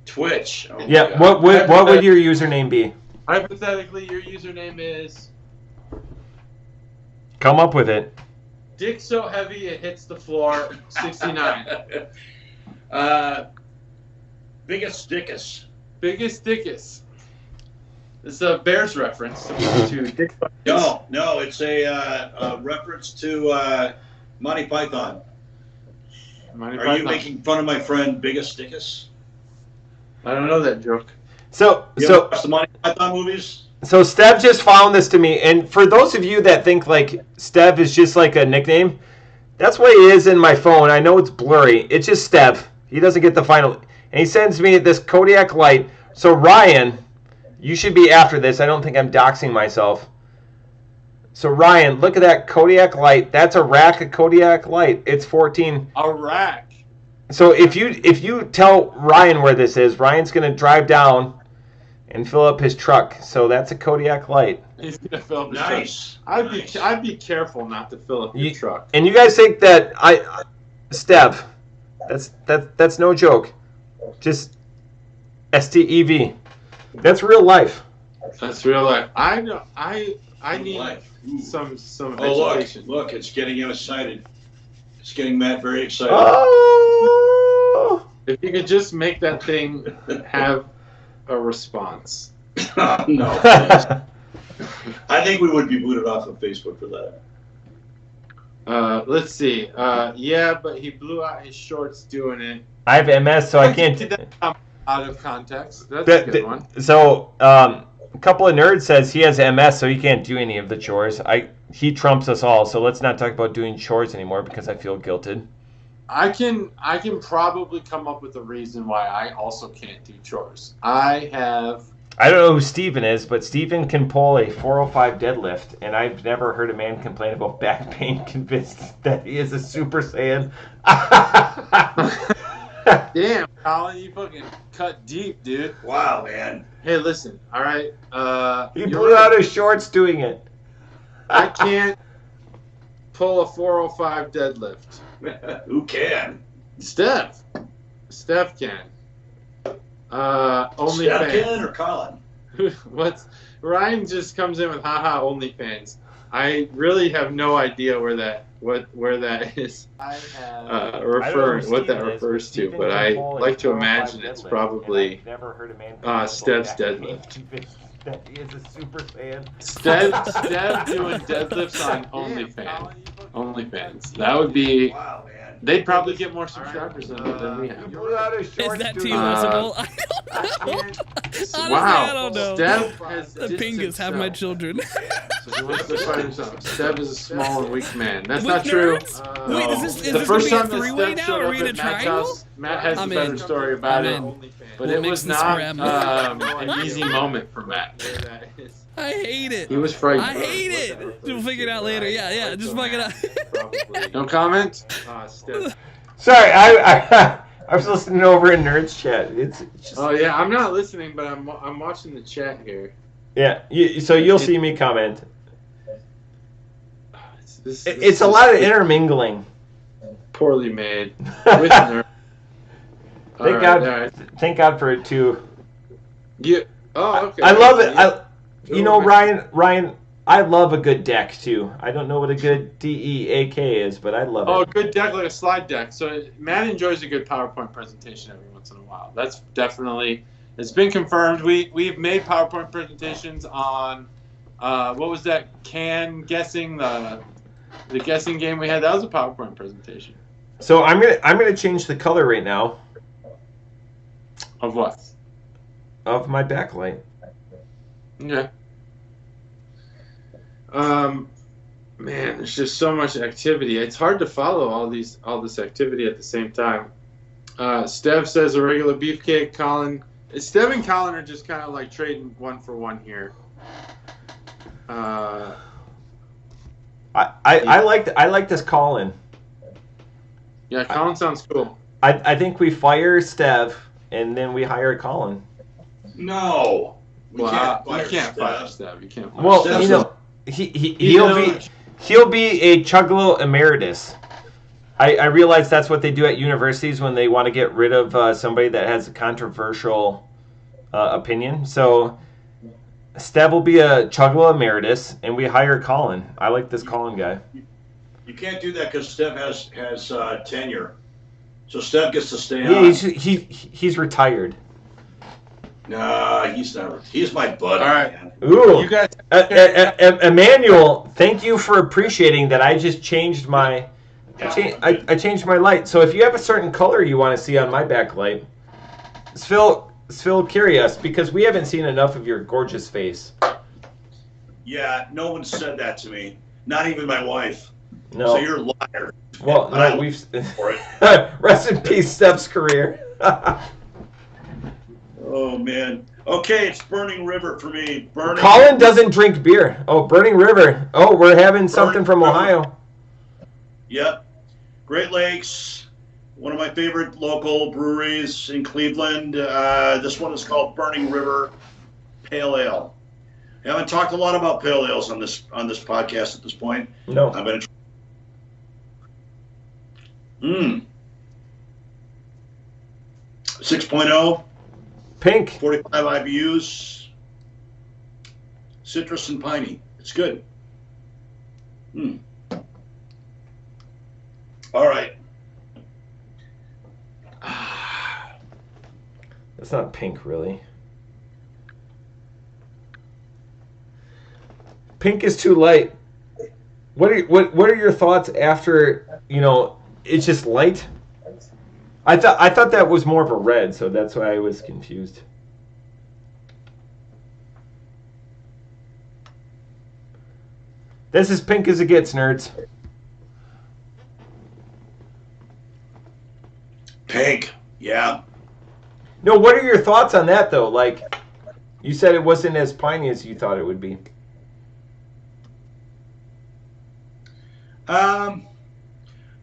Twitch. Oh yeah. What would your username be? Hypothetically, your username is. Come up with it. Dick so heavy it hits the floor. 69. Biggest dickus. Biggest dickus. It's a Bears reference to Dick. No, it's a reference to Monty Python. Are you making fun of my friend Biggest Dickus? I don't know that joke. So watch the Monty Python movies? So Stev just found this to me, and for those of you that think like Stev is just like a nickname, That's what he is in my phone. I know it's blurry. It's just Steph. He doesn't get the final. And he sends me this Kodiak light. So, Ryan, you should be after this. I don't think I'm doxing myself. So, Ryan, look at that Kodiak light. That's a rack of Kodiak light. It's 14. A rack. So, if you tell Ryan where this is, Ryan's going to drive down and fill up his truck. So, that's a Kodiak light. He's going to fill up his Nice. truck. I'd be careful not to fill up your truck. And you guys think that Steph, that's no joke. Just STEV. That's real life. That's real life. I know. I need some education. Look, it's getting him excited. It's getting Matt very excited. Oh! If you could just make that thing have a response. No. I think we would be booted off of Facebook for that. Let's see. Yeah, but he blew out his shorts doing it. I have MS, so I can't. Did that come out of context? That's a good one. So, a couple of nerds says he has MS, so he can't do any of the chores. He trumps us all, so let's not talk about doing chores anymore because I feel guilted. I can probably come up with a reason why I also can't do chores. I don't know who Steven is, but Steven can pull a 405 deadlift, and I've never heard a man complain about back pain convinced that he is a Super Saiyan. Damn, Colin, you fucking cut deep, dude. Wow, man. Hey, listen, all right. He blew out his shorts doing it. I can't pull a 405 deadlift. Who can? Steph can. Steph can or Colin? Ryan just comes in with haha OnlyFans. I really have no idea where that is what that refers to, but I like to imagine it's probably Steph's deadlift. That he is a Super Saiyan. Steph doing deadlifts on OnlyFans. That would be. Wow, man. They'd probably get more subscribers than we have. Is that too visible? I don't know. Honestly, Wow. I don't know. Steph has The Pingus have my children. So he wants to fight himself. Steph is a small and weak man. That's With not true. nerds? Wait, is this The gonna first be a time that three-way Steph now? showed Are up we in a at Matt's triangle? house, Matt has I'm a better in. story about I'm it. in. But We'll it mix was the not scram. an easy moment for Matt. I hate it. He was frightened. I hate it. We'll figure it out later. Yeah, just fuck it out. No comment? Steph. Sorry, I was listening over in Nerds Chat. It's just, Oh yeah, I'm not listening, but I'm watching the chat here. yeah. So you'll see me comment. It's a is lot of intermingling. poorly made. With nerds. Thank God. Thank God for it too. Okay. I love it. Ryan. I love a good deck too. I don't know what a good DEAK is, but I love it. Oh, a good deck, like a slide deck. So Matt enjoys a good PowerPoint presentation every once in a while. That's definitely, it's been confirmed. We've made PowerPoint presentations on, what was that guessing, the guessing game we had? That was a PowerPoint presentation. So I'm gonna change the color right now Of what? of my backlight. Okay. Man, there's just so much activity. It's hard to follow all this activity at the same time. Steph says a regular beefcake. Colin, Steph and Colin are just kind of like trading one for one here. I like this call-in. Yeah, Colin sounds cool. I think we fire Steph and then we hire Colin. No. We can't fire Steph. You can't fire Well, Steph. you know, he'll be a Chuggalo emeritus. I realize that's what they do at universities when they want to get rid of somebody that has a controversial opinion. So Steph will be a Chuggalo emeritus, and we hire Colin. I like this Colin guy. You can't do that because Steph has tenure. So Steph gets to stay Yeah, on. he's retired. Nah, he's not. He's my buddy, All right. man. Ooh, You guys, Emmanuel, thank you for appreciating that. I just changed my, I changed my light. So if you have a certain color you want to see on my backlight, Phil curious because we haven't seen enough of your gorgeous face. Yeah, no one said that to me. Not even my wife. No. So you're a liar. Well, no, we've for it. rest in peace, Steph's career. Oh man. Okay, it's Burning River for me. Colin doesn't drink beer. Oh, Burning River. Oh, we're having something from River. Ohio. Yep. Great Lakes, one of my favorite local breweries in Cleveland. This one is called Burning River Pale Ale. I haven't talked a lot about pale ales on this podcast at this point. No. I'm gonna. 6.0. Pink. 45 IBUs. Citrus and piney. It's good. All right. That's not pink, really. Pink is too light. What are your thoughts after, it's just light? I thought that was more of a red, so that's why I was confused. This is pink as it gets, nerds. Pink. Yeah. No, what are your thoughts on that, though? Like, you said it wasn't as piney as you thought it would be.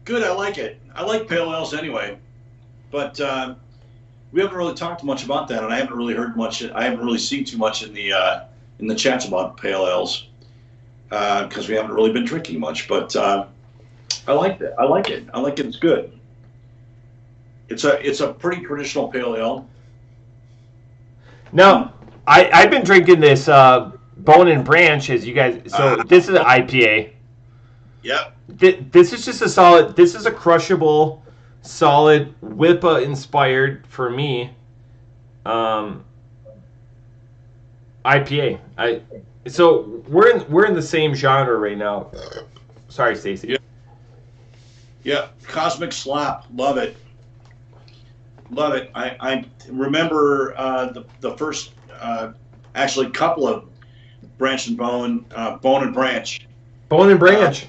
Good. I like it. I like pale ales anyway, but we haven't really talked much about that, and I haven't really heard much. I haven't really seen too much in the chats about pale ales because we haven't really been drinking much. But I like that. I like it. I like it. It's good. It's a pretty traditional pale ale. No, I've been drinking this Bone and Branch, as you guys. So this is an IPA. Yep. This is just a solid. This is a crushable, solid WIPA inspired for me. IPA. So we're in the same genre right now. Sorry, Stacy. Yeah. Yeah. Cosmic Slap. Love it. Love it. I remember the first actually couple of Branch and Bone, Bone and Branch. Bone and Branch.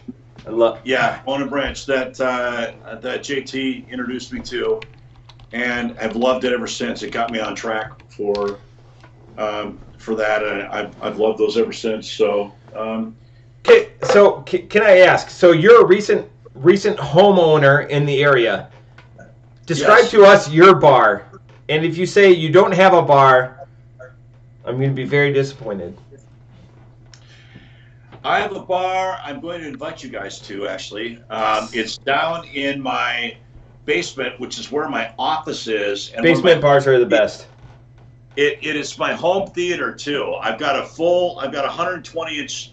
I love. Yeah, Bone and Branch that JT introduced me to, and I've loved it ever since. It got me on track for that, and I've loved those ever since. So. Okay, so can I ask? So you're a recent homeowner in the area. Describe Yes. to us your bar, and if you say you don't have a bar, I'm going to be very disappointed. I have a bar I'm going to invite you guys to, actually. It's down in my basement, which is where my office is. And Basement bars are the best. It is my home theater, too. I've got a 120-inch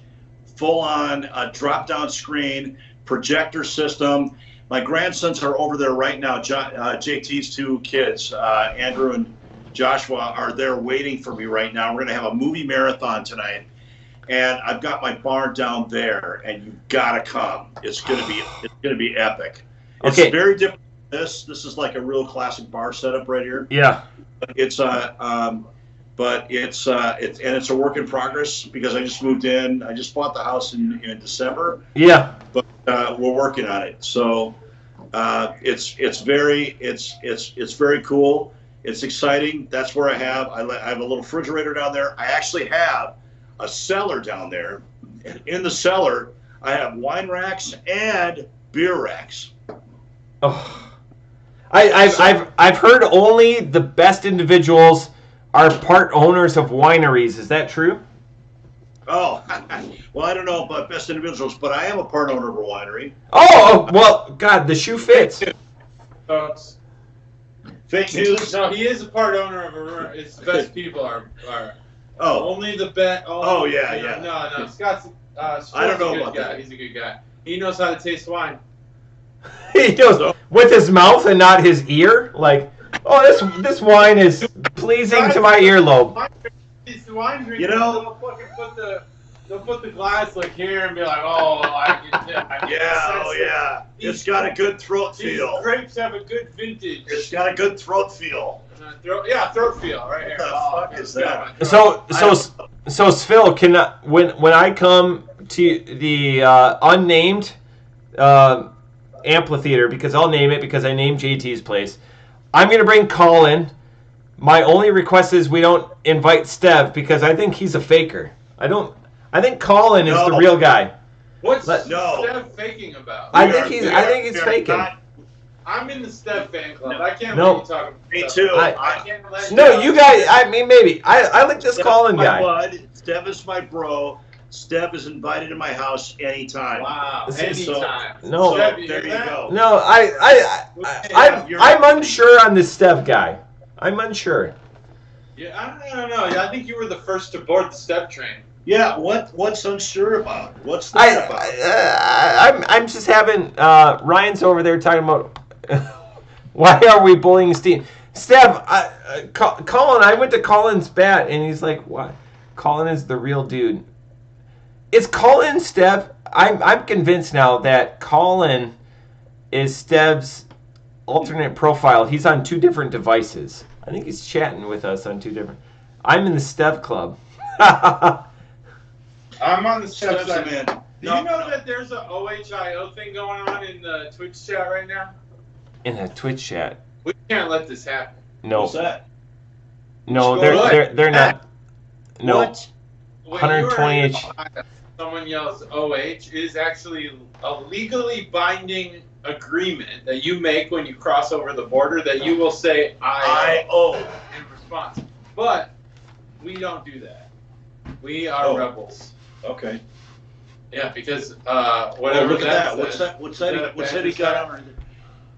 full-on drop-down screen, projector system. My grandsons are over there right now. JT's two kids, Andrew and Joshua, are there waiting for me right now. We're going to have a movie marathon tonight. And I've got my bar down there, and you've got to come. It's gonna be epic. It's very different than this. This is like a real classic bar setup right here. Yeah. It's a work in progress because I just moved in. I just bought the house in December. Yeah. But we're working on it. So it's very cool. It's exciting. That's where I have a little refrigerator down there. I actually have a cellar down there. In the cellar, I have wine racks and beer racks. Oh, I've heard only the best individuals are part owners of wineries. Is that true? Oh, well, I don't know about best individuals, but I am a part owner of a winery. Oh, well, God, the shoe fits. Fake news. No, he is a part owner of a. It's the best people are. Oh. Only the best. Oh, yeah. No. Scott's I don't know a good about guy. that. He's a good guy. He knows how to taste wine. He does with his mouth and not his ear. Like, oh, this wine is pleasing to my earlobe. These wine drinkers, You know- they'll put the glass like here and be like, oh, I can tell. Yeah. It's got a good throat These feel. grapes have a good vintage. It's got a good throat feel. Throat feel right here. What the fuck is that? So Phil, when I come to the unnamed amphitheater, because I'll name it because I named JT's place. I'm going to bring Colin. My only request is we don't invite Stev because I think he's a faker. I think Colin is the real guy. What's Stev faking about? I think he's faking. I'm in the Stev fan club. I can't let you talk about Me too. I can't let you guys. I mean, maybe. I like this Colin guy. Bud. Stev is my bro. Stev is invited to my house anytime. Wow, anytime. No, so there you go. No, I'm unsure on this Stev guy. I'm unsure. Yeah, I don't know. Yeah, I think you were the first to board the Stev train. Yeah, what's unsure about? What's that about? I'm just having Ryan's over there talking about why are we bullying Steve? Stev, Colin. I went to Colin's bat and he's like, "What? Colin is the real dude." Is Colin Stev? I'm convinced now that Colin is Stev's alternate profile. He's on 2 different devices. I think he's chatting with us on 2 different. I'm in the Stev club. I'm on the Stev side, man. Do you know that there's an OHIO thing going on in the Twitch chat right now? In the Twitch chat. We can't let this happen. No. What's that? No, they're not. No. What? 128. Someone yells OH, it is actually a legally binding agreement that you make when you cross over the border that you will say I owe in response. But we don't do that. We are rebels. Okay. Yeah, because whatever look at that. says, What's that he got on?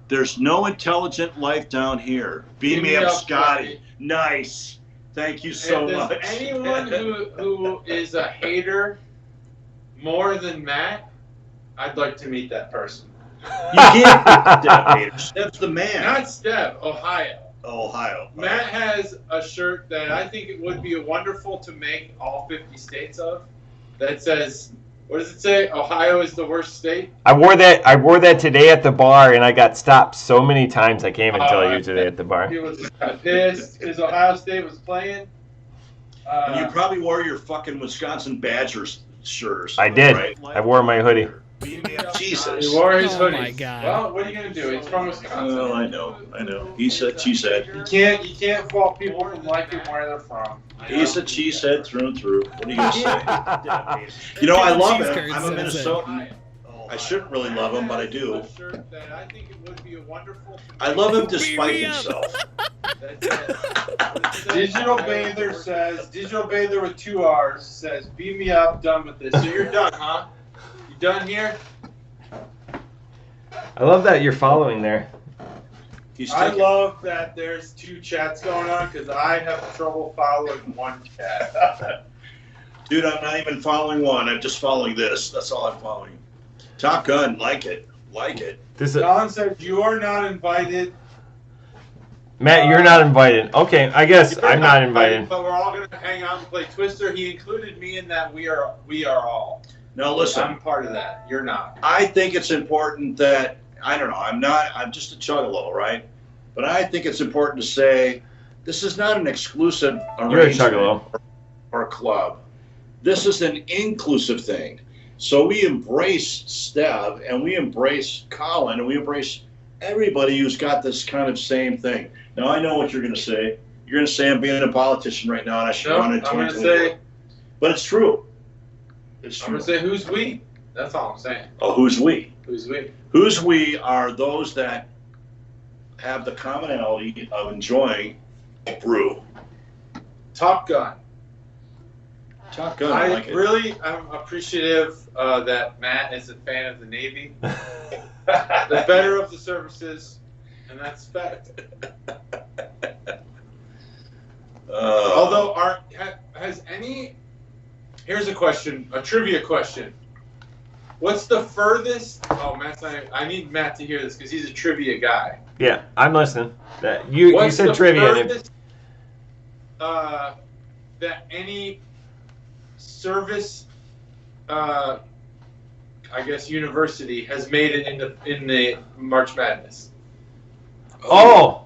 There's no intelligent life down here. Beam me up, Scotty. Nice. Thank you so much. Anyone who is a hater more than Matt, I'd like to meet that person. You can't be Stev hater. Stev's the man. Not Stev, Ohio. Ohio. Matt has a shirt that I think it would be wonderful to make all 50 states of. That says, what does it say? Ohio is the worst state. I wore that today at the bar, and I got stopped so many times. I can't even tell you today at the bar. He was pissed because Ohio State was playing. And you probably wore your fucking Wisconsin Badgers shirt or I something. did. Right? I wore my hoodie. Jesus. He wore his hoodie. Oh my God. Well, what are you gonna do? It's from Wisconsin. Oh, I know. He said, she said. You can't fault people from liking where they're from. He said, she said, through and through. What are you gonna say? You know, I love him. I'm a Minnesotan. I shouldn't really love him, but I do. I love him despite himself. Digital Bather with 2 R's says, beam me up, done with this. So you're done, huh? You done here? I love that you're following there. I love that there's 2 chats going on because I have trouble following one chat. Dude, I'm not even following one. I'm just following this. That's all I'm following. Top Gun, like it. Colin said you are not invited. Matt, you're not invited. Okay, I guess I'm not invited. But we're all going to hang out and play Twister. He included me in that we are all. Now listen. I'm part of that. You're not. I think it's important that, I don't know, I'm just a juggalo, right? But I think it's important to say this is not an exclusive arrangement or a club. This is an inclusive thing. So we embrace Stev and we embrace Colin and we embrace everybody who's got this kind of same thing. Now I know what you're going to say. You're going to say I'm being a politician right now and I should run in 2024. But it's true. It's true. I'm going to say who's we. That's all I'm saying. Oh, who's we? Who's we? Who's we are those that have the commonality of enjoying Brew. Top Gun. Top Gun. I like I'm appreciative that Matt is a fan of the Navy. The better of the services, and that's fact. Although, here's a question, a trivia question. What's the furthest? Oh, I need Matt to hear this because he's a trivia guy. Yeah, I'm listening. You said trivia. Furthest, that any service, I guess, university has made it in the March Madness. Oh.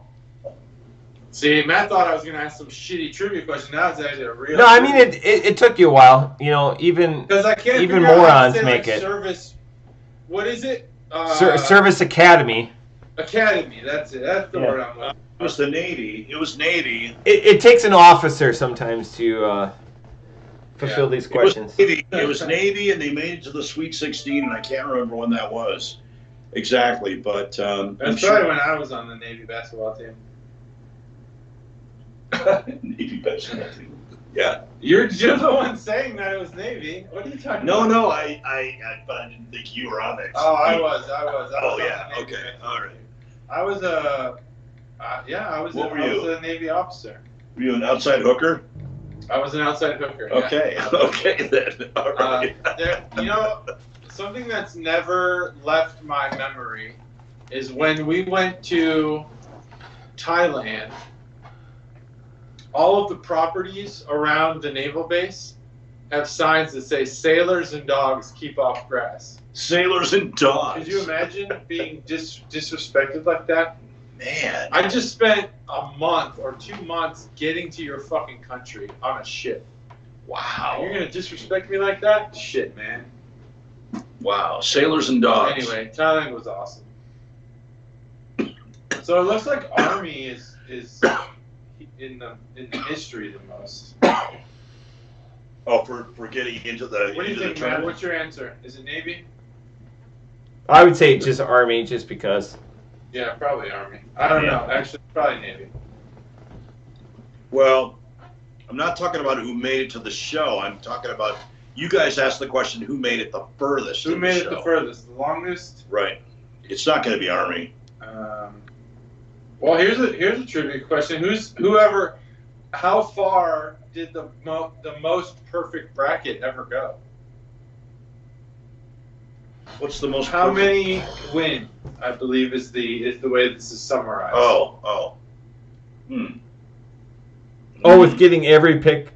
See, Matt thought I was going to ask some shitty trivia question. Now it's actually a real. No, I mean it took you a while. You know, even because I can't even morons say, make like, it. Service. What is it? Service Academy. Academy, that's it. That's the word I'm looking for. It was the Navy. It was Navy. It takes an officer sometimes to fulfill these questions. It was Navy, and they made it to the Sweet 16, and I can't remember when that was exactly. But that's probably when I was on the Navy basketball team. Navy basketball team. Yeah. You're the one saying that it was Navy. What are you talking about? No, I but I didn't think you were on that. Oh, I was. Oh, yeah. Okay. All right. I was a Navy officer. Were you an outside hooker? I was an outside hooker. Okay. Yeah. Okay then. All right. Something that's never left my memory is when we went to Thailand. All of the properties around the naval base have signs that say "Sailors and dogs keep off grass." Sailors and dogs. Could you imagine being disrespected like that? Man. I just spent a month or 2 months getting to your fucking country on a ship. Wow. You're gonna disrespect me like that? Shit, man. Wow. Sailors and dogs. Anyway, Thailand was awesome. So it looks like Army is in the history the most. Oh, for getting into the. What do you think, Matt? What's your answer? Is it Navy? I would say just Army, just because. Yeah, probably Army. I don't know. Actually, probably Navy. Well, I'm not talking about who made it to the show. I'm talking about you guys asked the question who made it the furthest. Who made it the furthest? The longest? Right. It's not going to be Army. Well, here's a trivia question. How far did the most perfect bracket ever go? What's the most? How many win? I believe is the way this is summarized. Oh. Oh, with getting every pick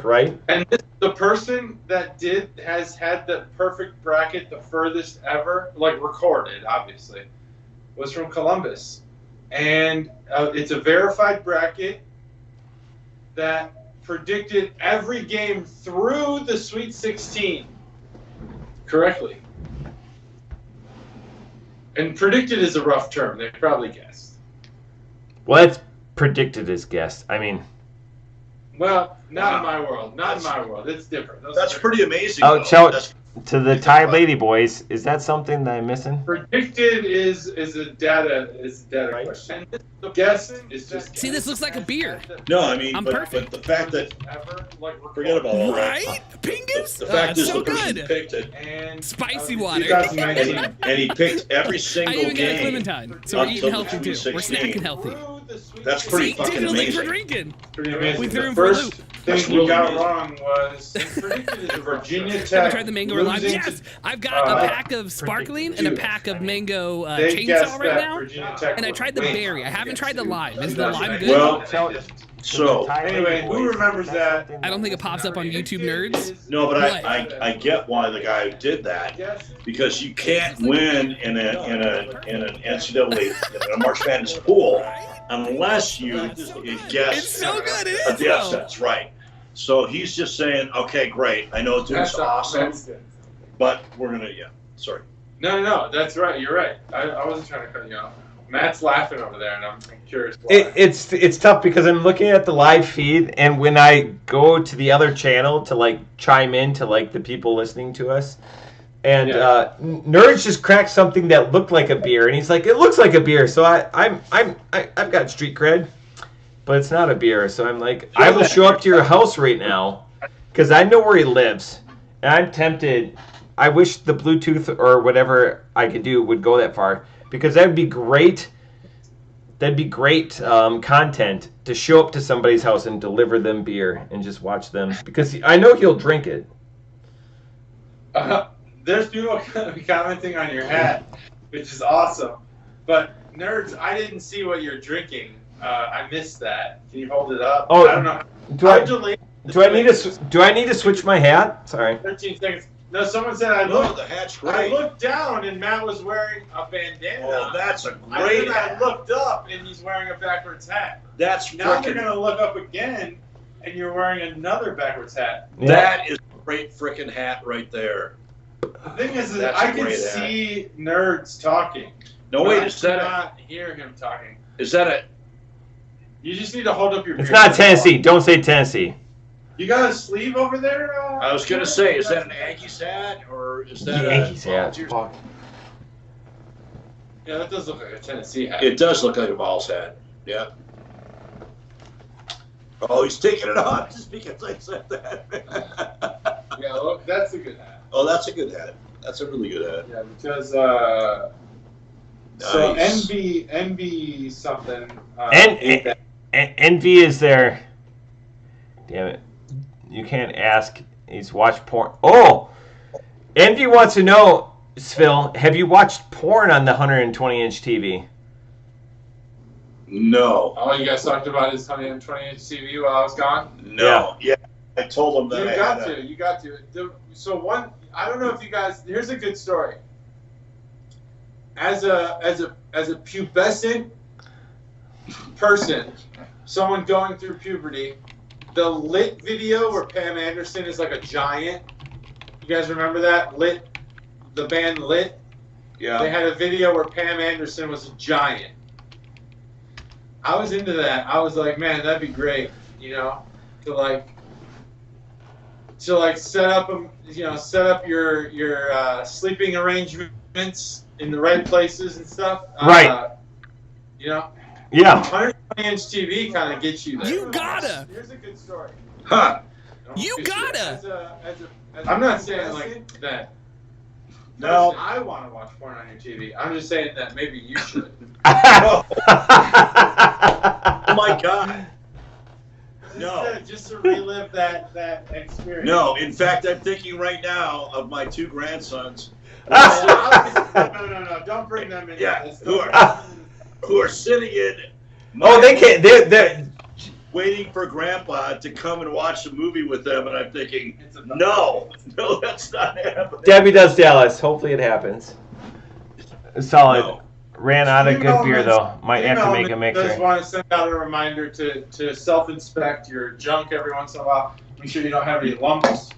right. And the person that has had the perfect bracket the furthest ever, like recorded, obviously, was from Columbus. And it's a verified bracket that predicted every game through the Sweet 16 correctly. And predicted is a rough term. They probably guessed. Well, it's predicted as guessed. I mean. Well, not in my world. Not in my world. It's different. That's pretty amazing. Oh, to the Thai lady boys, is that something that I'm missing? Predicted is a data right. Question. The guess is just. See, this looks like a beer. No, I mean, but the fact that forget about all that. Right? Pingus? The fact is so the person good. picked it. And Spicy water. 2019. And he picked every single I didn't even get a game. Clementine, so we're eating healthy too. We're snacking healthy. That's pretty fucking amazing. Drinking. Pretty amazing. We threw him The for a first loop. thing we got wrong was predicted is Virginia Tech. Have you tried the mango alive? Yes! I've got a pack of sparkling and a pack of mango chainsaw right now. And I tried the berry. I haven't tried the lime. Is the lime good? Well, so anyway, who remembers that? I don't think it pops up on YouTube Nerds. no, but I get why the guy did that, because you can't win in an NCAA in a March Madness pool unless you guess. It's so good. It is. Yes, that's right. So he's just saying, okay, great. I know dude's awesome, but we're gonna sorry. No, that's right. You're right. I wasn't trying to cut you off. Matt's laughing over there, and I'm curious why. It's tough because I'm looking at the live feed, and when I go to the other channel to like chime in to like the people listening to us, and Nerds just cracked something that looked like a beer, and he's like, "It looks like a beer," so I've got street cred, but it's not a beer, so I'm like, I will show up to your house right now because I know where he lives, and I'm tempted. I wish the Bluetooth or whatever I could do would go that far. Because that'd be great. That'd be great content to show up to somebody's house and deliver them beer and just watch them. Because I know he'll drink it. There's people commenting on your hat, which is awesome. But Nerds, I didn't see what you're drinking. I missed that. Can you hold it up? Oh, I don't know. Do I need to switch my hat? Sorry. 13 seconds. No, someone said the hat's great. I looked down and Matt was wearing a bandana. Oh, that's a great hat. I looked up and he's wearing a backwards hat. That's now they're gonna look up again and you're wearing another backwards hat. Yeah. That is a great freaking hat right there. The thing is That's I a can great see nerds talking. No, wait, I is that cannot hear him talking. is that a? You just need to hold up your beer. It's not Tennessee. Don't say Tennessee. You got a sleeve over there? I was gonna say, is that an Aggies hat or is that Yankees a? hat. Fuck. Yeah, that does look like a Tennessee hat. It does look like a Vols hat. Yeah. Oh, he's taking it off just because I said that. Yeah, look, that's a good hat. Oh, that's a good hat. That's a really good hat. Yeah, because Nice. so envy something. Envy is there. Damn it. You can't ask. He's watched porn. Oh! Envy wants to know, Svil, have you watched porn on the 120-inch TV? No. All you guys talked about is 120-inch TV while I was gone? No. Yeah. I told him that You got to. So one, I don't know if you guys, here's a good story. As a pubescent person, someone going through puberty, the Lit video where Pam Anderson is like a giant. You guys remember that? Lit, the band Lit? Yeah. They had a video where Pam Anderson was a giant. I was into that. I was like, man, that'd be great, you know, to set up your sleeping arrangements in the right places and stuff. Right. You know. Yeah. 120-inch TV kind of gets you there. You gotta. Here's a good story. Huh. You gotta. I'm not saying like that. No. I want to watch porn on your TV. I'm just saying that maybe you should. Oh my God. Just to relive that experience. No. In fact, I'm thinking right now of my two grandsons. No. Don't bring them in. Yeah. This. Who are sitting in. Oh, they can't. They're waiting for Grandpa to come and watch the movie with them, and I'm thinking, no, that's not happening. Debbie does Dallas. Hopefully it happens. Solid. No. Ran out of good beer though. Might have to make a mixer. I just want to send out a reminder to self-inspect your junk every once in a while. Make sure you don't have any lumps.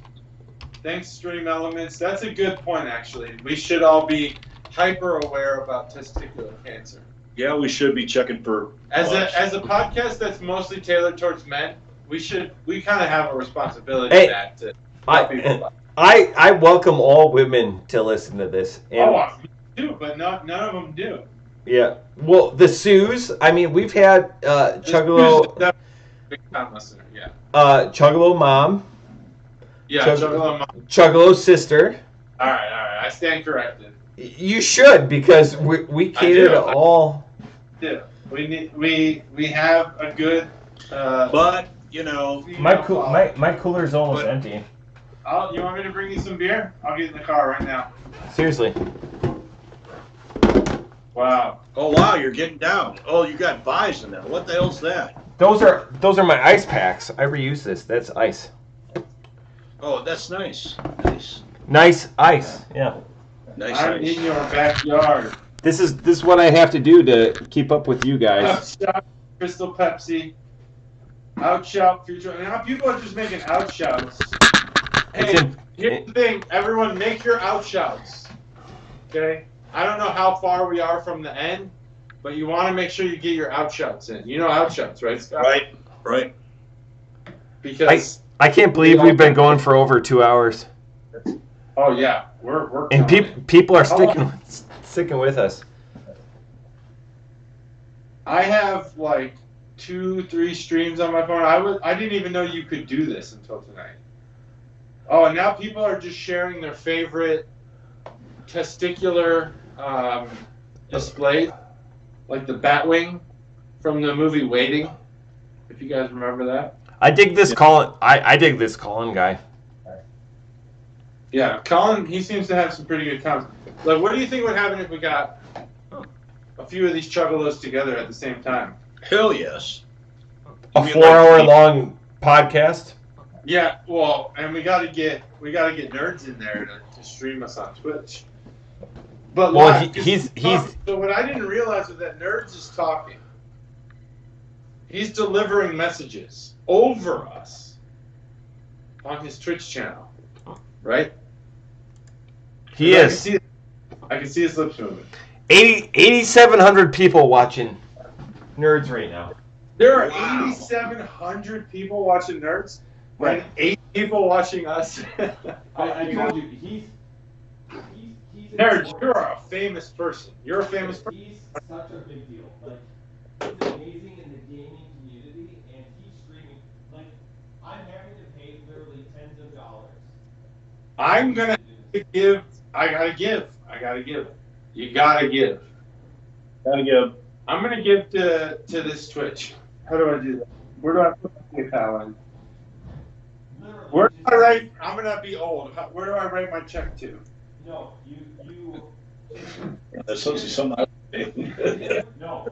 Thanks, Stream Elements. That's a good point, actually. We should all be hyper aware about testicular cancer. Yeah, we should be checking for. As a podcast that's mostly tailored towards men, we kind of have a responsibility to help people. I welcome all women to listen to this. And, me too, but none of them do. Yeah. Well, the Sues. I mean, we've had Chuggalo. Big time listener. Yeah. Chuggalo mom. Yeah. Chuggalo sister. All right. I stand corrected. You should, because we cater to all. Yeah. We have a good. But you know, my cooler's almost empty. You want me to bring you some beer? I'll get in the car right now. Seriously. Wow. Oh wow, you're getting down. Oh, you got buys in there. What the hell's that? Those are my ice packs. I reuse this. That's ice. Oh, that's nice. Nice ice. Yeah. Nice I'm ice. in your backyard. This is what I have to do to keep up with you guys. Outshout Crystal Pepsi. Outshout Future. And now people are just making outshouts. Hey, here's the thing. Everyone, make your outshouts. Okay? I don't know how far we are from the end, but you want to make sure you get your outshouts in. You know outshouts, right, Scott? Right. Because I can't believe we've been going for over 2 hours. Oh yeah, we're and people are sticking with us. I have like 2-3 streams on my phone. I didn't even know you could do this until tonight. Oh, and now people are just sharing their favorite testicular displays, like the Batwing from the movie Waiting. If you guys remember that. I dig this Colin. I dig this Colin guy. Yeah, Colin. He seems to have some pretty good comments. Like, what do you think would happen if we got a few of these Chuggalos together at the same time? Hell yes. A 4-hour long podcast. Yeah, well, and we gotta get nerds in there to stream us on Twitch. But he's so what I didn't realize was that Nerds is talking. He's delivering messages over us on his Twitch channel, right? He is. I can see his lips moving. 8,700 people watching Nerds right now. There are 8,700 people watching Nerds, right? And 8 people watching us. I told you, he's Nerds, you're a famous person. You're a famous person. He's such a big deal. Like, he's amazing in the gaming community, and he's streaming. Like, I'm having to pay literally tens of dollars. I'm gonna give. I gotta give. You gotta give. I'm gonna give to this Twitch. How do I do that? Where do I put my PayPal in? Where do I write? I'm gonna be old. Where do I write my check to? No, you. That's something. No.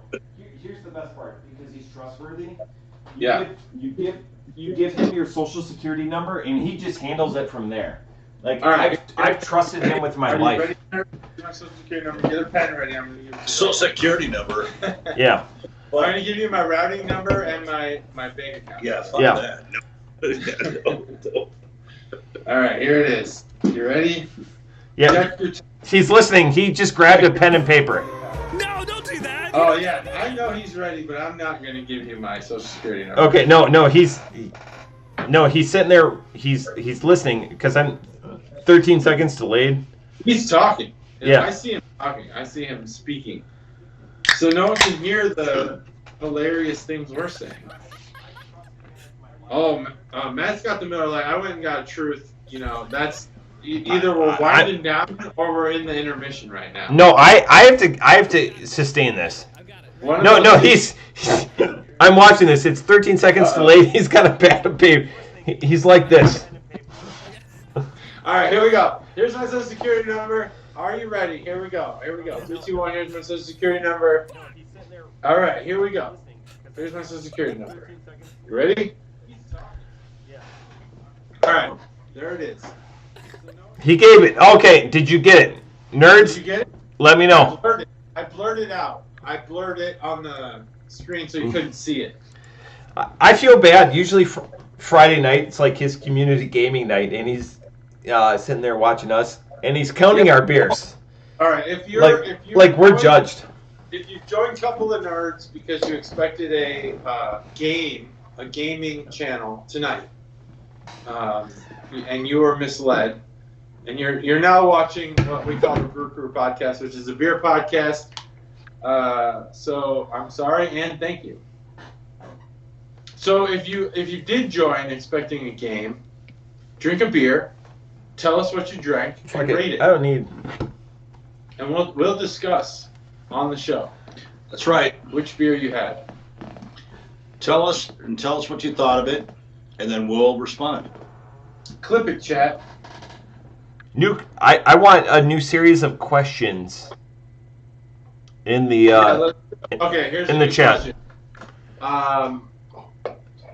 Here's the best part, because he's trustworthy. Yeah. You give him your social security number, and he just handles it from there. Like, all right. I've trusted him with my life. Ready? My social security number. Get a pen ready. I'm gonna give you Social security number. Yeah. I'm gonna give you my routing number and my bank account. Yeah. Yeah. That. No. All right, here it is. You ready? Yeah. He's listening. He just grabbed a pen and paper. No, don't do that. Oh yeah, I know he's ready, but I'm not gonna give you my social security number. Okay, he's sitting there. He's listening because I'm 13 seconds delayed. He's talking. Yeah. I see him talking. I see him speaking. So no one can hear the hilarious things we're saying. Oh, Matt's got the Miller Lite. I went and got Truth. You know, that's either we're winding down or we're in the intermission right now. No, I have to sustain this. No, he's I'm watching this. It's 13 seconds delayed. He's got a pad of paper. He's like this. All right, here we go. Here's my social security number. Are you ready? Here we go. 3, 2, 1. Here's my social security number. All right, here we go. Here's my social security number. You ready? All right, there it is. He gave it. Okay, did you get it? Nerds? Did you get it? Let me know. I blurred it out. I blurred it on the screen so you couldn't see it. I feel bad. Usually Friday night, it's like his community gaming night, and he's sitting there watching us, and he's counting our beers. All right, if you're we're judged. If you joined Couple of Nerds because you expected a gaming channel tonight, and you were misled, and you're now watching what we call the Brew Crew podcast, which is a beer podcast. So I'm sorry and thank you. So if you did join expecting a game, drink a beer, tell us what you drank, and rate it. I don't need. And we'll discuss on the show. That's right. Which beer you had. Tell us what you thought of it, and then we'll respond. Clip it, chat. I want a new series of questions in the here's in the chat. Question.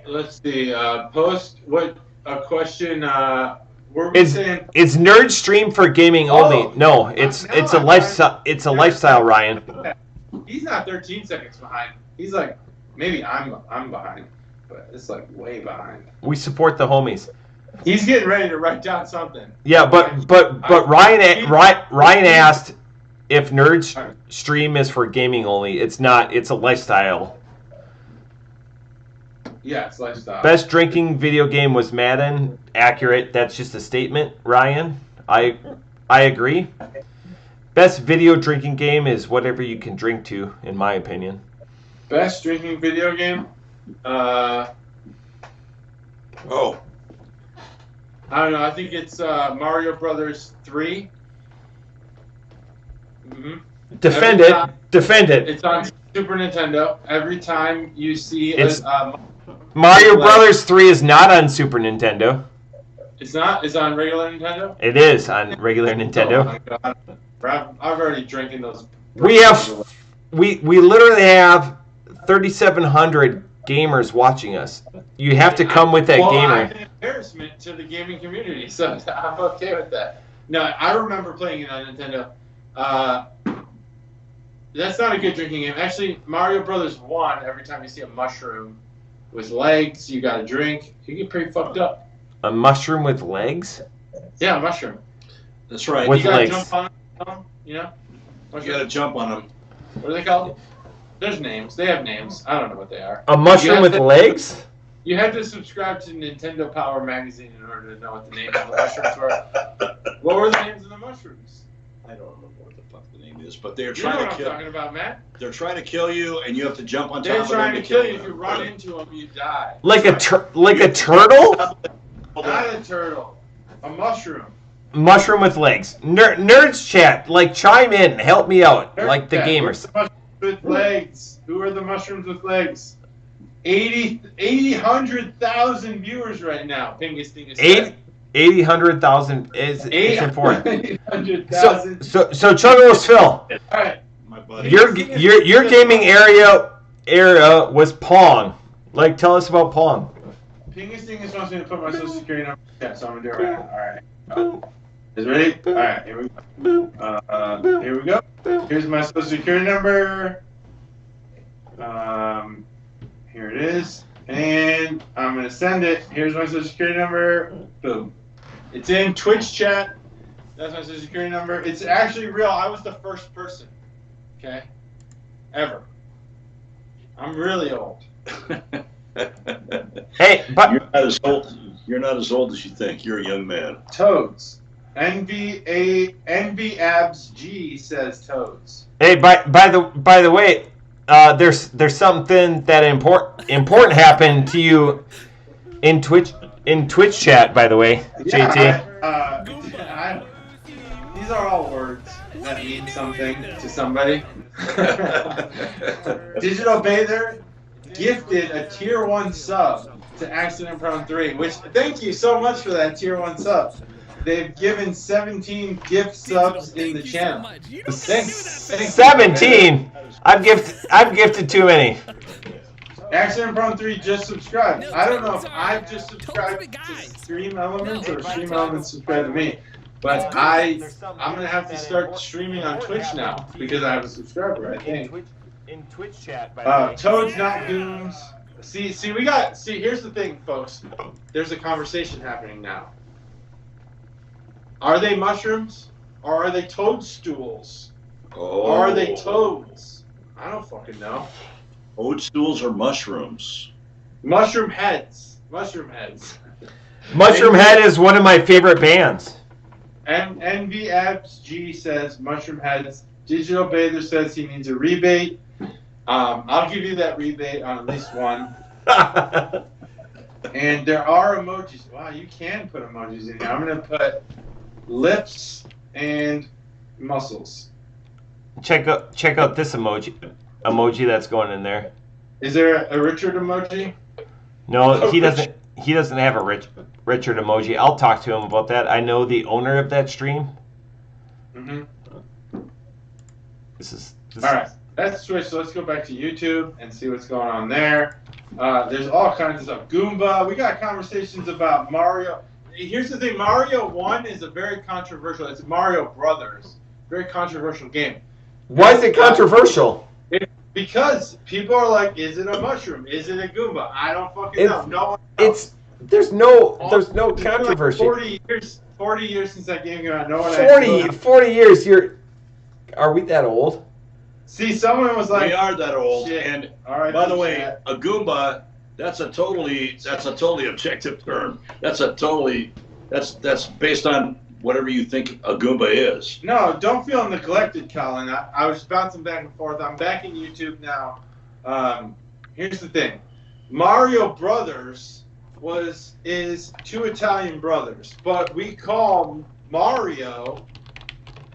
Let's see. Post what a question. Were we saying? It's nerd stream for gaming only. No, it's a lifestyle. It's a lifestyle, Ryan. He's not 13 seconds behind. He's like, maybe I'm behind, but it's like way behind. We support the homies. He's getting ready to write down something. Yeah, but Ryan asked if nerd stream is for gaming only. It's not. It's a lifestyle. Yeah, it's lifestyle. Best drinking video game was Madden. Accurate. That's just a statement, Ryan. I agree. Best video drinking game is whatever you can drink to, in my opinion. Best drinking video game? I don't know. I think it's Mario Brothers 3. Mm-hmm. Defend it. It's on Super Nintendo. Every time you see Mario Brothers 3 is not on Super Nintendo. It's not? It's on regular Nintendo? It is on regular Nintendo. Oh my God. I've already drinking those. We literally have 3,700 gamers watching us. You have to come with that gamer. I'm an embarrassment to the gaming community, so I'm okay with that. No, I remember playing it on Nintendo. That's not a good drinking game. Actually, Mario Brothers 1, every time you see a mushroom with legs, you got to drink. You get pretty fucked up. A mushroom with legs? Yeah, a mushroom. That's right. With you gotta legs. jump on them, you know? You got to jump on them. What are they called? There's names. They have names. I don't know what they are. A mushroom with legs? You had to subscribe to Nintendo Power magazine in order to know what the names of the mushrooms were. What were the names of the mushrooms? I don't remember what the fuck the name is, but they're You know trying what to I'm kill. talking about, Matt. They're trying to kill you, and you have to jump on top They're of them trying to kill you. them. If you run into them, you die. Like a turtle? Not a turtle. A mushroom. Mushroom with legs. Nerds chat, like chime in, help me out, like the gamers. With legs. Who are the mushrooms with legs? 100,000 viewers right now. Pingus Dingus. 100,000 is important. 800,000. So Chuggalos Phil, All right. My buddy. your gaming area was Pong. Like, tell us about Pong. Pingus Dingus wants me to put my social security number. Yeah, so I'm gonna do it right now. All right. Is it ready? All right. Here we go. Here we go. Here's my social security number. Here it is. And I'm going to send it. Here's my social security number. Boom. It's in Twitch chat. That's my social security number. It's actually real. I was the first person. Okay? Ever. I'm really old. Hey, but you're not as old as you think. You're a young man. Toads. NVAbsG says Toads. hey, by the way, there's something that important happened to you in Twitch chat, by the way, JT. These are all words that mean something to somebody. Digital Bather gifted a tier 1 sub to Accident Prone 3, which thank you so much for that tier 1 sub. They've given 17 gift subs in the channel. Thanks. 17. I've gifted too many. Accident Prone 3 just subscribed. I don't know if I've just subscribed to Stream Elements or Stream Elements subscribed to me, but I'm gonna have to start streaming on Twitch now because I have a subscriber. I think. In Twitch chat, Toads, not goons. See, here's the thing, folks. There's a conversation happening now. Are they mushrooms? Or are they toadstools? Oh. Or are they toads? I don't fucking know. Toadstools or mushrooms? Mushroom heads. Mushroom heads. Mushroom Head is one of my favorite bands. NVAbsG says Mushroom Heads. Digital Bather says he needs a rebate. I'll give you that rebate on at least one. And there are emojis. Wow, you can put emojis in here. I'm going to put lips and muscles. Check out this emoji that's going in there. Is there a Richard emoji? No, he doesn't. He doesn't have a Richard emoji. I'll talk to him about that. I know the owner of that stream. Mm-hmm. This All right, that's switch. So let's go back to YouTube and see what's going on there. There's all kinds of stuff. Goomba. We got conversations about Mario. Here's the thing. Mario 1 is a very controversial. It's Mario Brothers. Very controversial game. Why is it controversial? Because people are like, is it a mushroom? Is it a Goomba? I don't fucking know. No one knows. There's no controversy. Like 40 years since that game came out. No one 40 years. Are we that old? See, someone was like, we are that old. shit. And All right, by the way, a Goomba, that's a totally objective term. That's based on whatever you think a Goomba is. No, don't feel neglected, Colin. I was bouncing back and forth. I'm back in YouTube now. Here's the thing. Mario Brothers is two Italian brothers, but we call Mario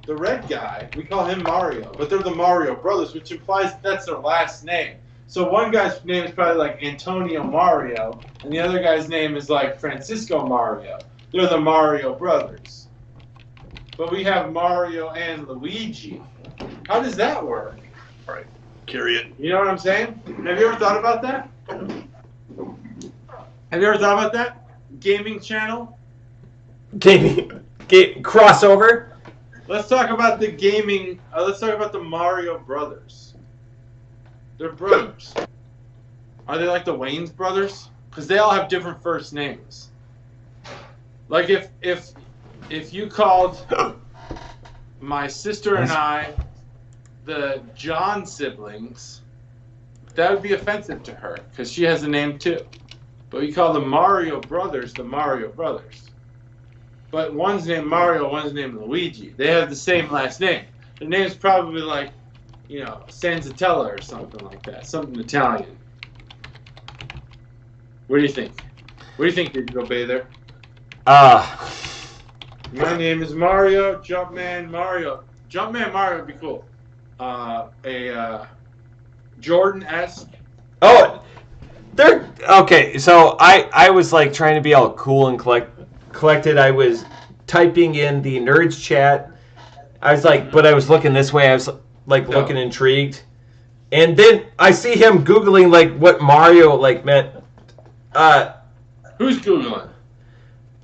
the red guy. We call him Mario, but they're the Mario Brothers, which implies that's their last name. So one guy's name is probably like Antonio Mario, and the other guy's name is like Francisco Mario. They're the Mario Brothers. But we have Mario and Luigi. How does that work? All right, carry it. You know what I'm saying? Have you ever thought about that? Have you ever thought about that? Gaming channel? Crossover? Let's talk about the gaming. Let's talk about the Mario Brothers. They're brothers. Are they like the Wayans brothers? Because they all have different first names. Like if if you called my sister and I the John siblings, that would be offensive to her because she has a name too. But we call the Mario brothers the Mario brothers. But one's named Mario, one's named Luigi. They have the same last name. Their name's probably like, Sanzatella or something like that. Something Italian. What do you think? What do you think, Digital Bather? My name is Mario, Jumpman Mario. Jumpman Mario would be cool. Jordan-esque. Oh, they're okay. So I was like trying to be all cool and collected. I was typing in the nerds chat. I was like, but I was looking this way. I was like looking intrigued, and then I see him googling like what Mario like meant. Who's googling?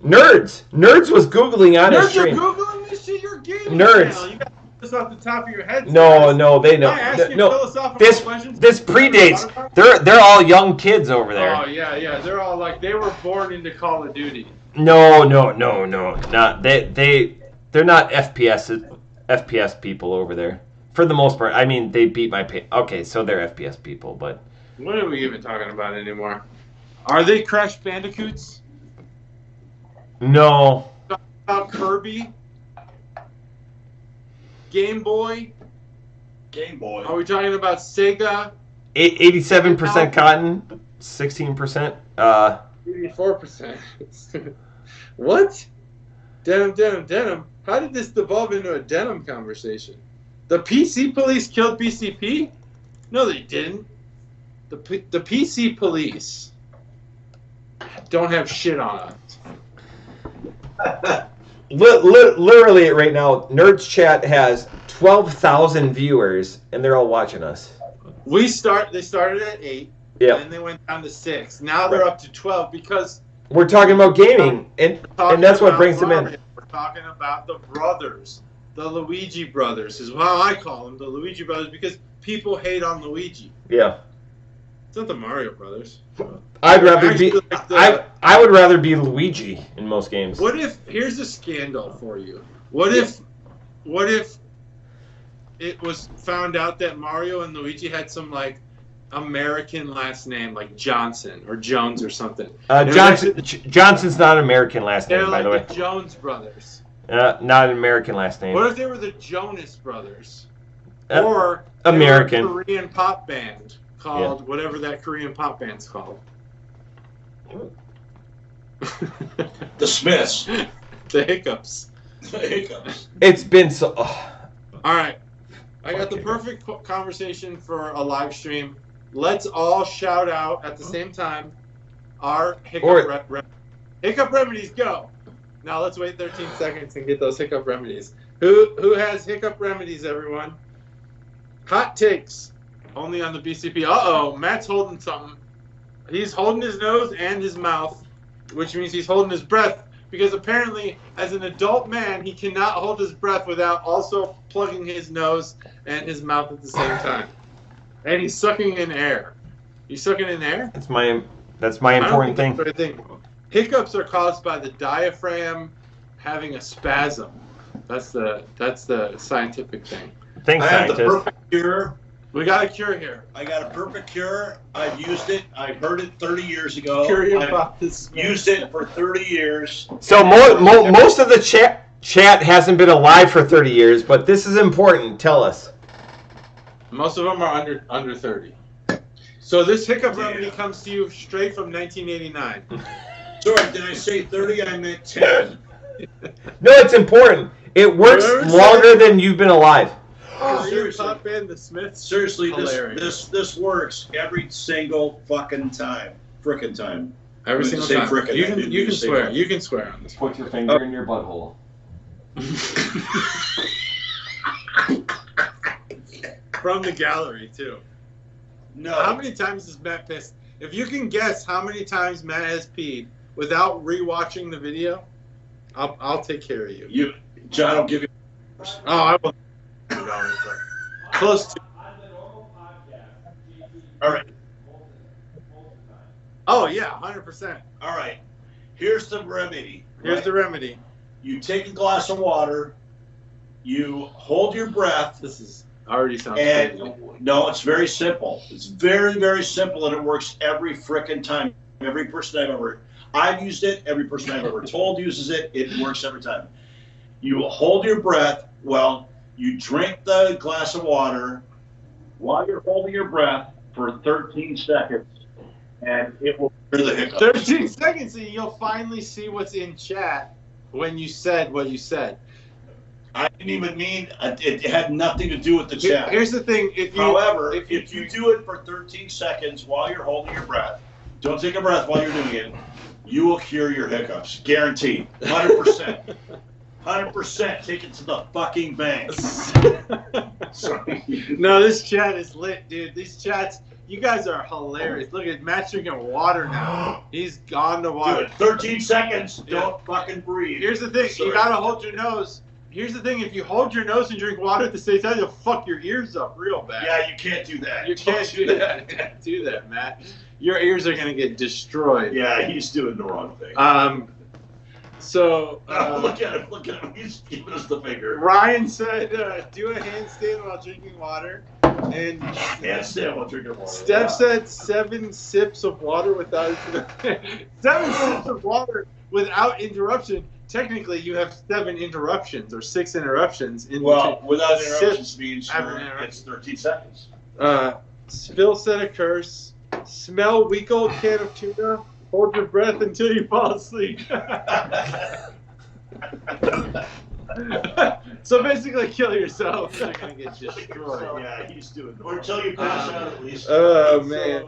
Nerds was googling on his stream. Nerds are googling this shit. Your gaming Nerds. channel. You got this off the top of your head. No, they know. This predates. They're all young kids over there. Oh yeah. They're all like they were born into Call of Duty. No. Not they're not FPS people over there. For the most part, I mean, they beat my okay, so they're FPS people, but what are we even talking about anymore? Are they Crash Bandicoots? No. About Kirby? Game Boy? Are we talking about Sega? 87% cotton, 16%. 84%. What? Denim. How did this devolve into a denim conversation? The PC police killed BCP? No, they didn't. The PC police don't have shit on us. Literally right now, Nerds Chat has 12,000 viewers, and they're all watching us. They started at 8, and then they went down to 6. Now they're up to 12 because we're talking about gaming, and that's what brings them in. We're talking about the brothers. The Luigi brothers is how I call them, the Luigi brothers, because people hate on Luigi. Yeah. It's not the Mario brothers. I would rather be Luigi in most games. What if here's a scandal for you? What if it was found out that Mario and Luigi had some like American last name, like Johnson or Jones or something? Johnson's not an American last name, by the way. The Jones brothers. Not an American last name. What if they were the Jonas brothers? Or American. A Korean pop band called whatever that Korean pop band's called. The Smiths. The Hiccups. It's been so... All right. I got the perfect conversation for a live stream. Let's all shout out at the same time our hiccup hiccup remedies. Go. Now let's wait 13 seconds and get those hiccup remedies. Who has hiccup remedies, everyone? Hot takes. Only on the BCP. Uh-oh, Matt's holding something. He's holding his nose and his mouth, which means he's holding his breath, because apparently, as an adult man, he cannot hold his breath without also plugging his nose and his mouth at the same time. And he's sucking in air. You sucking in air? That's my important thing. Hiccups are caused by the diaphragm having a spasm. That's the scientific thing. Thanks, I have scientist. the perfect cure. We got a cure here. I got a perfect cure. I've used it. I heard it 30 years ago. I've used it for 30 years. So most of the chat hasn't been alive for 30 years, but this is important. Tell us. Most of them are under 30. So this hiccup remedy comes to you straight from 1989. Sorry, did I say 30? I meant 10. No, it's important. It works longer than you've been alive. Oh, seriously. Pop band, the Smiths. Seriously, this works every single fucking time. Frickin' time. Every single time. Frickin', you can swear. You can swear on this. Put your finger in your butthole. From the gallery too. No. How many times has Matt pissed? If you can guess how many times Matt has peed without rewatching the video, I'll take care of you. John, I'll give you. Oh, I will. Close to. All right. Oh yeah, 100%. All right. Here's the remedy. Here's the remedy. you take a glass of water, you hold your breath. This is already sounds and crazy. No, it's very simple. It's very, very simple, and it works every frickin' time. Every person I've used it. Every person I've ever told uses it. It works every time. You hold your breath. Well, you drink the glass of water while you're holding your breath for 13 seconds, and it will clear the hiccups. 13 seconds, and you'll finally see what's in chat when you said what you said. I didn't even mean it had nothing to do with the chat. Here's the thing. However, if you do it for 13 seconds while you're holding your breath, don't take a breath while you're doing it, you will cure your hiccups. Guaranteed. 100%. 100%. Take it to the fucking bank. Sorry. No, this chat is lit, dude. These chats, you guys are hilarious. Look at Matt's drinking water now. He's gone to water. Do it. 13 seconds. Don't fucking breathe. Here's the thing. You gotta hold your nose. Here's the thing. If you hold your nose and drink water at the same time, you'll fuck your ears up real bad. Yeah, you can't do that. You can't do that. You can't do that, Matt. Your ears are gonna get destroyed. Yeah, he's doing the wrong thing. Look at him. Look at him. He's giving us the finger. Ryan said, do a handstand while drinking water. And handstand while drinking water. Steph said 7 sips of water without 7 sips of water without interruption. Technically, you have 7 interruptions or 6 interruptions. Without interruptions means it's 13 seconds. Phil said a curse. Smell week old can of tuna. Hold your breath until you fall asleep. So basically, kill yourself. You're gonna get destroyed. Yeah, he's doing. Or until you pass out at least. Oh man.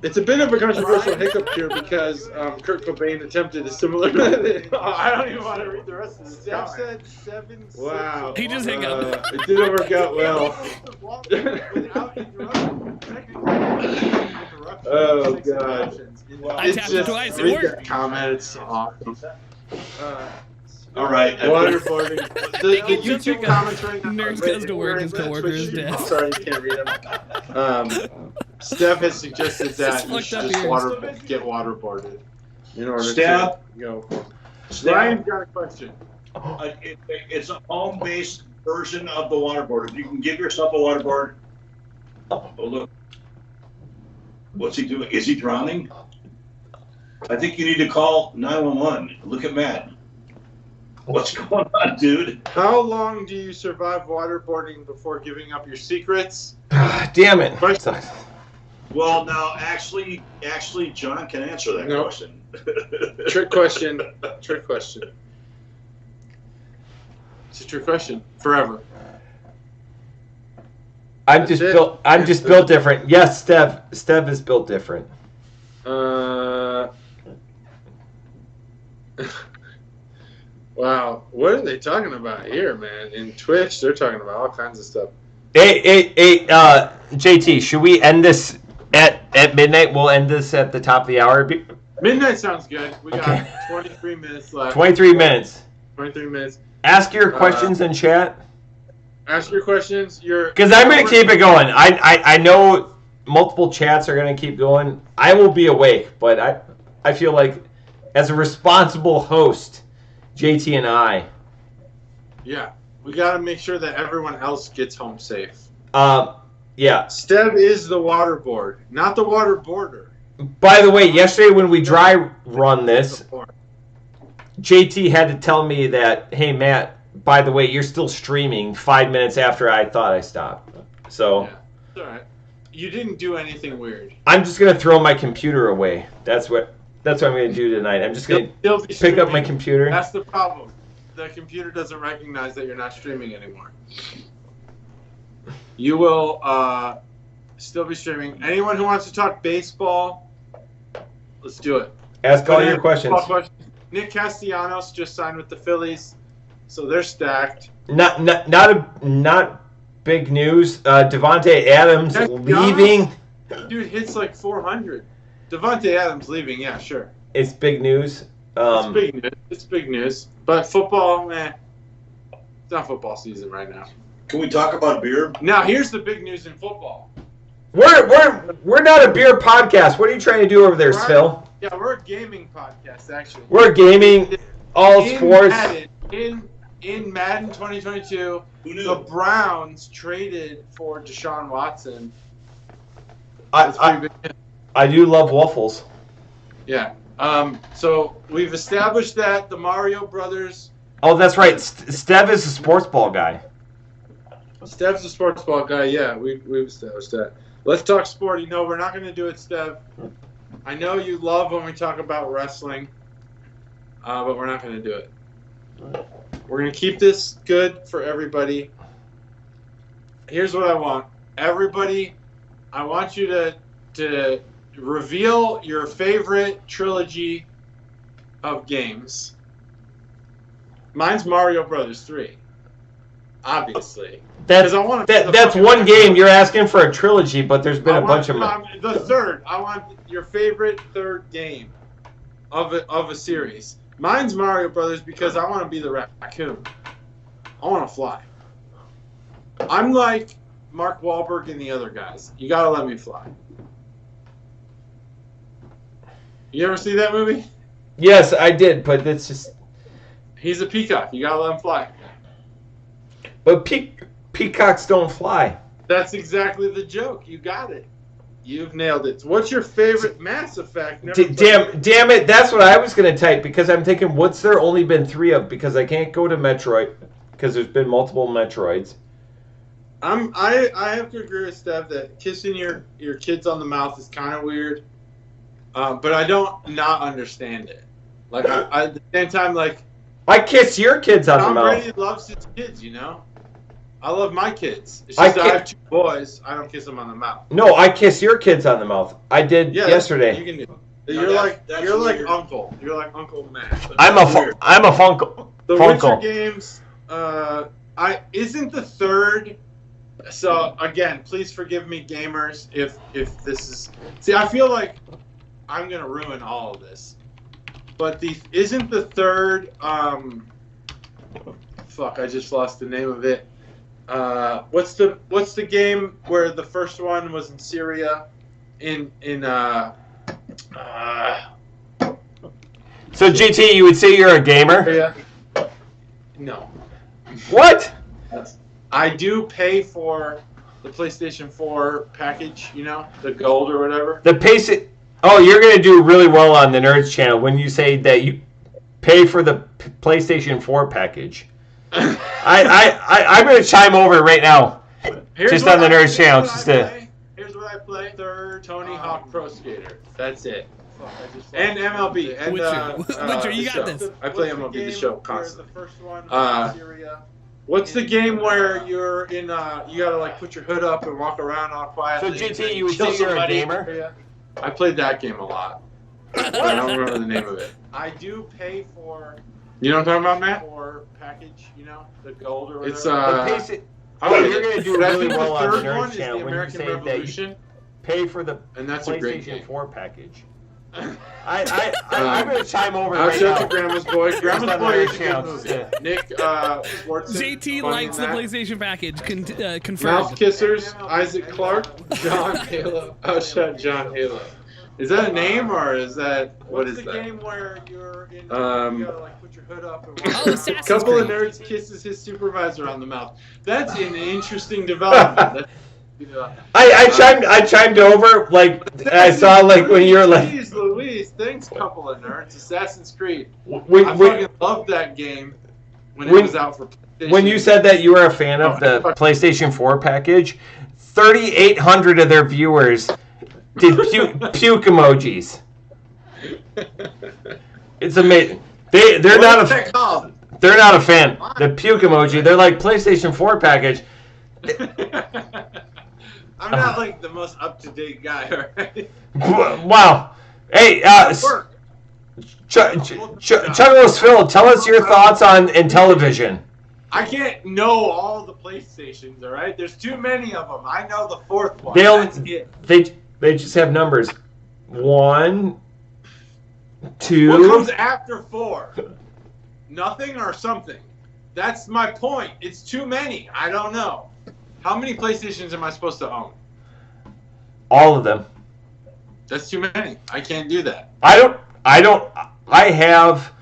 It's a bit of a controversial hiccup here because Kurt Cobain attempted a similar method. I don't even want to read the rest of this. Steph said 7. Wow. He just hiccuped. It didn't work out well. Oh god. I tapped it twice. It worked. Comment. It's awesome. All right. Waterboarding. The YouTube comments right now. Nerds goes to work, his coworker is dead. Sorry, you can't read them. Steph has suggested that you should just get waterboarded in order to go. Ryan's got a question. It's a home-based version of the waterboard. You can give yourself a waterboard. Oh, look. What's he doing? Is he drowning? I think you need to call 911. Look at Matt. What's going on, dude? How long do you survive waterboarding before giving up your secrets? Damn it. Well, now, actually, John can answer that question. Trick question. Trick question. It's a trick question. Forever. I'm just built different. Yes, Steph is built different. Wow, what are they talking about here, man? In Twitch, they're talking about all kinds of stuff. Hey, JT, should we end this at midnight? We'll end this at the top of the hour. Midnight sounds good. We got 23 minutes left. 23 minutes. 23 minutes. Ask your questions in chat. Ask your questions. Because I'm going to keep it going. I know multiple chats are going to keep going. I will be awake, but I feel like as a responsible host, JT and I. Yeah, we got to make sure that everyone else gets home safe. Yeah. Steph is the waterboard, not the waterboarder. By the way, yesterday when we dry run this, JT had to tell me that, hey, Matt, by the way, you're still streaming 5 minutes after I thought I stopped. So. Yeah, it's all right. You didn't do anything weird. I'm just going to throw my computer away. That's what I'm going to do tonight. I'm just going to pick up my computer. That's the problem. The computer doesn't recognize that you're not streaming anymore. You will still be streaming. Anyone who wants to talk baseball, let's do it. Ask all your questions. Nick Castellanos just signed with the Phillies, so they're stacked. Not big news. Devontae Adams leaving. Dude hits like 400. Devontae Adams leaving, yeah, sure. It's big news. It's big news. It's big news. But football, it's not football season right now. Can we talk about beer? Now, here's the big news in football. We're not a beer podcast. What are you trying to do over there, Phil? Yeah, we're a gaming podcast, actually. We're a gaming. all sports. In Madden 2022, the Browns traded for Deshaun Watson. I do love waffles. Yeah. So we've established that the Mario Brothers. Oh, that's right. Stev is a sports ball guy. Stev's a sports ball guy. Yeah, we've established that. Let's talk sporty. No, we're not going to do it, Stev. I know you love when we talk about wrestling, but we're not going to do it. We're going to keep this good for everybody. Here's what I want. Everybody, I want you to reveal your favorite trilogy of games. Mine's Mario Brothers 3. Obviously. That's one game. You're asking for a trilogy, but there's been a bunch of them. The third. I want your favorite third game of a series. Mine's Mario Brothers because I want to be the raccoon. I want to fly. I'm like Mark Wahlberg and the other guys. You got to let me fly. You ever see that movie? Yes, I did, but it's just... He's a peacock. You got to let him fly. But peacocks don't fly. That's exactly the joke. You got it. You've nailed it. What's your favorite Mass Effect? Damn it! That's what I was gonna type because I'm thinking, what's there only been 3 of? Because I can't go to Metroid because there's been multiple Metroids. I have to agree with Steph that kissing your kids on the mouth is kind of weird, but I don't not understand it. Like at the same time, like I kiss your kids on the mouth. Tom Brady loves his kids, you know. I love my kids. It's just I have 2 boys. I don't kiss them on the mouth. No, I kiss your kids on the mouth. I did yesterday. You can do it. You're like Uncle. You're like Uncle Matt. I'm a Funkle. The Witcher games. Isn't the third. So again, please forgive me, gamers, if this is. See, I feel like I'm gonna ruin all of this. But isn't the third. Fuck! I just lost the name of it. What's the game where the first one was in Syria? So GT, you would say you're a gamer? No. What? I do pay for the PlayStation 4 package, you know, the gold or whatever. Oh, you're gonna do really well on the Nerds channel when you say that you pay for the PlayStation 4 package. I'm going to chime over right now. Just on the Nerds channel. Here's what I play. Third Tony Hawk Pro Skater. That's it. And MLB. And, Witcher, you got this. I play MLB the show constantly. What's the game where you're in, you got to like put your hood up and walk around all quietly? So GT, you would say you're a gamer? I played that game a lot. I don't remember the name of it. I do pay for... You know what I'm talking about, Matt? Or package, you know, the gold or whatever. It's you're going to do really well on the Nerds channel when you say Revolution. that you pay for the PlayStation 4 package. I'm going to chime over right now. I'll Grandma's Boy. Grandma's Boy is Nick Swartzen. JT likes the PlayStation package. Confirmed. Mouth Kissers, Isaac Clarke, John Halo. Outshot John Halo. Is that a name or is that what is that? What's the game where you're in? You gotta like put your hood up and a couple of nerds kisses his supervisor on the mouth. That's an interesting development. I chimed over like I saw like when you're like. Jeez Louise, thanks, couple of nerds. Assassin's Creed. I fucking loved that game when it was out for PlayStation. When you said that you were a fan of the PlayStation 4 package, 3,800 of their viewers did puke emojis. It's amazing. They're not a fan. The puke emoji. They're like PlayStation 4 package. I'm not like the most up to date guy, right? Wow. Hey, Chuggles Phil, tell us your thoughts on Intellivision. I can't know all the PlayStations, all right? There's too many of them. I know the fourth one. That's it. They just have numbers. 1, 2. What comes after 4? Nothing or something? That's my point. It's too many. I don't know. How many PlayStations am I supposed to own? All of them. That's too many. I can't do that. I have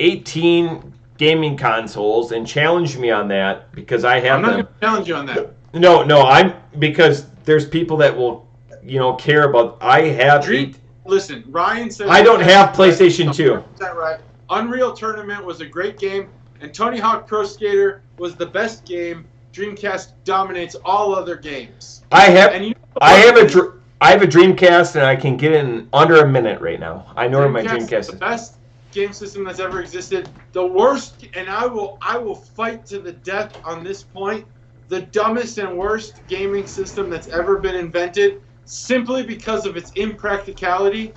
18 gaming consoles and challenge me on that because I have I'm not them. going to challenge you on that. No, because there's people that will, care about. I have. Listen, Ryan said I don't have PlayStation 2. Is that right? Unreal Tournament was a great game, and Tony Hawk Pro Skater was the best game. Dreamcast dominates all other games. I have a Dreamcast, and I can get it in under a minute right now. I know where my Dreamcast is. The best game system that's ever existed. The worst, and I will fight to the death on this point. The dumbest and worst gaming system that's ever been invented, simply because of its impracticality.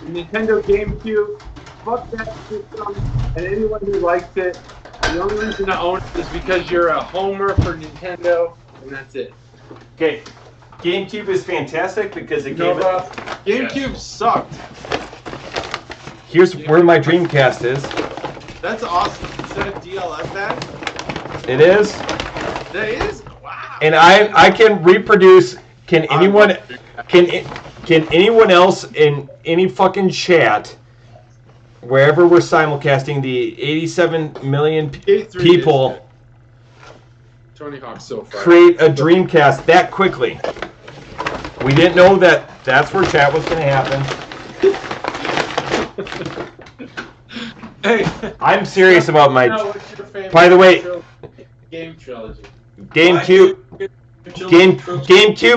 Nintendo GameCube. Fuck that system, and anyone who likes it. The only reason to own it is because you're a homer for Nintendo, and that's it. Okay, GameCube is fantastic because it gave GameCube sucked. Here's where my Dreamcast is. That's awesome. Is that a DLF bag? It is. That is? Wow. And I can reproduce. Can anyone else in any fucking chat, wherever we're simulcasting, the 87 million people Tony Hawk's so far. create a Dreamcast that quickly? We didn't know that's where chat was going to happen. Hey, I'm serious about my. what's your favorite By the way, game trilogy. GameCube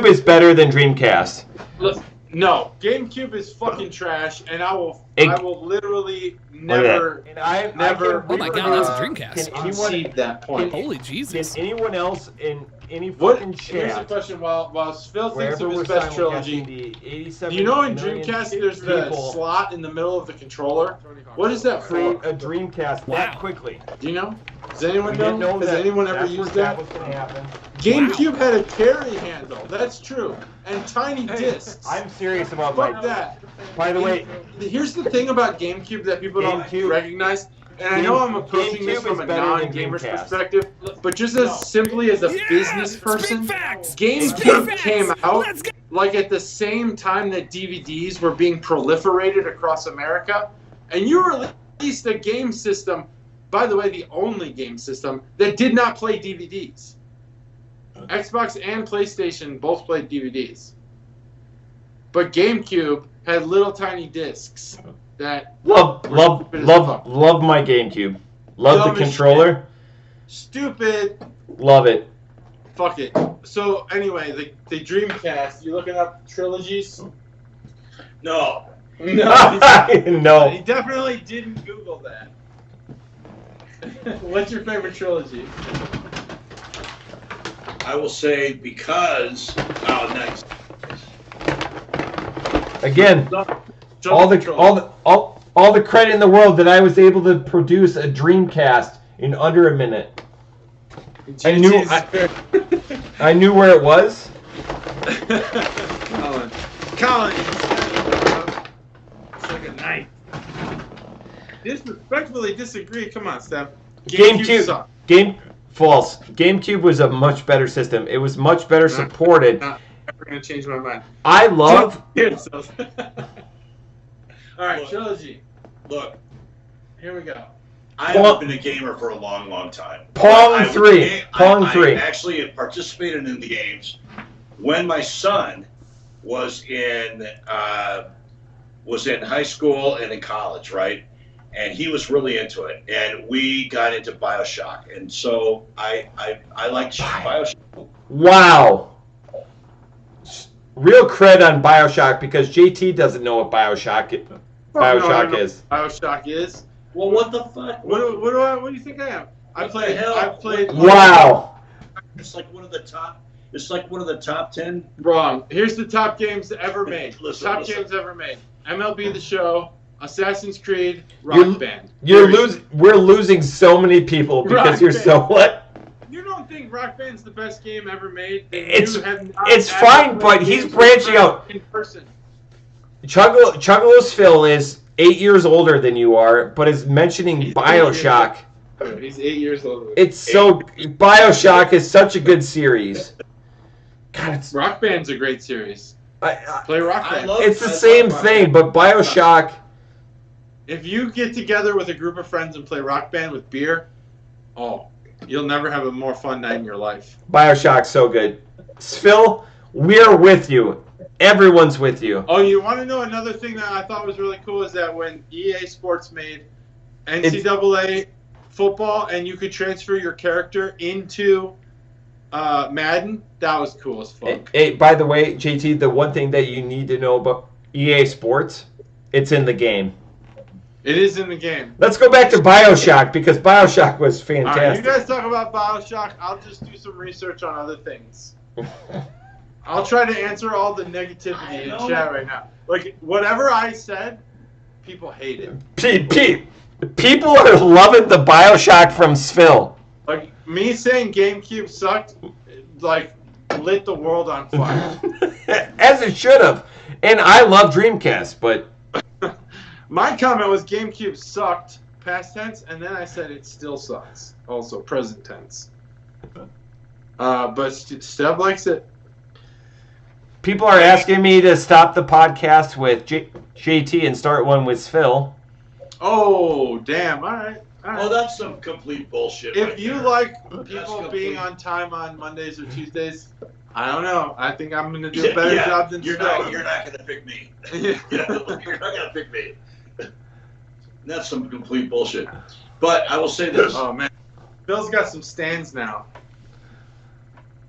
is better than Dreamcast. Listen, no, GameCube is fucking trash, and I will literally never. Oh my god, that's a Dreamcast. Can anyone concede that point? Holy Jesus. Can anyone else in any What? fucking Here's the chat? question: While Phil thinks Wherever of his we're best trilogy, the 87 do you know in million Dreamcast there's the people slot in the middle of the controller? What is that create for? a Dreamcast that quickly? Do you know? Does anyone We didn't know? Has that anyone ever that's used where that? was going to happen. GameCube had a carry handle. That's true, and tiny discs. I'm serious about Fuck my. that. By the way, Here's the thing about GameCube that people don't GameCube- recognize, and I know I'm approaching this GameCube from is a better than non-gamer's Dreamcast. perspective, but just as simply as a business person, Speak facts. GameCube Facts. came out Let's go. like at the same time that DVDs were being proliferated across America, and you released a game system, by the way, the only game system that did not play DVDs. Xbox and PlayStation both played DVDs. But GameCube had little tiny discs that love my GameCube. Love Dumb the as controller. stupid. Love it. Fuck it. So anyway, the Dreamcast. You looking up trilogies? No. No. No. He definitely didn't Google that. What's your favorite trilogy? I will say because. Oh, nice. Again, all the credit in the world that I was able to produce a Dreamcast in under a minute. I knew where it was. Colin. It's like a knife. Disrespectfully disagree. Come on, Steph. GameCube. False. GameCube was a much better system. It was much better supported. Not ever gonna change my mind. I love. All right, trilogy. Look, Here we go. I haven't been a gamer for a long, long time. Pong 3. I actually participated in the games when my son was in high school and in college, right? And he was really into it, and we got into BioShock, and so I liked BioShock. Wow. Real cred on BioShock because JT doesn't know what BioShock is. BioShock is. Well, what the fuck? What do you think I am? I played. Wow. It's like one of the top. It's like one of the top 10. Wrong. Here's the top games ever made. Listen. Games ever made. MLB The Show, Assassin's Creed, Rock Band. We're losing so many people because Rock you're Band. so what? You don't think Rock Band's the best game ever made? It's fine, but he's branching out. In person. Chuggalos Phil is 8 years older than you are, but is mentioning BioShock. He's 8 years older. BioShock is such a good series. God, Rock Band's a great series. Play Rock Band. It's the same thing, but BioShock if you get together with a group of friends and play Rock Band with beer, you'll never have a more fun night in your life. BioShock's so good. Phil, we're with you. Everyone's with you. Oh, you want to know another thing that I thought was really cool is that when EA Sports made NCAA football and you could transfer your character into Madden, that was cool as fuck. Hey, by the way, JT, the one thing that you need to know about EA Sports, it's in the game. It is in the game. Let's go back to BioShock because BioShock was fantastic. All right, you guys talk about BioShock. I'll just do some research on other things. I'll try to answer all the negativity in chat right now. Like, whatever I said, people hate it. People are loving the BioShock from Phil. Like, me saying GameCube sucked, like, lit the world on fire. As it should have. And I love Dreamcast, but... My comment was GameCube sucked, past tense, and then I said it still sucks. Also, present tense. But Steph likes it. People are asking me to stop the podcast with JT and start one with Phil. Oh, damn. All right. Oh, that's some complete bullshit. If you like people being on time on Mondays or Tuesdays, I don't know. I think I'm going to do a better job than you're Steph. You're not going to pick me. You're not going to pick me. That's some complete bullshit. But I will say this. Oh, man. Phil's got some stands now.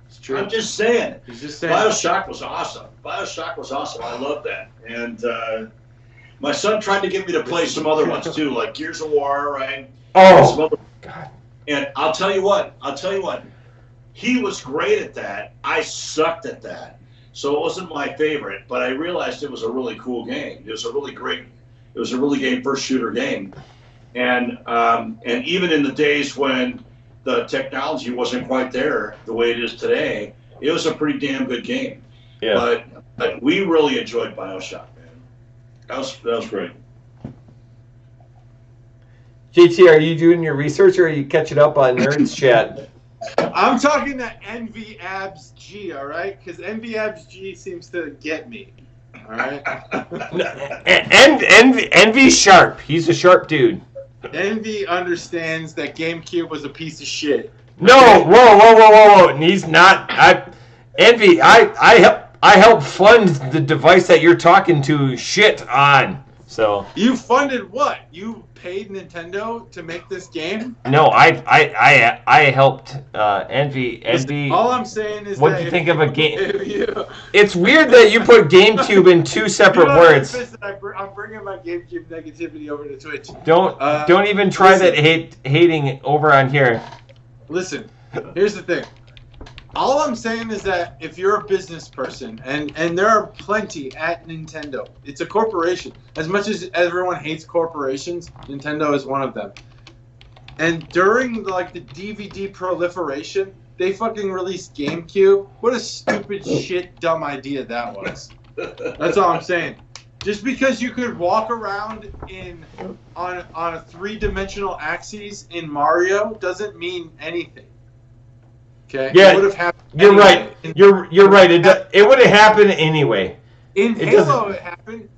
It's true. I'm just saying. He's just saying. BioShock was awesome. I love that. And my son tried to get me to play some other ones, too, like Gears of War, right? Oh, God. And I'll tell you what. He was great at that. I sucked at that. So it wasn't my favorite, but I realized it was a really cool game. It was a really great first shooter game. And even in the days when the technology wasn't quite there the way it is today, it was a pretty damn good game. Yeah. But we really enjoyed BioShock, man. That was great. JT, are you doing your research or are you catching up on Nerds Chat? I'm talking to Envy Abs G, all right? Because Envy Abs G seems to get me, all right? Envy sharp. He's a sharp dude. Envy understands that GameCube was a piece of shit. No, whoa. And he's not. Envy, I help fund the device that you're talking to shit on. So you funded what? You paid Nintendo to make this game? No, I helped Envy. All I'm saying is what do you think of a game? It's weird that you put GameCube in two separate words. I'm bringing my GameCube negativity over to Twitch. Don't even try that hating over on here. Listen, here's the thing. All I'm saying is that if you're a business person, and there are plenty at Nintendo, it's a corporation. As much as everyone hates corporations, Nintendo is one of them. And during the DVD proliferation, they fucking released GameCube. What a stupid shit dumb idea that was. That's all I'm saying. Just because you could walk around on a three-dimensional axis in Mario doesn't mean anything. Okay. Yeah, it would have happened. You're anyway. right. You're right. It would have happened anyway. In Halo, it happened.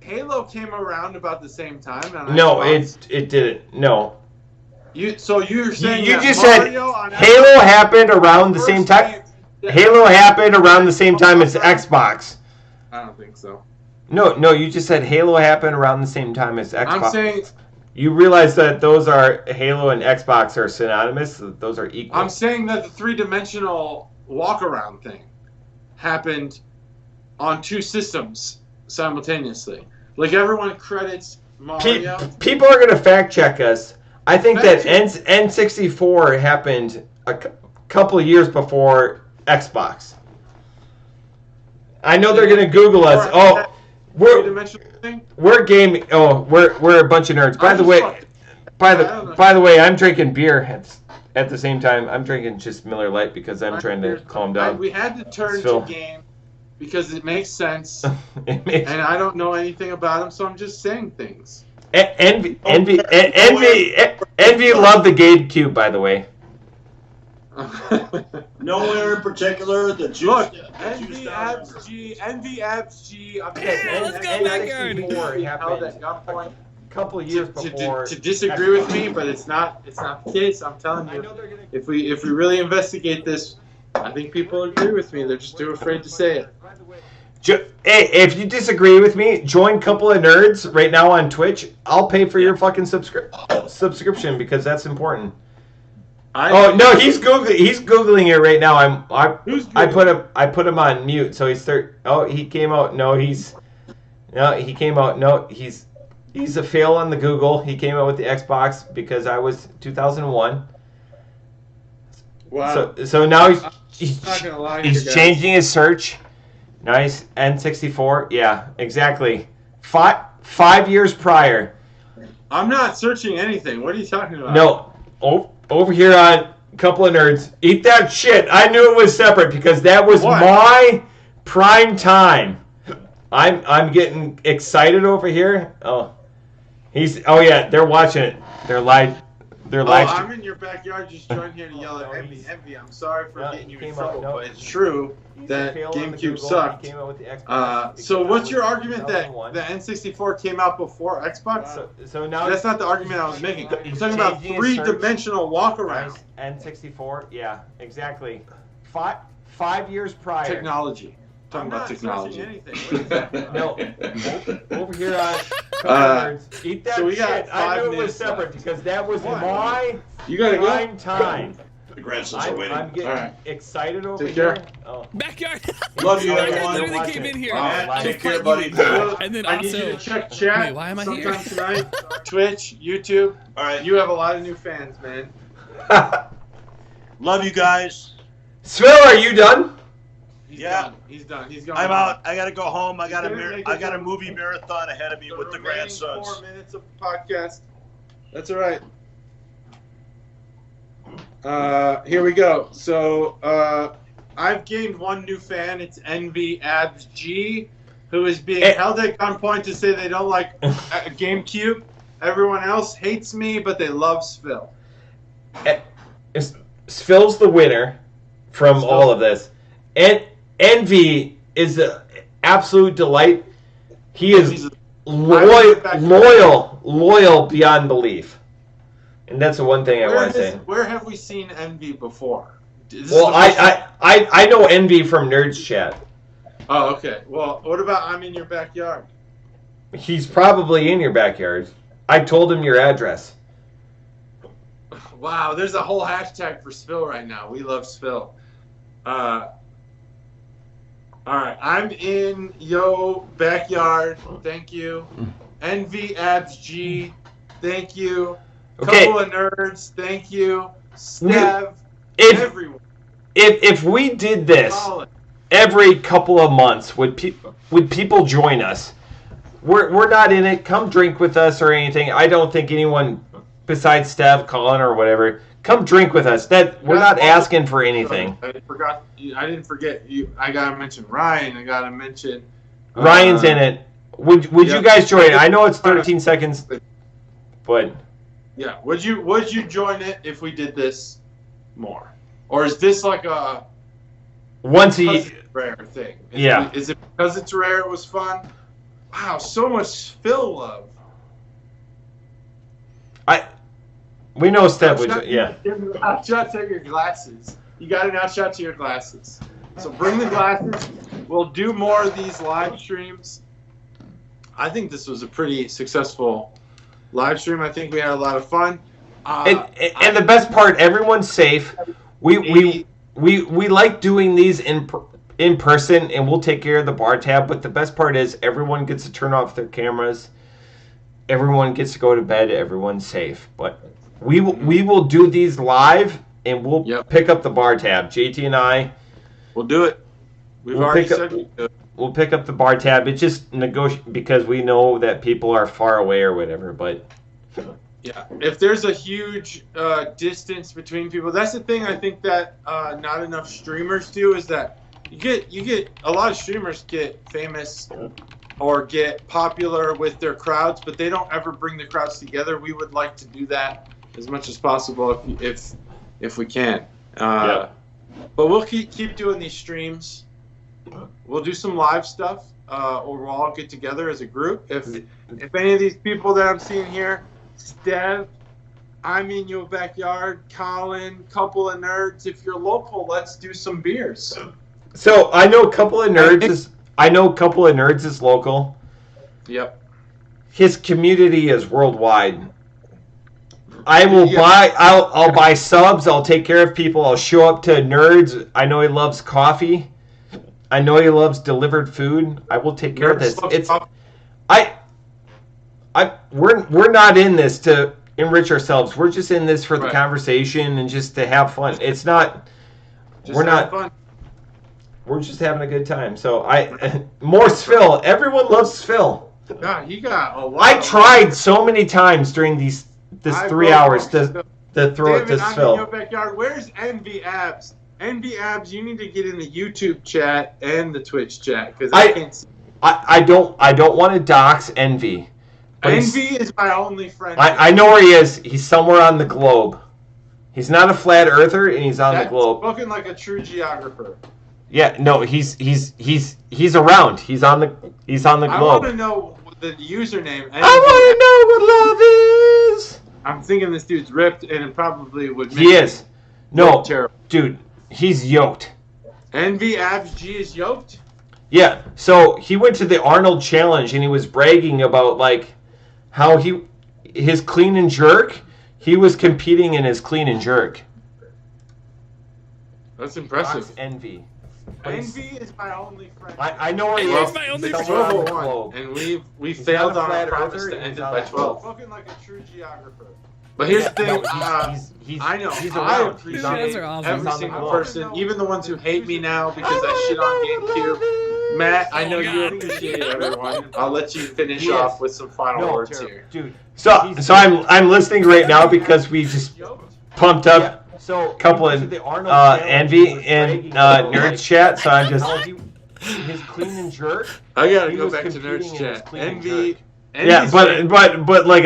Halo came around about the same time. No, it didn't. No. So you're saying you that just Mario said Halo happened around the same time. Halo happened around the same time as Xbox. I don't think so. No. You just said Halo happened around the same time as Xbox. I'm saying. You realize that those are Halo and Xbox are synonymous? Those are equal. I'm saying that the three-dimensional walk-around thing happened on two systems simultaneously. Like everyone credits Mario. People are going to fact check us. I think that N64 happened a couple of years before Xbox. I know they're going to Google us. Oh, we're gaming. Oh, we're a bunch of nerds. By the way, I'm drinking beer at the same time. I'm drinking just Miller Lite because I'm trying to calm down. We had to turn to game because it makes sense, and I don't know anything about them, so I'm just saying things. Envy loved the GameCube, by the way. Nowhere in particular. Look, Envy Abs G. I'm let's go, Backyard. held at gunpoint. couple of years before. To disagree with me, but it's not the case. I'm telling you, if we really investigate this, I think people agree with me. They're just too afraid to say it. Hey, if you disagree with me, join Couple of Nerds right now on Twitch. I'll pay for your fucking subscription because that's important. Oh no, he's googling it right now. I put him on mute, so he's he came out. He came out. No, he's a fail on the Google. He came out with the Xbox because I was 2001. Wow. So now he's not gonna lie to you guys. changing his search. Nice. N64. Yeah, exactly. 5 years prior. I'm not searching anything. What are you talking about? No. Over here on Couple of Nerds. Eat that shit. I knew it was separate because that was my prime time. I'm getting excited over here. Oh yeah, they're watching it. They're live. I'm in your backyard. Just joined here to yell at Envy. Envy, I'm sorry for getting you in trouble, but it's true that GameCube sucked. So what's your argument that the N64 came out before Xbox? So now that's not the argument I was making. I'm talking about three-dimensional walk-around. N64, yeah, exactly. 5 years prior. Technology. Talking about technology. No, over here on Eat that so we shit. Got I knew it was separate because that was my prime time. The grandsons are waiting. I'm getting excited over Take here. Care. Oh. Backyard. Love you, I everyone. literally came in here. Take care, buddy. And then I need you to check chat. Wait, why am I here? Sometime tonight. Twitch, YouTube. All right. You have a lot of new fans, man. Love you guys. Svil, are you done? He's done. He's gone. I'm out. I gotta go home. I got a movie marathon ahead of me with the grandsons. 4 minutes of the podcast. That's all right. Here we go. So I've gained one new fan. It's Envy Abs G, who is being held at gunpoint to say they don't like GameCube. Everyone else hates me, but they love Svil. Svil's the winner from all of this. And Envy is an absolute delight. He is loyal beyond belief. And that's the one thing I want to say. Where have we seen Envy before? I know Envy from Nerds Chat. Oh, okay. Well, what about I'm in your backyard? He's probably in your backyard. I told him your address. Wow, there's a whole hashtag for Svil right now. We love Svil. All right, I'm in yo backyard. Thank you. Envy Abs G. Thank you. Okay. Couple of Nerds. Thank you. Stav. Everyone. If we did this every couple of months, would people join us? We're not in it. Come drink with us or anything. I don't think anyone besides Stav, Colin, or whatever. Come drink with us. We're not asking for anything. I didn't forget you. I gotta mention Ryan. I gotta mention Ryan's in it. Would you guys join it? I know it's 13 seconds, but yeah. Would you join it if we did this more, or is this like a once a rare thing? Is it because it's rare? It was fun. Wow, so much Phil love. We know Steph would, yeah. Outshot to your glasses. You got an outshot to your glasses. So bring the glasses. We'll do more of these live streams. I think this was a pretty successful live stream. I think we had a lot of fun. And the best part, everyone's safe. We like doing these in person, and we'll take care of the bar tab. But the best part is everyone gets to turn off their cameras. Everyone gets to go to bed. Everyone's safe. But we will do these live, and we'll pick up the bar tab. JT and I. We'll do it. We'll pick up the bar tab. It's just because we know that people are far away or whatever. But yeah, if there's a huge distance between people, that's the thing. I think that not enough streamers do is that you get a lot of streamers get famous or get popular with their crowds, but they don't ever bring the crowds together. We would like to do that as much as possible if we can. But we'll keep doing these streams. We'll do some live stuff. or we'll all get together as a group. If any of these people that I'm seeing here, Stev, I'm in your backyard, Colin, couple of nerds. If you're local, let's do some beers. So I know a couple of nerds is local. Yep. His community is worldwide. I will I'll buy subs, I'll take care of people, I'll show up to nerds. I know he loves coffee. I know he loves delivered food. I will take care of this. We're not in this to enrich ourselves. We're just in this for the conversation and just to have fun. It's not fun. We're just having a good time. So more Sphil. Everyone loves Sphil. God, he got a lot. I tried so many times during this 3 hours to throw it to I'm in your Sphil. backyard. Where's Envy Abs? Envy Abs, you need to get in the YouTube chat and the Twitch chat because I can't see. I don't want to dox Envy. Envy is my only friend. I know where he is. He's somewhere on the globe. He's not a flat earther, and he's on the globe. Spoken like a true geographer. Yeah, no, he's around. He's on the globe. I want to know the username. I want to know what love is. I'm thinking this dude's ripped, and it probably would. He is. No, terrible. Dude, he's yoked. Envy Abs G is yoked. Yeah, so he went to the Arnold Challenge, and he was bragging about how his clean and jerk. He was competing in his clean and jerk. That's impressive. Envy. Envy is my only friend. I know where he Envy is. is my only It's friend. 12:01, and we failed on our promise to end it by 12. Spoken like a true geographer. But here's the thing. I know. He's I around. appreciate awesome. every single person, even the ones who hate me now because I shit on GameCube. Matt, I know you appreciate everyone. I'll let you finish off with some final words here. Dude. So I'm listening right now because we just pumped up a couple of Envy and Nerds chat. So I'm just his clean and jerk. I gotta go back to Nerds chat. Envy. Yeah, but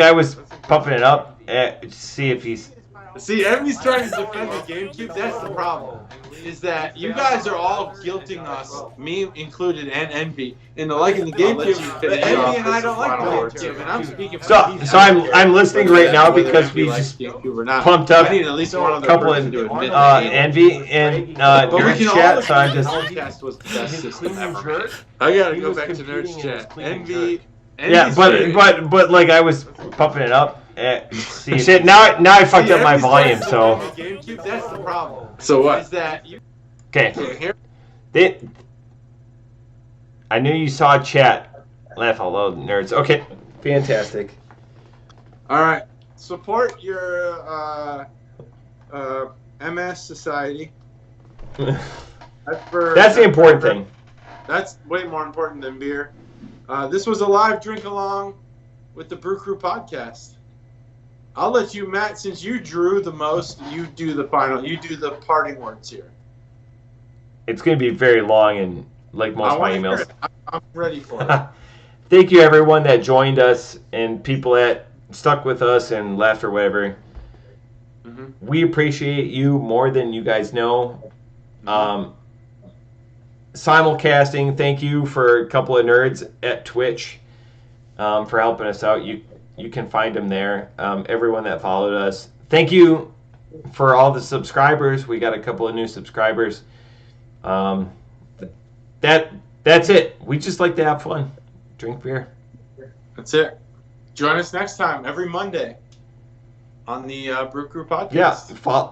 I was pumping it up to see if he's. See, Envy's trying to defend the GameCube. That's the problem. Is that you guys are all guilting us, me included, and Envy, into liking the GameCube. But Envy and I don't like the GameCube, and I'm speaking for So I'm listening right now because we just pumped up I need at least one a other couple of person to admit Envy and Nerds chat. So I'm just. Podcast was the best system ever. I gotta go back to Nerds chat. Envy. Yeah, but I was pumping it up. See, shit. Now I fucked up my volume. So. GameCube, that's the problem. So what? Is that you? Okay. I knew you saw chat. Laugh out loud, nerds. Okay. Fantastic. All right. Support your MS Society. That's the important thing. That's way more important than beer. This was a live drink along with the Brew Crew podcast. I'll let you, Matt, since you drew the most, you do the parting words here. It's going to be very long and like most of my emails. I'm ready for it. Thank you, everyone that joined us and people that stuck with us and left or whatever. Mm-hmm. We appreciate you more than you guys know. Simulcasting, thank you for a couple of nerds at Twitch for helping us out. You can find them there. Everyone that followed us. Thank you for all the subscribers. We got a couple of new subscribers. That's it. We just like to have fun. Drink beer. That's it. Join us next time, every Monday, on the Brew Crew podcast. Yeah,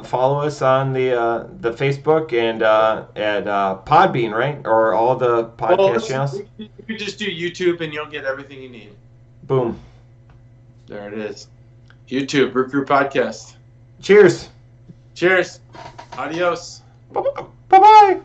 follow us on the Facebook and at Podbean, right? Or all the podcast channels. You just do YouTube and you'll get everything you need. Boom. There it is. YouTube, Brew Crew podcast. Cheers. Cheers. Adios. Bye-bye.